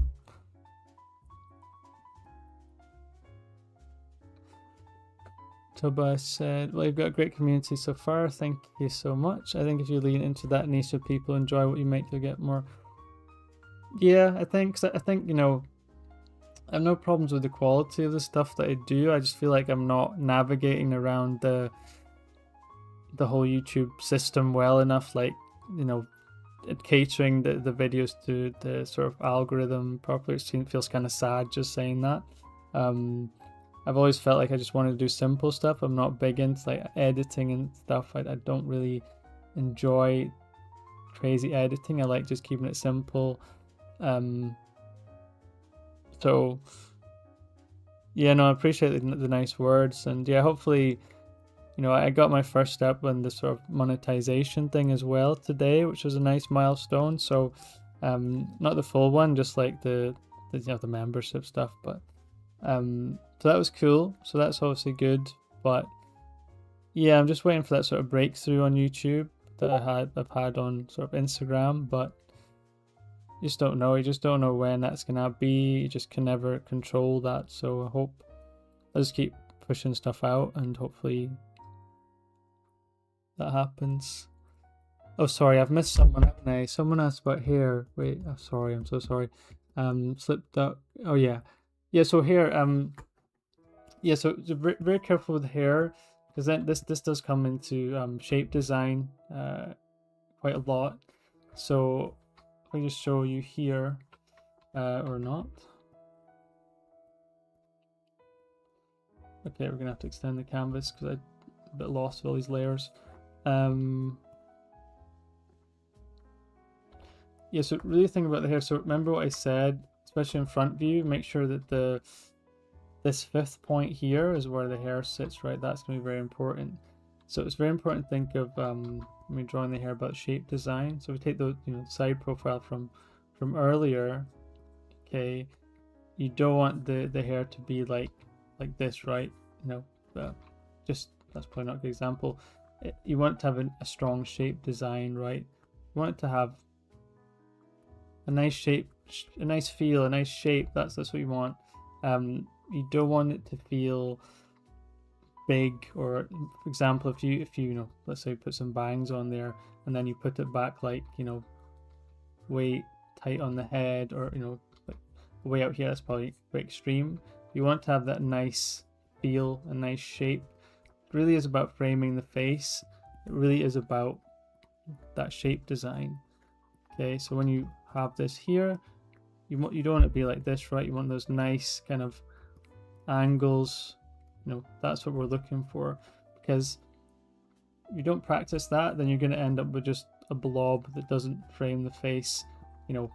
Tobias said, well, you've got a great community so far. Thank you so much. I think if you lean into that niche of people enjoy what you make, you'll get more. Yeah, I think I have no problems with the quality of the stuff that I do. I just feel like I'm not navigating around the whole YouTube system well enough, like, catering the videos to the sort of algorithm properly. It feels kind of sad just saying that. I've always felt like I just wanted to do simple stuff. I'm not big into like editing and stuff. I don't really enjoy crazy editing. I like just keeping it simple. So yeah, no, I appreciate the nice words, and yeah, hopefully, I got my first step on the sort of monetization thing as well today, which was a nice milestone. So, not the full one, just like the membership stuff, but so that was cool. So that's obviously good, but yeah, I'm just waiting for that sort of breakthrough on YouTube that I've had on sort of Instagram, but you just don't know. You just don't know when that's gonna be. You just can never control that. So I hope I'll just keep pushing stuff out, and hopefully that happens. Oh, sorry, I've missed someone, haven't I? Someone asked about hair. Wait, oh, sorry, I'm so sorry. Slipped up. Oh yeah, yeah. So hair. Yeah. So very, very careful with hair, because then this does come into shape design quite a lot. So I'll just show you here, or not. Okay, we're gonna have to extend the canvas because I'm a bit lost with all these layers. Yeah, so really think about the hair. So remember what I said, especially in front view, make sure that this fifth point here is where the hair sits, right? That's going to be very important. So it's very important to think of when we're drawing the hair about shape design. So we take the side profile from earlier. Okay, you don't want the hair to be like this, right? Just that's probably not a good example. You want to have a strong shape design, right? You want it to have a nice shape, a nice feel, a nice shape. That's what you want. You don't want it to feel big, or for example, if you let's say put some bangs on there and then you put it back like way tight on the head, or like way out here, that's probably quite extreme. You want to have that nice feel, a nice shape. It really is about framing the face. It really is about that shape design. Okay, so when you have this here, you don't want it to be like this, right? You want those nice kind of angles. That's what we're looking for, because if you don't practice that, then you're going to end up with just a blob that doesn't frame the face in a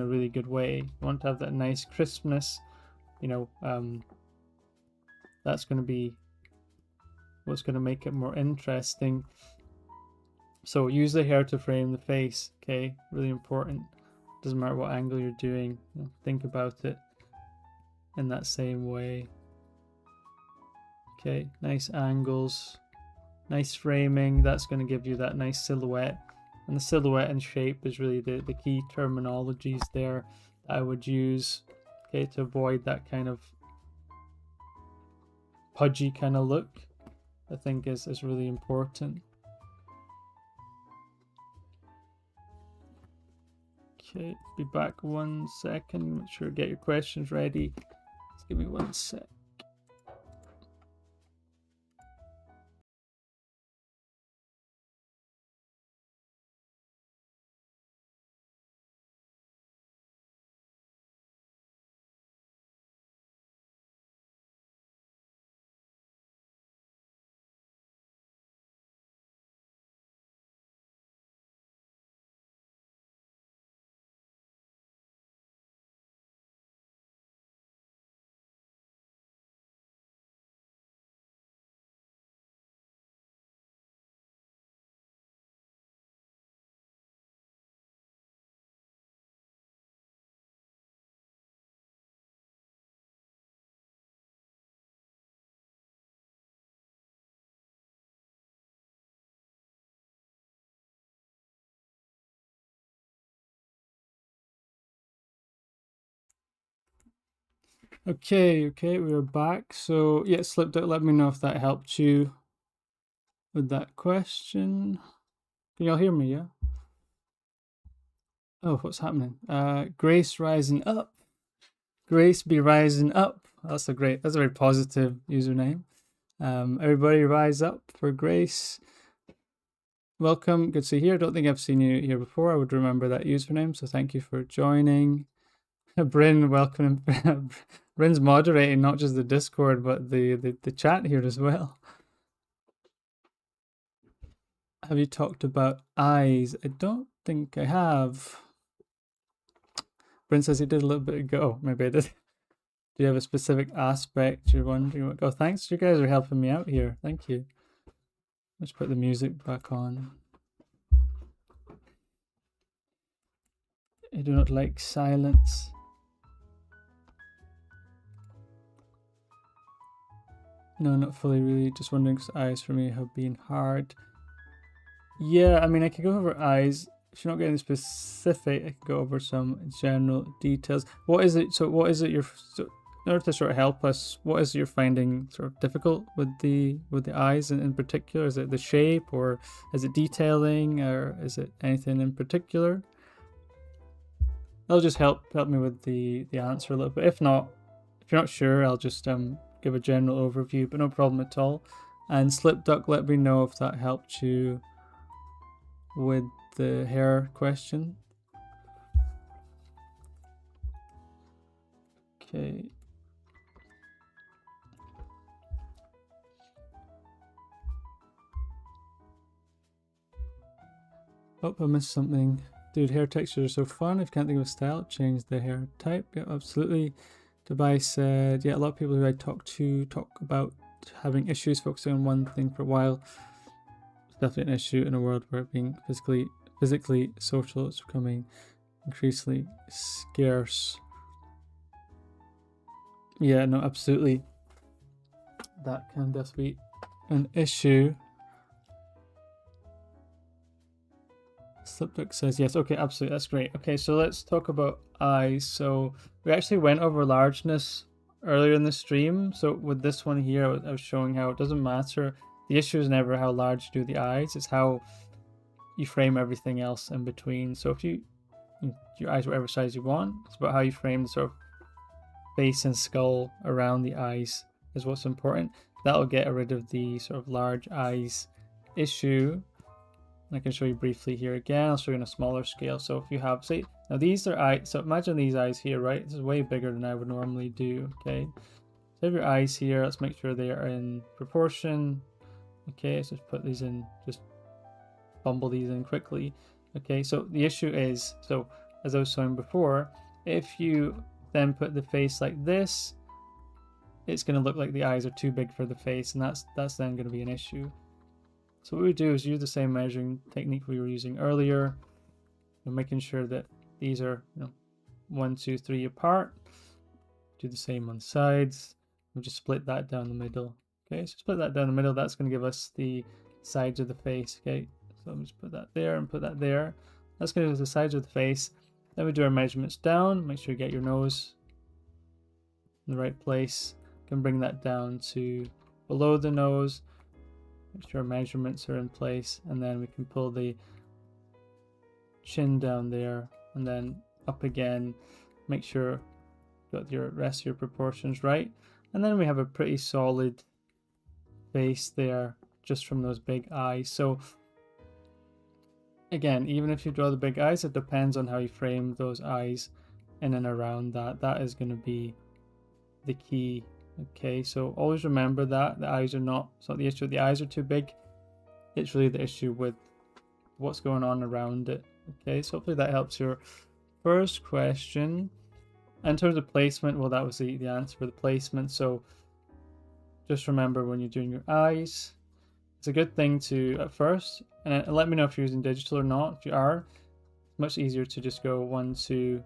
really good way. You want to have that nice crispness. That's going to be what's going to make it more interesting. So use the hair to frame the face. Okay, really important. Doesn't matter what angle you're doing, think about it in that same way. Okay, nice angles, nice framing. That's going to give you that nice silhouette, and the silhouette and shape is really the key terminologies there that I would use, okay, to avoid that kind of pudgy kind of look. I think is really important. Okay, be back 1 second. Make sure get your questions ready. Just give me 1 sec. Okay, we're back. So yeah, slipped out. Let me know if that helped you with that question. Can y'all hear me? Yeah. Oh, what's happening? Grace rising up. Grace be rising up. That's a very positive username. Everybody rise up for Grace. Welcome, good to see you here. I don't think I've seen you here before. I would remember that username, so thank you for joining. Bryn, welcome. Bryn's moderating not just the Discord, but the chat here as well. Have you talked about eyes? I don't think I have. Bryn says he did a little bit ago. Oh, maybe I did. Do you have a specific aspect you're wondering about? Oh, thanks. You guys are helping me out here. Thank you. Let's put the music back on. I do not like silence. No, not fully, really. Just wondering, because eyes for me have been hard. Yeah, I mean, I could go over eyes. If you're not getting specific, I could go over some general details. What is it? So, what is it? In order to sort of help us, what is it you're finding sort of difficult with the eyes in particular? Is it the shape, or is it detailing, or is it anything in particular? That'll just help me with the answer a little bit. If not, if you're not sure, I'll just give a general overview, but no problem at all. And Slip Duck, let me know if that helped you with the hair question. Okay. Oh, I missed something. Dude, hair textures are so fun. If you can't think of a style, change the hair type. Yeah, absolutely. Dubai said, yeah, a lot of people who I talk to talk about having issues focusing on one thing for a while. It's definitely an issue in a world where being physically social is becoming increasingly scarce. Yeah, no, absolutely. That can definitely be an issue. Slipduck says yes. Okay, absolutely. That's great. Okay, so let's talk about eyes. So we actually went over largeness earlier in the stream. So with this one here, I was showing how it doesn't matter. The issue is never how large you do the eyes. It's how you frame everything else in between. So if your eyes whatever size you want, it's about how you frame the sort of face and skull around the eyes is what's important. That'll get rid of the sort of large eyes issue. I can show you briefly here again. I'll show you on a smaller scale. So if you have, say, now these are eyes. So imagine these eyes here, right? This is way bigger than I would normally do. Okay. So have your eyes here. Let's make sure they are in proportion. Okay. Let's just put these in, just bumble these in quickly. Okay. So the issue is, so as I was showing before, if you then put the face like this, it's going to look like the eyes are too big for the face, and that's then going to be an issue. So what we do is use the same measuring technique we were using earlier, and making sure that these are 1, 2, 3 apart. Do the same on sides. We'll just split that down the middle. Okay, so split that down the middle. That's going to give us the sides of the face. Okay, so I'm just put that there and put that there. That's going to give us the sides of the face. Then we do our measurements down. Make sure you get your nose in the right place. You can bring that down to below the nose. Make sure our measurements are in place, and then we can pull the chin down there and then up again. Make sure you got your rest of your proportions right, and then we have a pretty solid face there just from those big eyes. So again, even if you draw the big eyes, it depends on how you frame those eyes in and around that. That is going to be the key. Okay, so always remember that the eyes are not, it's not the issue. The eyes are too big. It's really the issue with what's going on around it. Okay, so hopefully that helps your first question. In terms of placement, well, that was the answer for the placement. So just remember when you're doing your eyes, it's a good thing to, at first, and let me know if you're using digital or not. If you are, it's much easier to just go 1, 2,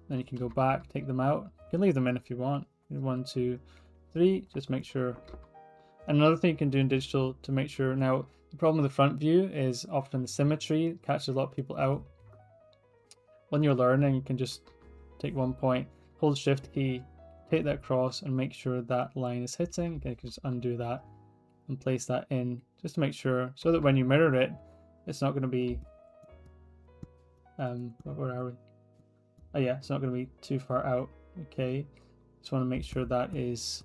then you can go back, take them out. You can leave them in if you want. 1, 2, 3, just make sure. And another thing you can do in digital to make sure, now the problem with the front view is often the symmetry catches a lot of people out. When you're learning, you can just take one point, hold shift key, take that across and make sure that line is hitting. Okay, you can just undo that and place that in just to make sure, so that when you mirror it, it's not going to be where are we? Oh yeah, it's not going to be too far out. Okay, just want to make sure that is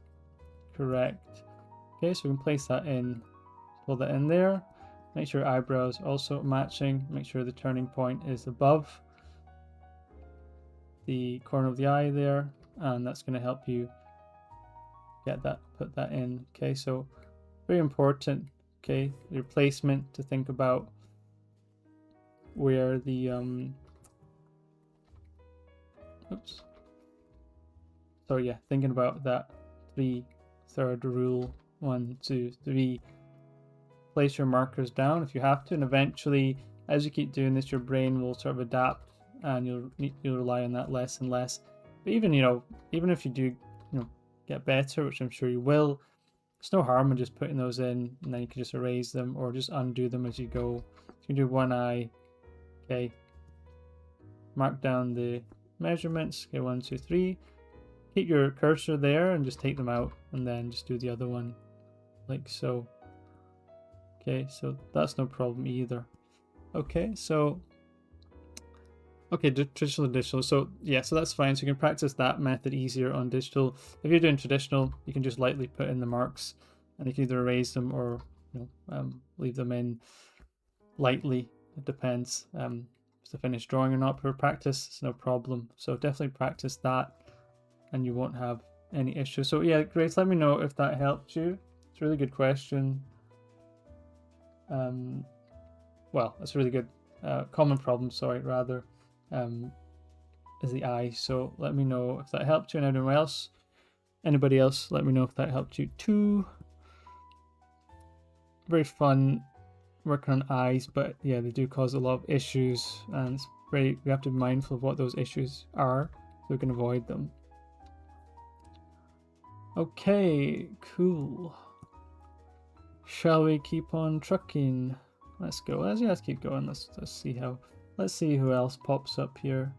correct. Okay, so we can place that in, pull that in there, make sure eyebrows also matching, make sure the turning point is above the corner of the eye there, and that's going to help you get that, put that in. Okay, so very important. Okay, your placement, to think about where the oops, so yeah, thinking about that 3/3 rule, 1 2 3, place your markers down if you have to, and eventually as you keep doing this your brain will sort of adapt and you'll rely on that less and less. But even, you know, even if you do, you know, get better, which I'm sure you will, there's no harm in just putting those in, and then you can just erase them or just undo them as you go. You can do one eye. Okay, mark down the measurements. Okay, 1 2 3, keep your cursor there and just take them out, and then just do the other one like so. Okay, so that's no problem either. Okay, so okay, traditional, digital. So yeah, so that's fine. So you can practice that method easier on digital. If you're doing traditional, you can just lightly put in the marks, and you can either erase them or, you know, leave them in lightly. It depends if it's a finished drawing or not. For practice, it's no problem. So definitely practice that, and you won't have any issues. So yeah, Grace, let me know if that helped you. It's a really good question. Well, that's a really good common problem. Sorry, rather. Is the eye. So let me know if that helped you, and anyone else, anybody else, let me know if that helped you too. Very fun working on eyes, but yeah, they do cause a lot of issues, and it's very, we have to be mindful of what those issues are so we can avoid them. Okay, cool. Shall we keep on trucking? Let's go. Let's keep going. Let's see how. Let's see who else pops up here,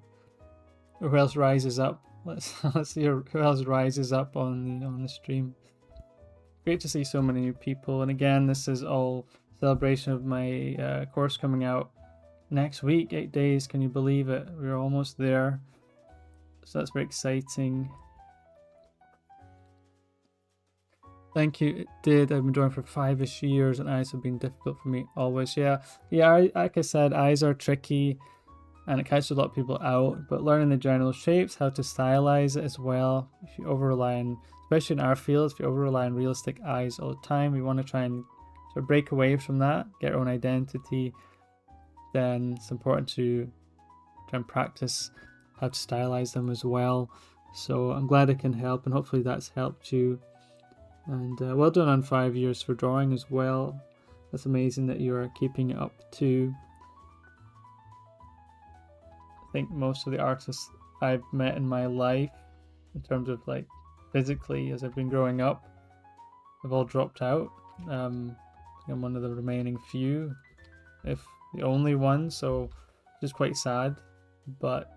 or who else rises up. Let's see who else rises up on the stream. Great to see so many new people. And again, this is all celebration of my course coming out next week. 8 days. Can you believe it? We're almost there. So that's very exciting. Thank you. It did. I've been drawing for 5-ish years, and eyes have been difficult for me always. Yeah. Like I said, eyes are tricky, and it catches a lot of people out. But learning the general shapes, how to stylize it as well. If you over rely on, especially in our field, if you over rely on realistic eyes all the time, we want to try and sort of break away from that, get our own identity. Then it's important to try and practice how to stylize them as well. So I'm glad I can help, and hopefully that's helped you. And well done on 5 years for drawing as well. That's amazing that you're keeping it up too. I think most of the artists I've met in my life, in terms of like physically as I've been growing up, have all dropped out. I'm one of the remaining few, if the only one, so it's quite sad. But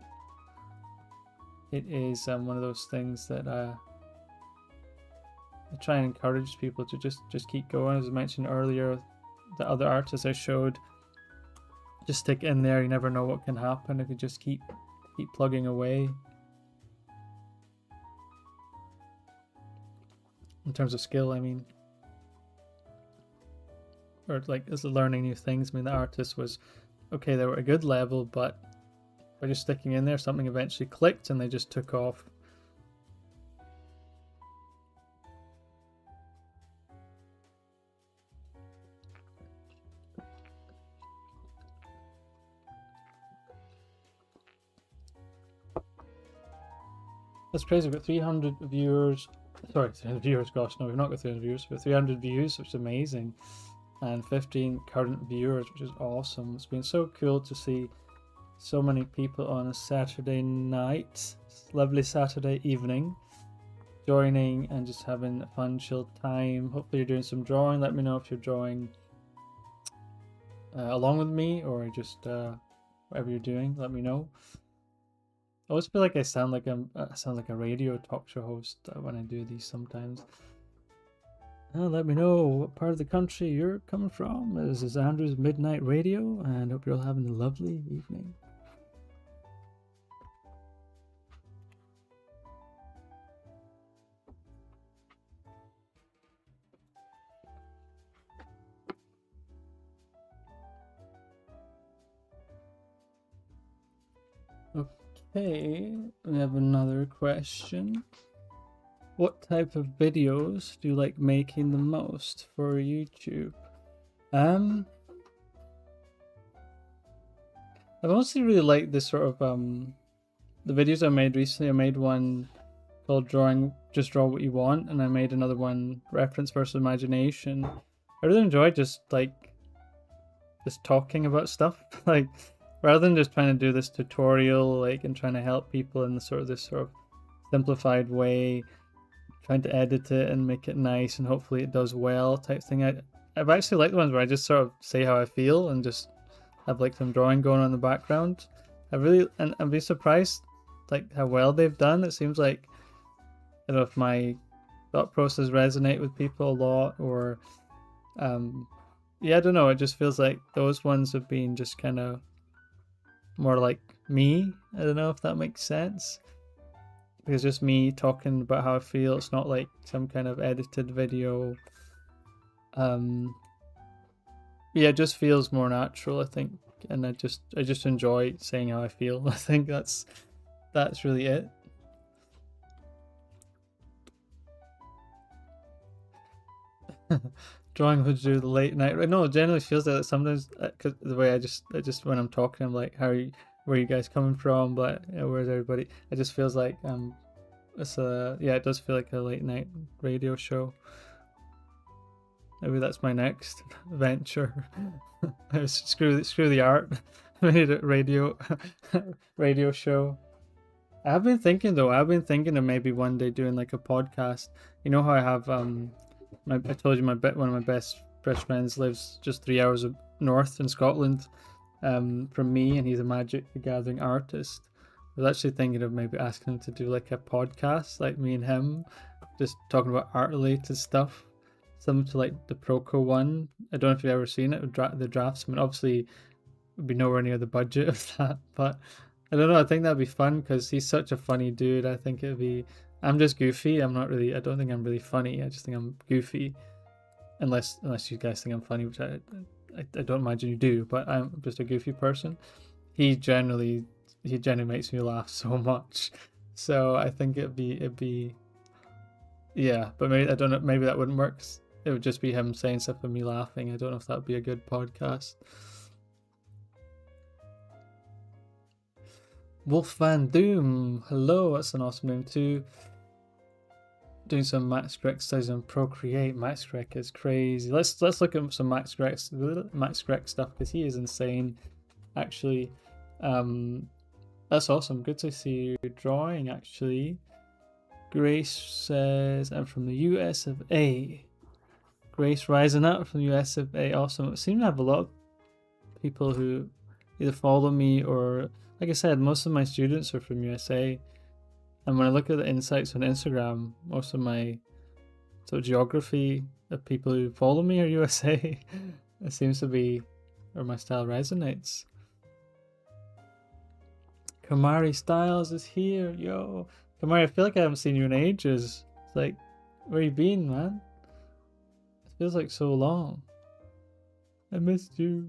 it is one of those things that I try and encourage people to just keep going. As I mentioned earlier, the other artists I showed, just stick in there. You never know what can happen if you just keep plugging away. In terms of skill, I mean, or like as learning new things. I mean, the artist was okay; they were at a good level, but by just sticking in there, something eventually clicked, and they just took off. That's crazy. We've got 300 viewers. Sorry, 300 viewers. Gosh, no, we've not got 300 viewers. We've got 300 views, which is amazing. And 15 current viewers, which is awesome. It's been so cool to see so many people on a Saturday night, lovely Saturday evening, joining and just having a fun, chill time. Hopefully you're doing some drawing. Let me know if you're drawing along with me, or just whatever you're doing, let me know. always feel like I sound like a radio talk show host when I do these sometimes. Let me know what part of the country you're coming from. This is Andrew's Midnight Radio, and hope you're all having a lovely evening. Okay, we have another question. What type of videos do you like making the most for YouTube? I've mostly really liked this sort of the videos I made recently. I made one called Just Draw What You Want, and I made another one, Reference versus Imagination. I really enjoyed just talking about stuff. Like, rather than just trying to do this tutorial, like, and trying to help people in this sort of simplified way, trying to edit it and make it nice and hopefully it does well type thing. I've actually liked the ones where I just sort of say how I feel and just have like some drawing going on in the background. And I'd be surprised like how well they've done. It seems like, I don't know if my thought process resonate with people a lot, or yeah, I don't know, it just feels like those ones have been just kind of more like me. I don't know if that makes sense, because just me talking about how I feel. It's not like some kind of edited video. Yeah, it just feels more natural, I think, and I just enjoy saying how I feel. I think that's really it. Drawing would do the late night. No, it generally feels like that sometimes, because the way I just when I'm talking, I'm like, where are you guys coming from? But where's everybody? It just feels like it does feel like a late night radio show. Maybe that's my next venture. Screw the art. Made it radio show. I've been thinking of maybe one day doing like a podcast. You know how I have I told you one of my best friends lives just 3 hours north in Scotland from me, and he's a Magic the Gathering artist. I was actually thinking of maybe asking him to do like a podcast, like me and him, just talking about art related stuff, similar to like the Proco one. I don't know if you've ever seen it, the Draftsman. Obviously, would be nowhere near the budget of that, but I don't know. I think that'd be fun because he's such a funny dude. I think it'd be. I'm just goofy. I'm not really. I don't think I'm really funny. I just think I'm goofy, unless you guys think I'm funny, which I don't imagine you do. But I'm just a goofy person. He generally makes me laugh so much. So I think it'd be. Yeah, but maybe I don't know. Maybe that wouldn't work. It would just be him saying stuff and me laughing. I don't know if that would be a good podcast. Wolf Van Doom, hello, that's an awesome name too. Doing some Max Greg exercises on Procreate. Max Greg is crazy. Let's look at some Max Greg stuff, because he is insane. Actually, that's awesome. Good to see you drawing. Actually, Grace says I'm from the US of A. Grace rising up from the US of A. Awesome. I seem to have a lot of people who either follow me or, like I said, most of my students are from USA. And when I look at the insights on Instagram, most of my sort of geography of people who follow me are USA. It seems to be where my style resonates. Kamari Styles is here. Yo. Kamari, I feel like I haven't seen you in ages. It's like, where you been, man? It feels like so long. I missed you.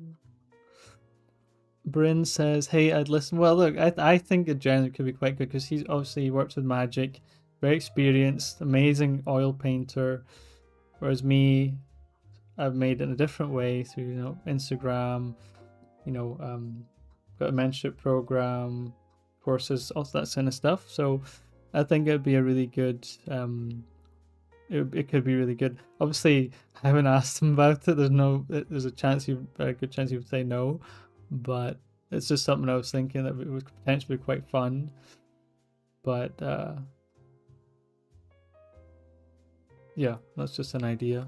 Bryn says, hey, I'd listen. Well, look, I think it generally could be quite good, because he works with magic, very experienced, amazing oil painter, whereas me, I've made it in a different way through, Instagram, got a mentorship program, courses, all that kind of stuff. So I think it'd be a really good, it could be really good. Obviously, I haven't asked him about it. There's a good chance he would say no. But it's just something I was thinking that it would potentially be quite fun. But yeah, that's just an idea.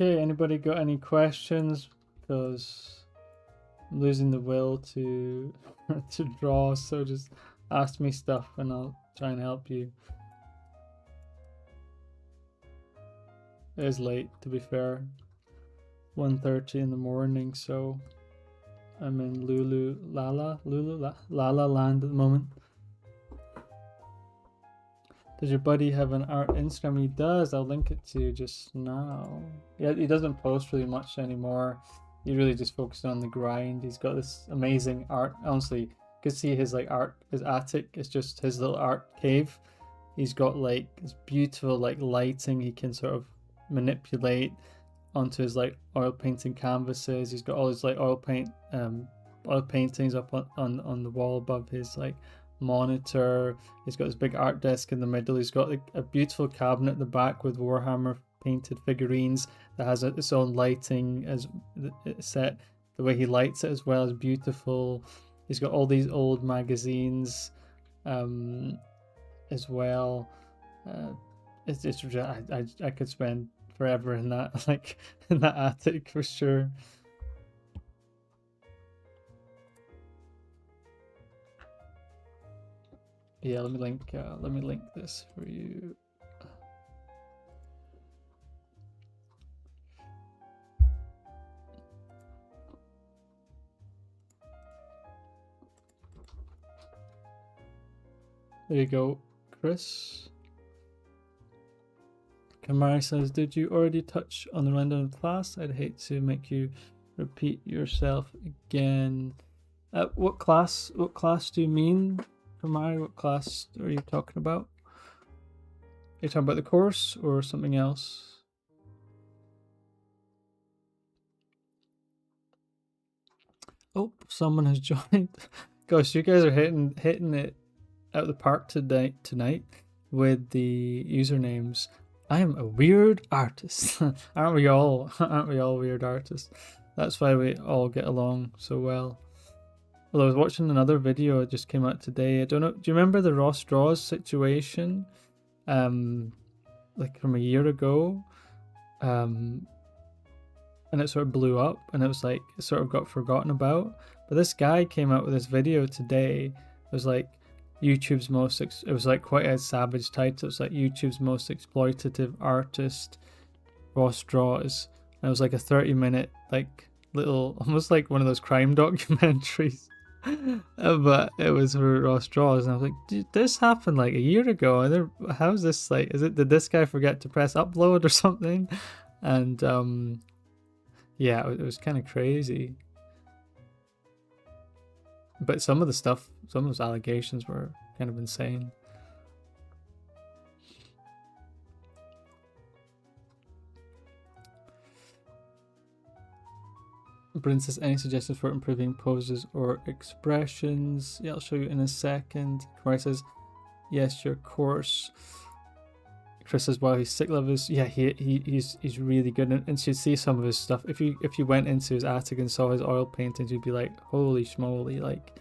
Okay, anybody got any questions? Because I'm losing the will to to draw, so just ask me stuff and I'll try and help you. It is late, to be fair. 1:30 in the morning, so I'm in Lala land at the moment. Does your buddy have an art Instagram? He does. I'll link it to you just now. Yeah, he doesn't post really much anymore. He really just focused on the grind. He's got this amazing art. Honestly, you can see his like art, his attic. It's just his little art cave. He's got like this beautiful like lighting he can sort of manipulate onto his like oil painting canvases. He's got all his like oil paintings up on the wall above his like monitor. He's got his big art desk in the middle. He's got like a beautiful cabinet at the back with Warhammer painted figurines that has its own lighting as set. The way he lights it as well is beautiful. He's got all these old magazines as well. It's I could spend forever in that like in that attic for sure. Yeah, let me link this for you. There you go, Chris. Kamari says, did you already touch on the random class? I'd hate to make you repeat yourself again. What class do you mean, Kamari? What class are you talking about? Are you talking about the course or something else? Oh, someone has joined. Gosh, you guys are hitting it out of the park tonight with the usernames. I am a weird artist. Aren't we all? Aren't we all weird artists? That's why we all get along so well. Well, I was watching another video. It just came out today. I don't know. Do you remember the Ross Draws situation? Like from a year ago. And it sort of blew up, and it was like it sort of got forgotten about. But this guy came out with this video today. It was like YouTube's most. It was like quite a savage title. It was like YouTube's most exploitative artist, Ross Draws. And it was like a 30-minute like little, almost like one of those crime documentaries. But it was for Ross Draws, and I was like, did this happen like a year ago? How's this like? Did this guy forget to press upload or something? And yeah, it was kind of crazy. But some of those allegations were kind of insane. Bryn says, any suggestions for improving poses or expressions? Yeah, I'll show you in a second. Kamari says, yes, your course. Chris says, wow, he's sick levels. Yeah, he's really good, and so you see some of his stuff. If you went into his attic and saw his oil paintings, you'd be like, holy schmoly, like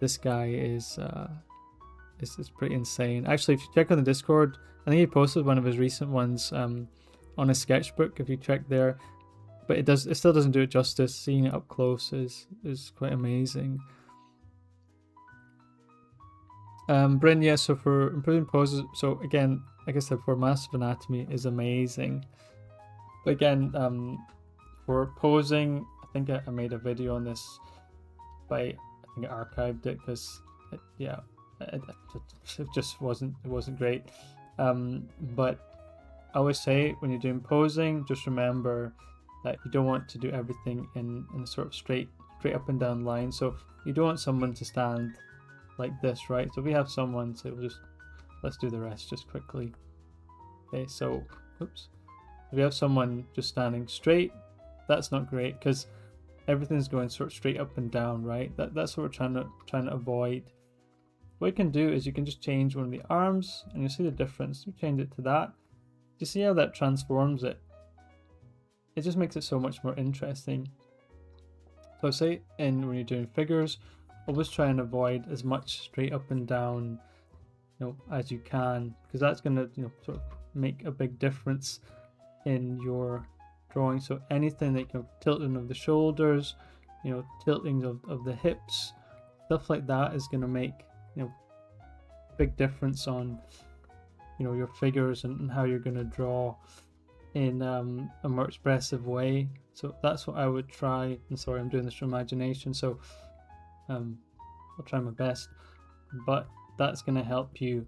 this guy is pretty insane. Actually, if you check on the Discord, I think he posted one of his recent ones on his sketchbook. If you check there, but it still doesn't do it justice. Seeing it up close is quite amazing. Bryn, yeah, so for improving poses, so again, like I said, for Massive Anatomy is amazing. But again, for posing, I think I made a video on this, but I think I archived it because it just wasn't great. But I always say when you're doing posing, just remember that you don't want to do everything in a sort of straight up and down line. So you don't want someone to stand like this, right? So we have someone, so let's do the rest just quickly. Okay, so oops, if we have someone just standing straight, that's not great because everything's going sort of straight up and down, right? That's what we're trying to avoid. What you can do is you can just change one of the arms, and you'll see the difference. You change it to that. Do you see how that transforms it? It just makes it so much more interesting. So say when you're doing figures, always try and avoid as much straight up and down, as you can, because that's going to, sort of make a big difference in your drawing. So anything that tilting of the shoulders, tilting of the hips, stuff like that is going to make big difference on your figures and how you're going to draw in a more expressive way. So that's what I would try. And sorry, I'm doing this from imagination, so I'll try my best, but that's going to help you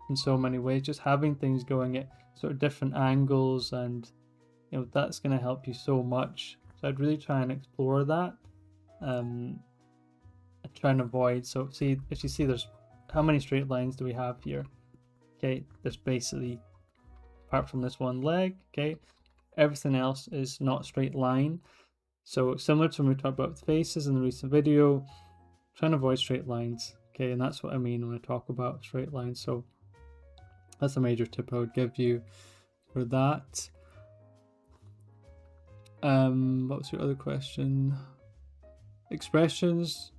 in so many ways. Just having things going at sort of different angles, and that's going to help you so much. So I'd really try and explore that, and try and avoid. So see, if you see, there's how many straight lines do we have here? Okay, there's basically, apart from this one leg, okay, everything else is not straight line. So similar to when we talked about faces in the recent video, trying to avoid straight lines. Okay, and that's what I mean when I talk about straight lines. So that's a major tip I would give you for that. What was your other question? Expressions.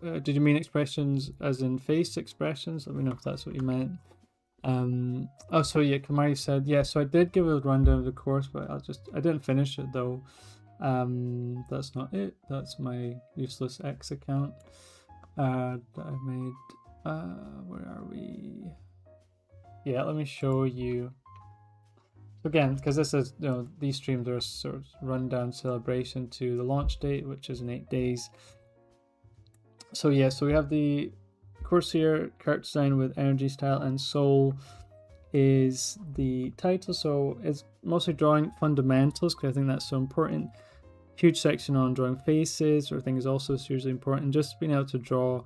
Did you mean expressions as in face expressions? Let me know if that's what you meant. Oh, so yeah, Kamari said, yeah, so I did give a rundown of the course, but I didn't finish it though. That's not it. That's my useless X account that I made. Where are we? Yeah, let me show you. So again, because this is, these streams are a sort of rundown celebration to the launch date, which is in 8 days. So yeah, so we have the course here, character design with energy, style, and soul is the title. So it's mostly drawing fundamentals, because I think that's so important. Huge section on drawing faces, which I think is also hugely important. Just being able to draw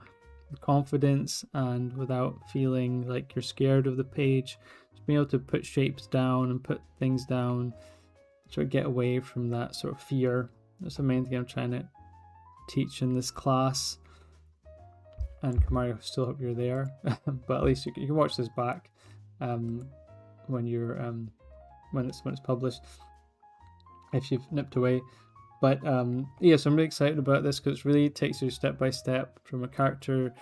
with confidence and without feeling like you're scared of the page. Just being able to put shapes down and put things down, sort of get away from that sort of fear. That's the main thing I'm trying to teach in this class. And Kamari, I still hope you're there, but at least you can watch this back when you're when it's published, if you've nipped away. But yeah, so I'm really excited about this because it really takes you step by step from a character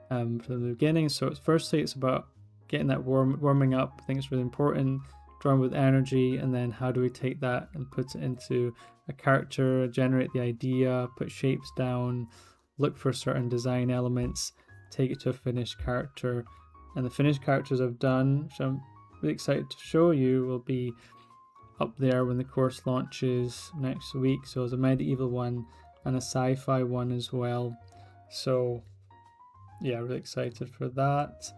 from the beginning. So firstly, it's about getting that warming up. I think it's really important. Drawing with energy, and then how do we take that and put it into a character, generate the idea, put shapes down, look for certain design elements, take it to a finished character. And the finished characters I've done, which I'm really excited to show you, will be up there when the course launches next week. So there's a medieval one and a sci-fi one as well. So yeah, really excited for that.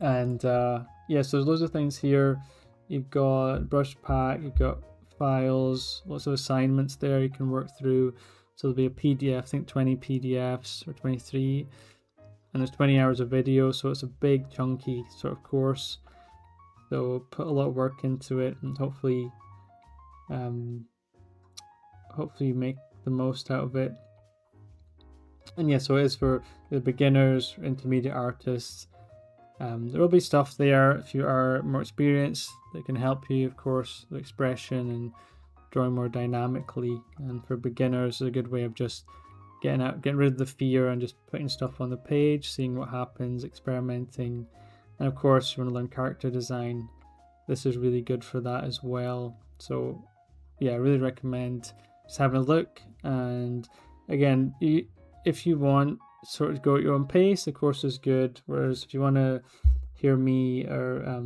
And yeah, so there's loads of things here. You've got brush pack, you've got files, lots of assignments there you can work through. So there'll be a PDF, I think 20 PDFs or 23, and there's 20 hours of video, so it's a big chunky sort of course. So put a lot of work into it, and hopefully you make the most out of it. And yeah, so it is for the beginners, intermediate artists. There will be stuff there if you are more experienced that can help you, of course, with expression and drawing more dynamically. And for beginners, it's a good way of just getting rid of the fear and just putting stuff on the page, seeing what happens, experimenting. And of course, you want to learn character design. This is really good for that as well. So yeah, I really recommend just having a look. And again, if you want sort of go at your own pace, the course is good. Whereas if you want to hear me or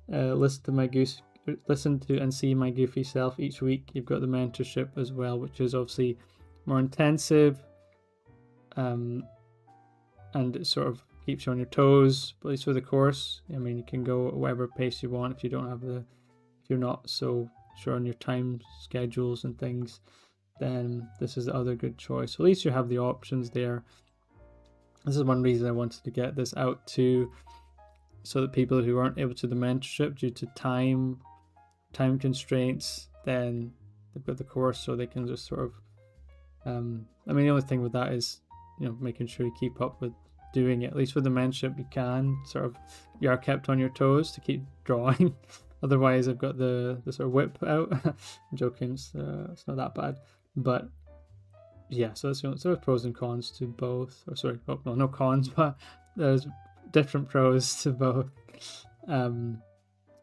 listen to and see my goofy self each week, you've got the mentorship as well, which is obviously more intensive, and it sort of keeps you on your toes, at least for the course. I mean, you can go at whatever pace you want if you're not so sure on your time schedules and things, then this is the other good choice. So at least you have the options there. This is one reason I wanted to get this out too, so that people who aren't able to do the mentorship due to time constraints, then they've got the course, so they can just sort of I mean, the only thing with that is, making sure you keep up with doing it. At least with the mentorship, you can you are kept on your toes to keep drawing. Otherwise, I've got the sort of whip out. I'm joking, it's not that bad. But yeah, so there's sort of pros and cons to both. Or sorry, no cons, but there's different pros to both.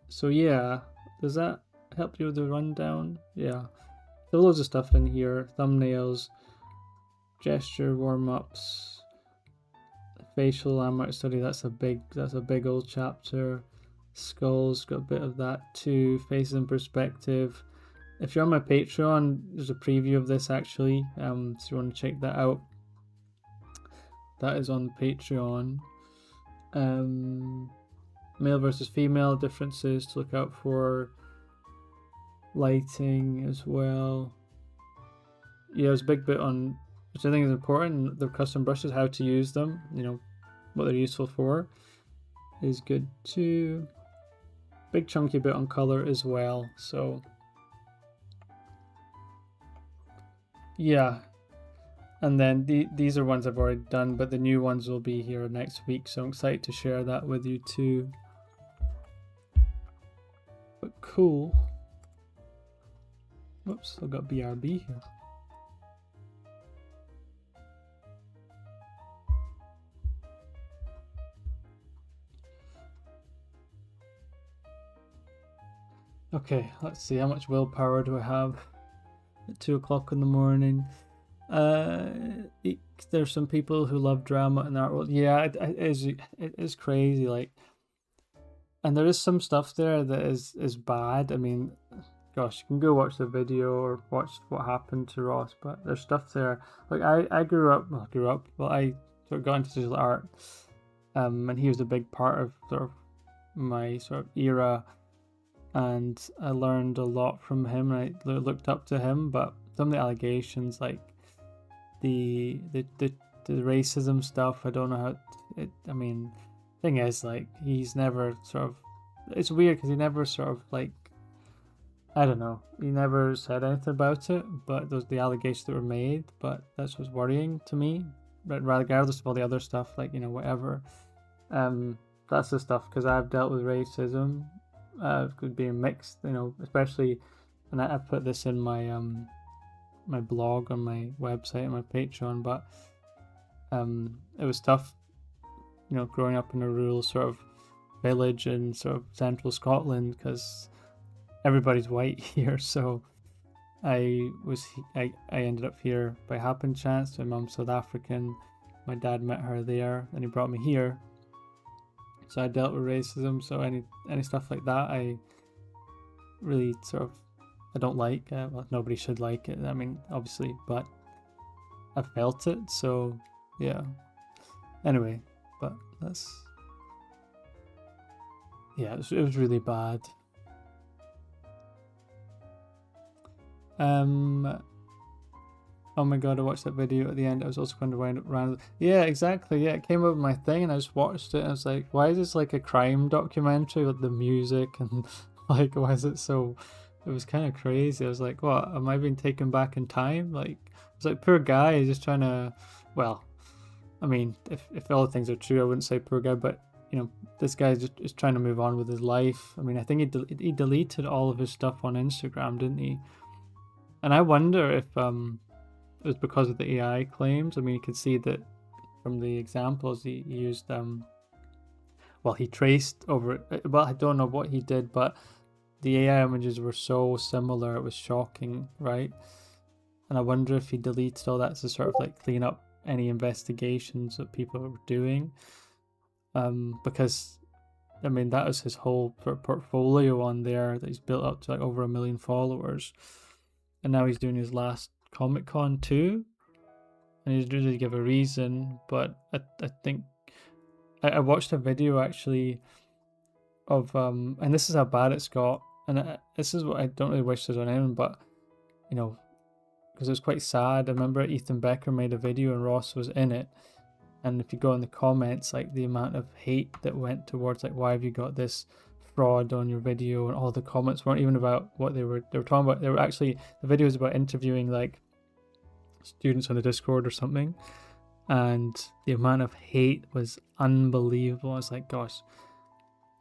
So yeah, Does that help you with the rundown? Yeah. So loads of stuff in here. Thumbnails, gesture warm-ups, facial landmark study. That's a big old chapter. Skulls, got a bit of that too. Faces in perspective. If you're on my Patreon, there's a preview of this actually. So you want to check that out. That is on Patreon. Male versus female differences to look out for. Lighting as well. Yeah, there's a big bit on, which I think is important. The custom brushes, how to use them, what they're useful for is good too. Big chunky bit on color as well. So yeah, and then these are ones I've already done, but the new ones will be here next week, so I'm excited to share that with you too. But cool. Whoops, I've got BRB here. Okay, let's see, how much willpower do I have at 2 o'clock in the morning? There's some people who love drama in that world. Yeah, it is crazy, like, and there is some stuff there that is bad. I mean, gosh, you can go watch the video or watch what happened to Ross, but there's stuff there. Like I grew up, I sort of got into digital art, and he was a big part of sort of my sort of era, and I learned a lot from him, and I looked up to him. But some of the allegations, like the racism stuff, I don't know how it. I mean, thing is, like, he's never sort of. It's weird because he never sort of like. I don't know. He never said anything about it, but those the allegations that were made. But that's what's worrying to me. But regardless of all the other stuff, like, whatever. That's the stuff, because I've dealt with racism, being mixed, especially, and I put this in my my blog on my website and my Patreon. But it was tough, growing up in a rural sort of village in sort of central Scotland, because everybody's white here. So I ended up here by happen chance. My mom's South African, my dad met her there, and he brought me here. So I dealt with racism. So any stuff like that, I really sort of, I don't like. Well, nobody should like it, I mean, obviously, but I felt it. So yeah. Anyway, but that's, yeah, it was really bad. Oh my god, I watched that video at the end. I was also going to wind up around. Yeah, exactly. Yeah, it came up with my thing, and I just watched it, and I was like, why is this like a crime documentary with the music and like, why is it so? It was kind of crazy. I was like, what? Am I being taken back in time? Like, it's like, poor guy, he's just trying to. Well, I mean, if all the things are true, I wouldn't say poor guy, but this guy is trying to move on with his life. I mean, I think he deleted all of his stuff on Instagram, didn't he? And I wonder if it was because of the AI claims. I mean, you could see that from the examples he used. Well, he traced over. Well, I don't know what he did, but the AI images were so similar. It was shocking, right? And I wonder if he deleted all that to sort of like clean up any investigations that people were doing. Because, I mean, that was his whole portfolio on there that he's built up to like over 1 million followers. And now he's doing his last Comic-Con too, and he didn't really give a reason, but I think I watched a video actually of and this is how bad it's got, and this is what I don't really wish this on anyone, but because it was quite sad. I remember Ethan Becker made a video and Ross was in it, and if you go in the comments, like the amount of hate that went towards like, why have you got this fraud on your video, and all the comments weren't even about what they were talking about. They were actually, the video was about interviewing like students on the Discord or something, and the amount of hate was unbelievable. I was like, gosh,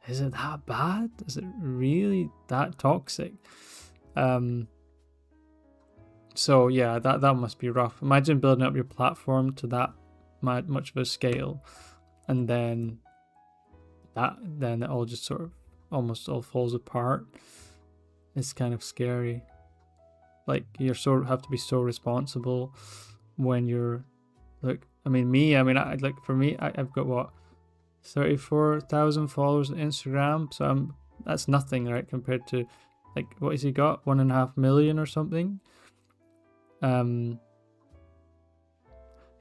is it that bad? Is it really that toxic? So yeah, that must be rough. Imagine building up your platform to that much of a scale, and then it all just sort of almost all falls apart. is kind of scary. Like, you're have to be so responsible when you're like, I mean, for me, I've got what, 34,000 followers on Instagram, so that's nothing, right, compared to, like, what has he got, 1.5 million or something.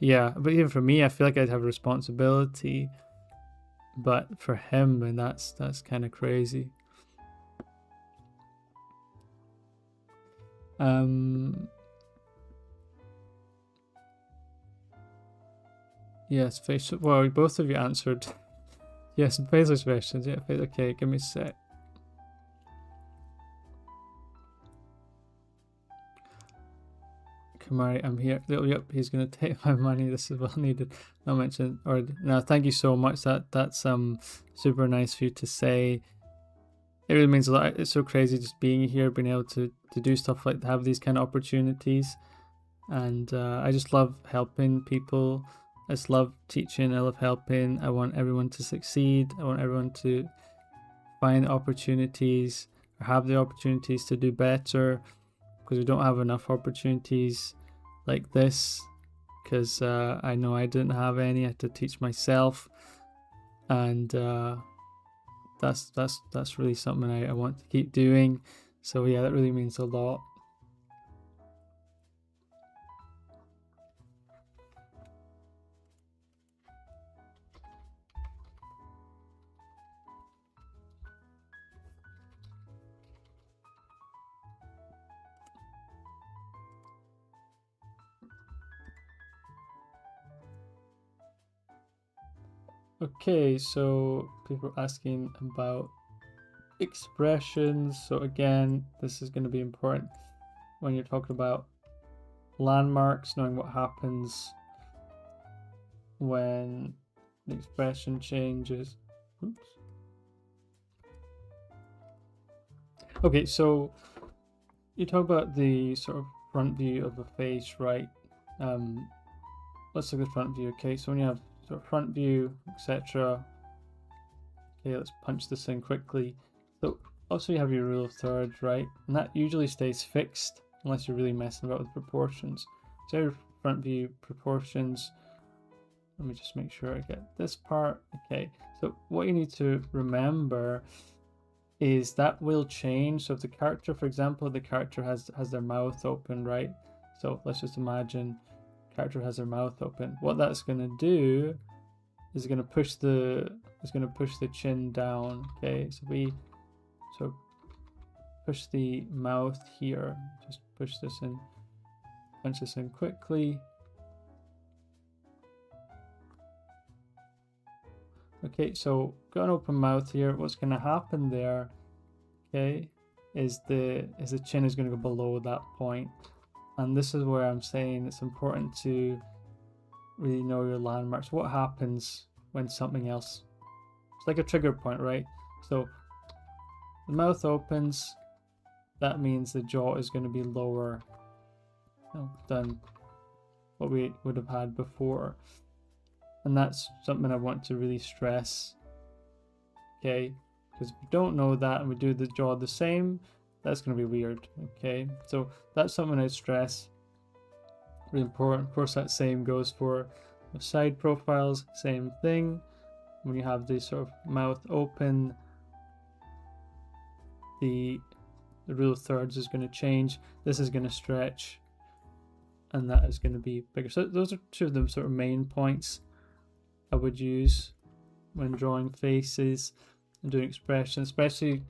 Yeah, but even for me, I feel like I'd have a responsibility, but for him, and that's kind of crazy. Yes, Facebook. Well, both of you answered. Yes, Facebook's questions. Yeah, okay, give me a sec. Kamari, I'm here. Oh, yep, he's gonna take my money. This is well needed. No mention or no. Thank you so much. That's super nice for you to say. It really means a lot. It's so crazy just being here, being able to do stuff like have these kind of opportunities, and I just love helping people. I just love teaching. I love helping. I want everyone to succeed. I want everyone to find opportunities or have the opportunities to do better, because we don't have enough opportunities like this, because I know I didn't have any. I had to teach myself, and that's really something I want to keep doing. So yeah, that really means a lot. Okay, so people are asking about expressions. So again, this is going to be important when you're talking about landmarks, knowing what happens when the expression changes. Oops. Okay, so you talk about the sort of front view of a face, right? Let's look at the front view. Okay, so when you have sort of front view, etc. Okay, let's punch this in quickly. So also you have your rule of thirds, right? And that usually stays fixed unless you're really messing about with proportions. So your front view proportions. Let me just make sure I get this part. Okay, so what you need to remember is that will change. So if the character, for example, the character has their mouth open, right? So let's just imagine character has their mouth open. What that's going to do is going to push the chin down. Okay, so push the mouth here. Just push this in, punch this in quickly. Okay, so got an open mouth here. What's going to happen there, okay, is the chin is going to go below that point. And this is where I'm saying it's important to really know your landmarks. What happens when something else, it's like a trigger point, right? So the mouth opens, that means the jaw is going to be lower than what we would have had before. And that's something I want to really stress, okay? Because if we don't know that and we do the jaw the same, that's going to be weird, okay? So that's something I stress, really important. Of course, that same goes for the side profiles, same thing. When you have the sort of mouth open, the rule of thirds is going to change. This is going to stretch, and that is going to be bigger. So those are two of the sort of main points I would use when drawing faces and doing expressions, especially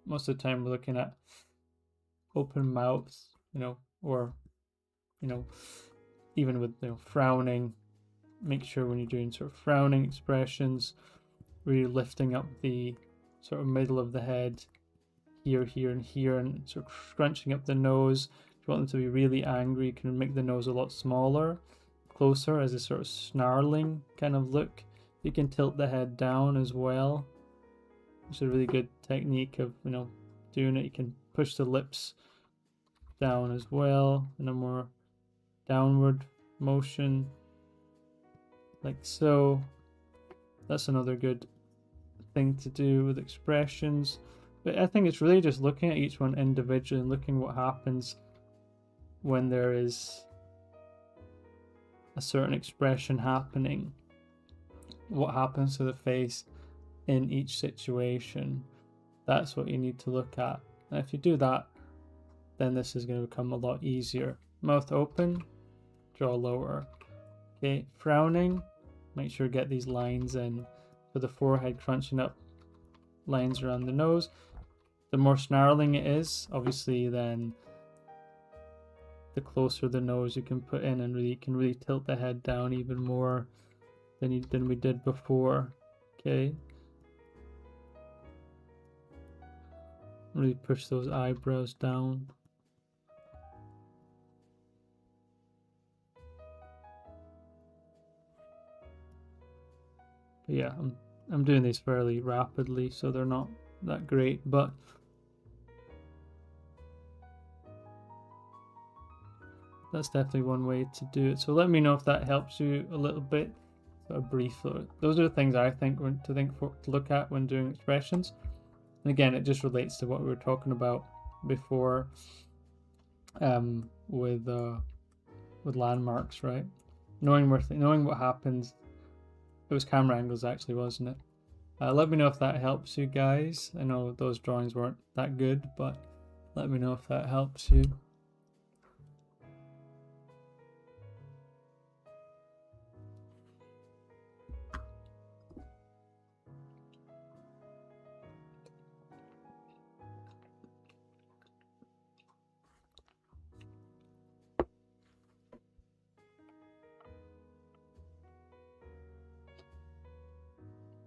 most of the time we're looking at open mouths, or even with frowning. Make sure when you're doing sort of frowning expressions, really lifting up the sort of middle of the head, here, and here, and sort of scrunching up the nose. If you want them to be really angry, you can make the nose a lot smaller, closer, as a sort of snarling kind of look. You can tilt the head down as well, which is a really good technique of doing it. You can push the lips down as well in a more downward motion, like so. That's another good thing to do with expressions. But I think it's really just looking at each one individually and looking what happens when there is a certain expression happening. What happens to the face in each situation. That's what you need to look at. And if you do that, then this is going to become a lot easier. Mouth open, jaw lower. Okay, frowning, make sure you get these lines in. For the forehead, crunching up lines around the nose. The more snarling it is, obviously, then the closer the nose you can put in, and really can really tilt the head down even more than we did before. Okay. Really push those eyebrows down. But yeah, I'm doing these fairly rapidly, so they're not that great, but that's definitely one way to do it. So let me know if that helps you a little bit. Sort of brief. Those are the things I think to look at when doing expressions. And again, it just relates to what we were talking about before, with landmarks, right? Knowing what happens. It was camera angles actually, wasn't it? Let me know if that helps you guys. I know those drawings weren't that good, but let me know if that helps you.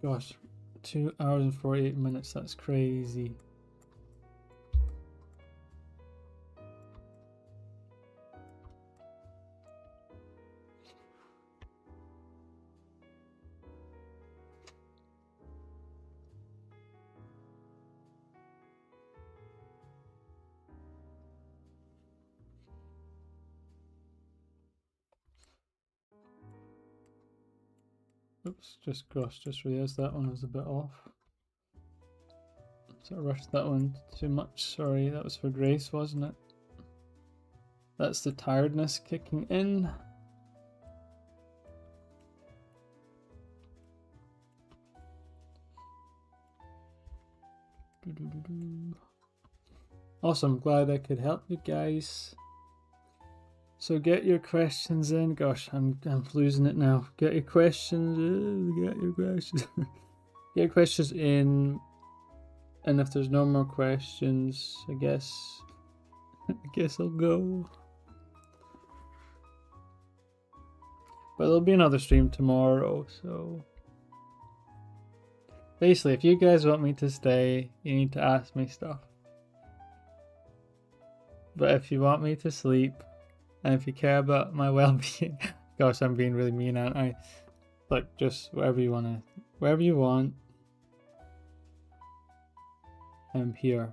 Gosh, 2 hours and 48 minutes, that's crazy. Oops, just realized that one was a bit off. So I rushed that one too much, sorry, that was for Grace, wasn't it? That's the tiredness kicking in. Awesome, glad I could help you guys. So get your questions in. Gosh, I'm losing it now. Get your questions. Get your questions. Get your questions in. And if there's no more questions, I guess I'll go. But there'll be another stream tomorrow, so basically, if you guys want me to stay, you need to ask me stuff. But if you want me to sleep, and if you care about my well-being, gosh, I'm being really mean, aren't I? Like, just wherever you want, I'm here.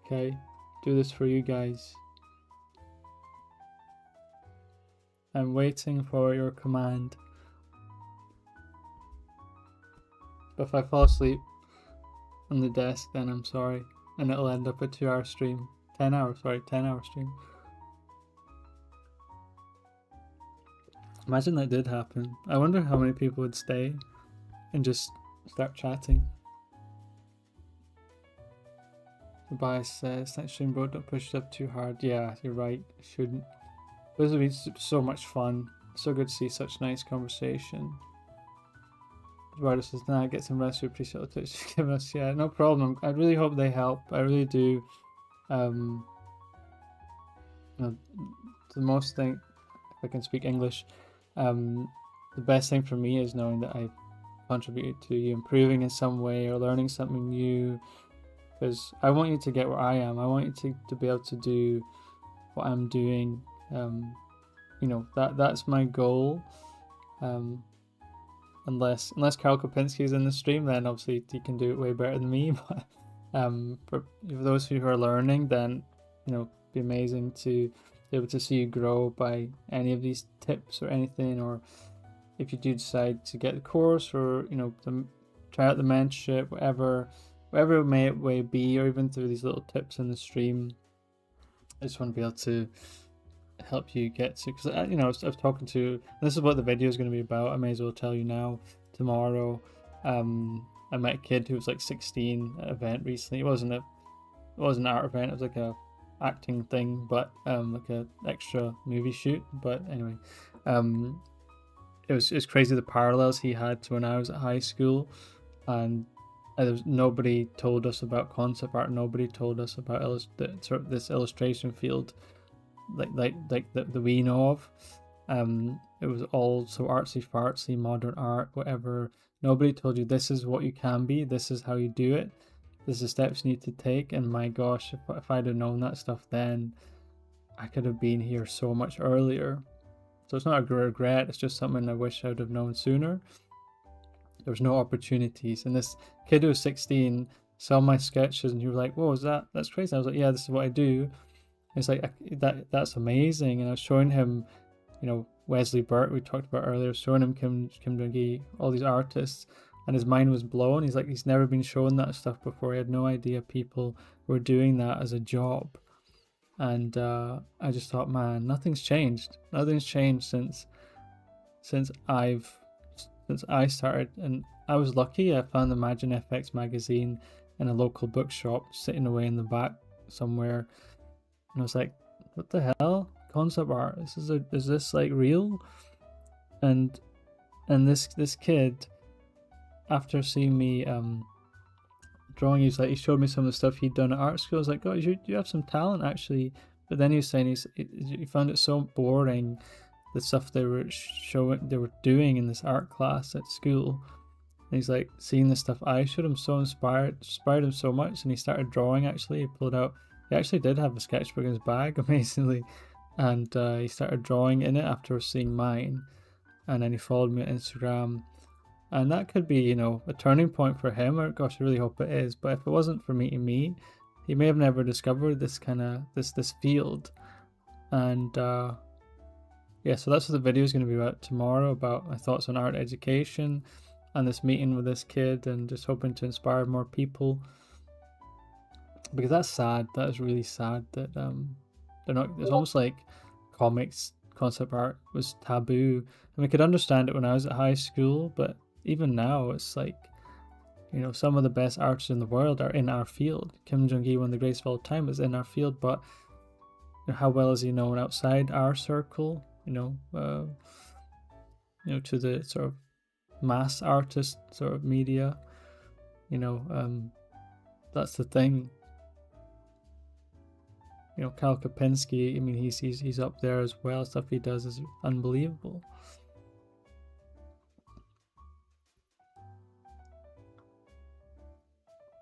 Okay, do this for you guys. I'm waiting for your command. But if I fall asleep on the desk, then I'm sorry, and it'll end up a 2-hour stream. 10 hour stream. Imagine that did happen. I wonder how many people would stay and start chatting. Tobias says, next stream, bro, don't push it up too hard. Yeah, you're right, I shouldn't. This would be so much fun. So good to see such nice conversation. Eduardo says, nah, get some rest, we appreciate the tips you give us. Yeah, no problem. I really hope they help. I really do. You know, the most thing, if I can speak English, the best thing for me is knowing that I contributed to you improving in some way or learning something new, because I want you to get where I am. I want you to be able to do what I'm doing. You know, that's my goal. Unless Carol Kopinski is in the stream, then obviously he can do it way better than me. But for those who are learning, then, you know, it'd be amazing to be able to see you grow by any of these tips or anything. Or if you do decide to get the course, or, you know, try out the mentorship, whatever it may be, or even through these little tips in the stream. I just want to be able to help you get to, because I was talking to, this is what the video is going to be about. I may as well tell you now. Tomorrow, I met a kid who was like 16 at an event recently. It wasn't an art event. It was like a acting thing, but like a extra movie shoot. But anyway, it was crazy the parallels he had to when I was at high school, and there was nobody told us about concept art. Nobody told us about this illustration field, like that we know of. It was all so artsy fartsy, modern art, whatever. Nobody told you this is what you can be, this is how you do it, this is the steps you need to take. And my gosh, if I'd have known that stuff then, I could have been here so much earlier. So it's not a regret, it's just something I wish I would have known sooner. There was no opportunities. And this kid who was 16 saw my sketches and he was like, whoa, that's crazy. I was like, yeah, this is what I do. It's like, that's amazing. And I was showing him, Wesley Burt, we talked about earlier, showing him Kim Jong-gi, all these artists, and his mind was blown. He's like, he's never been shown that stuff before. He had no idea people were doing that as a job. And I just thought, man, nothing's changed. Nothing's changed since I started. And I was lucky. I found the Imagine FX magazine in a local bookshop, sitting away in the back somewhere. And I was like, what the hell? Concept art? Is this like real? And this kid, after seeing me drawing, he showed me some of the stuff he'd done at art school. I was like, oh, you have some talent actually. But then he was saying he found it so boring, the stuff they were doing in this art class at school. And he's like, seeing the stuff I showed him so inspired him so much, and he started drawing. Actually, he actually did have a sketchbook in his bag, amazingly, and he started drawing in it after seeing mine. And then he followed me on Instagram, and that could be, a turning point for him. Or gosh, I really hope it is. But if it wasn't for meeting me, he may have never discovered this kind of this field. And yeah, so that's what the video is going to be about tomorrow, about my thoughts on art education and this meeting with this kid, and just hoping to inspire more people. Because that's sad. That is really sad that they're not. It's almost like comics, concept art was taboo. And we could understand it when I was at high school, but even now, it's like, some of the best artists in the world are in our field. Kim Jong-gi, one of the greatest of all time, is in our field, but how well is he known outside our circle? To the sort of mass artist sort of media. That's the thing. Kyle Kopinski, I mean, he's up there as well. Stuff he does is unbelievable.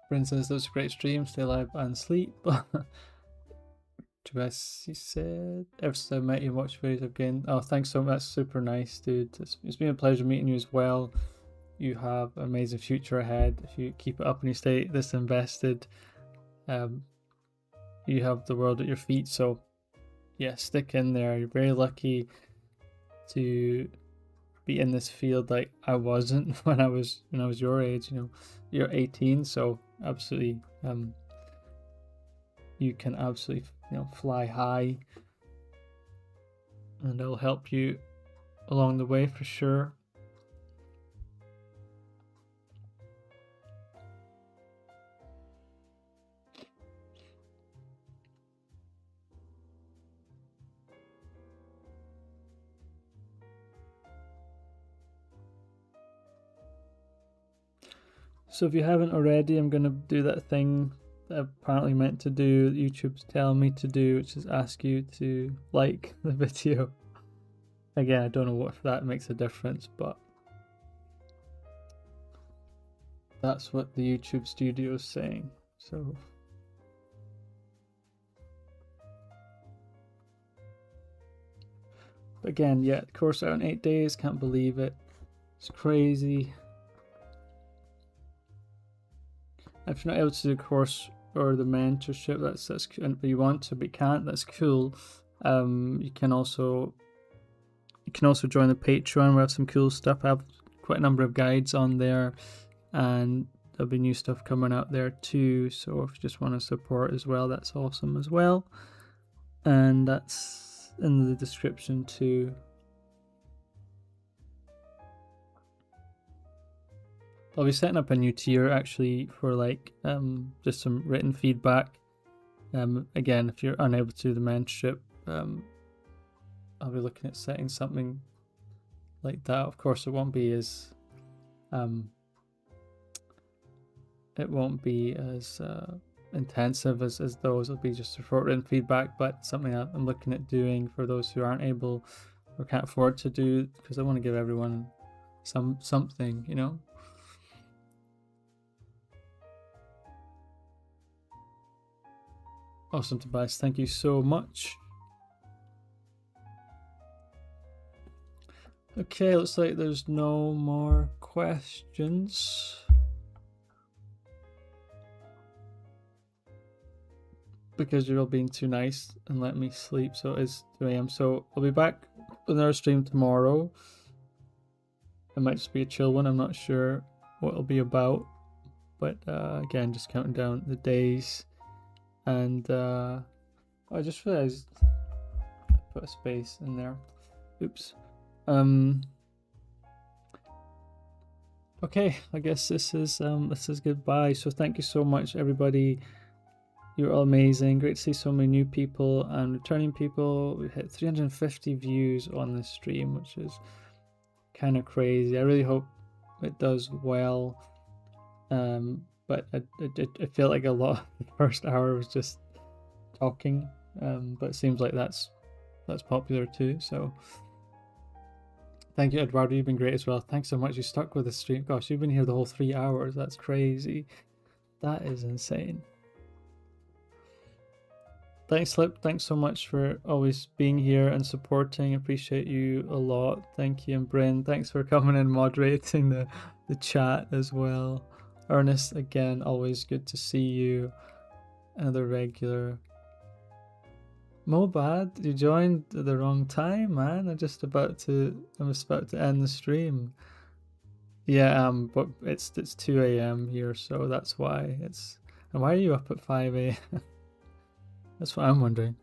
Princess, that was a great stream. Stay alive and sleep. He said, ever since I met you, watch videos again. Oh, thanks so much. That's super nice, dude. It's been a pleasure meeting you as well. You have an amazing future ahead. If you keep it up and you stay this invested, you have the world at your feet. So yeah, stick in there. You're very lucky to be in this field. Like I wasn't when I was your age. You're 18, so absolutely you can absolutely fly high, and it'll help you along the way for sure. So if you haven't already, I'm going to do that thing that I'm apparently meant to do, that YouTube's telling me to do, which is ask you to like the video. Again, I don't know if that makes a difference, but that's what the YouTube studio is saying. So again, yeah, course out in 8 days, can't believe it. It's crazy. If you're not able to do the course or the mentorship, that's but you want to but can't, that's cool. You can also join the Patreon. We have some cool stuff. I have quite a number of guides on there, and there'll be new stuff coming out there too. So if you just want to support as well, that's awesome as well. And that's in the description too. I'll be setting up a new tier actually for like just some written feedback. Again, if you're unable to do the mentorship, I'll be looking at setting something like that. Of course, it won't be as intensive as those. It'll be just a short written feedback, but something that I'm looking at doing for those who aren't able or can't afford to do, because I want to give everyone something, you know. Awesome, Tobias. Thank you so much. Okay, looks like there's no more questions. Because you're all being too nice and let me sleep, so it is 2 a.m. So I'll be back with another stream tomorrow. It might just be a chill one, I'm not sure what it'll be about. But again, just counting down the days. And I just realized I put a space in there. Oops. Okay, I guess this is goodbye. So thank you so much, everybody. You're all amazing. Great to see so many new people and returning people. We hit 350 views on this stream, which is kind of crazy. I really hope it does well. But I feel like a lot of the first hour was just talking. But it seems like that's popular too. So thank you, Eduardo. You've been great as well. Thanks so much. You stuck with the stream. Gosh, you've been here the whole 3 hours. That's crazy. That is insane. Thanks, Slip. Thanks so much for always being here and supporting. Appreciate you a lot. Thank you. And Bryn, thanks for coming and moderating the chat as well. Ernest, again, always good to see you. Another regular. Mobad, you joined at the wrong time, man. I was about to end the stream. Yeah, but it's 2 a.m. here, so that's why it's. And why are you up at 5 a.m.? That's what I'm wondering.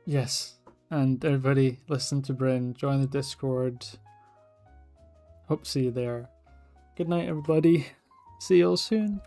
Yes, and everybody listen to Bryn, join the Discord. Hope to see you there. Good night, everybody. See you all soon.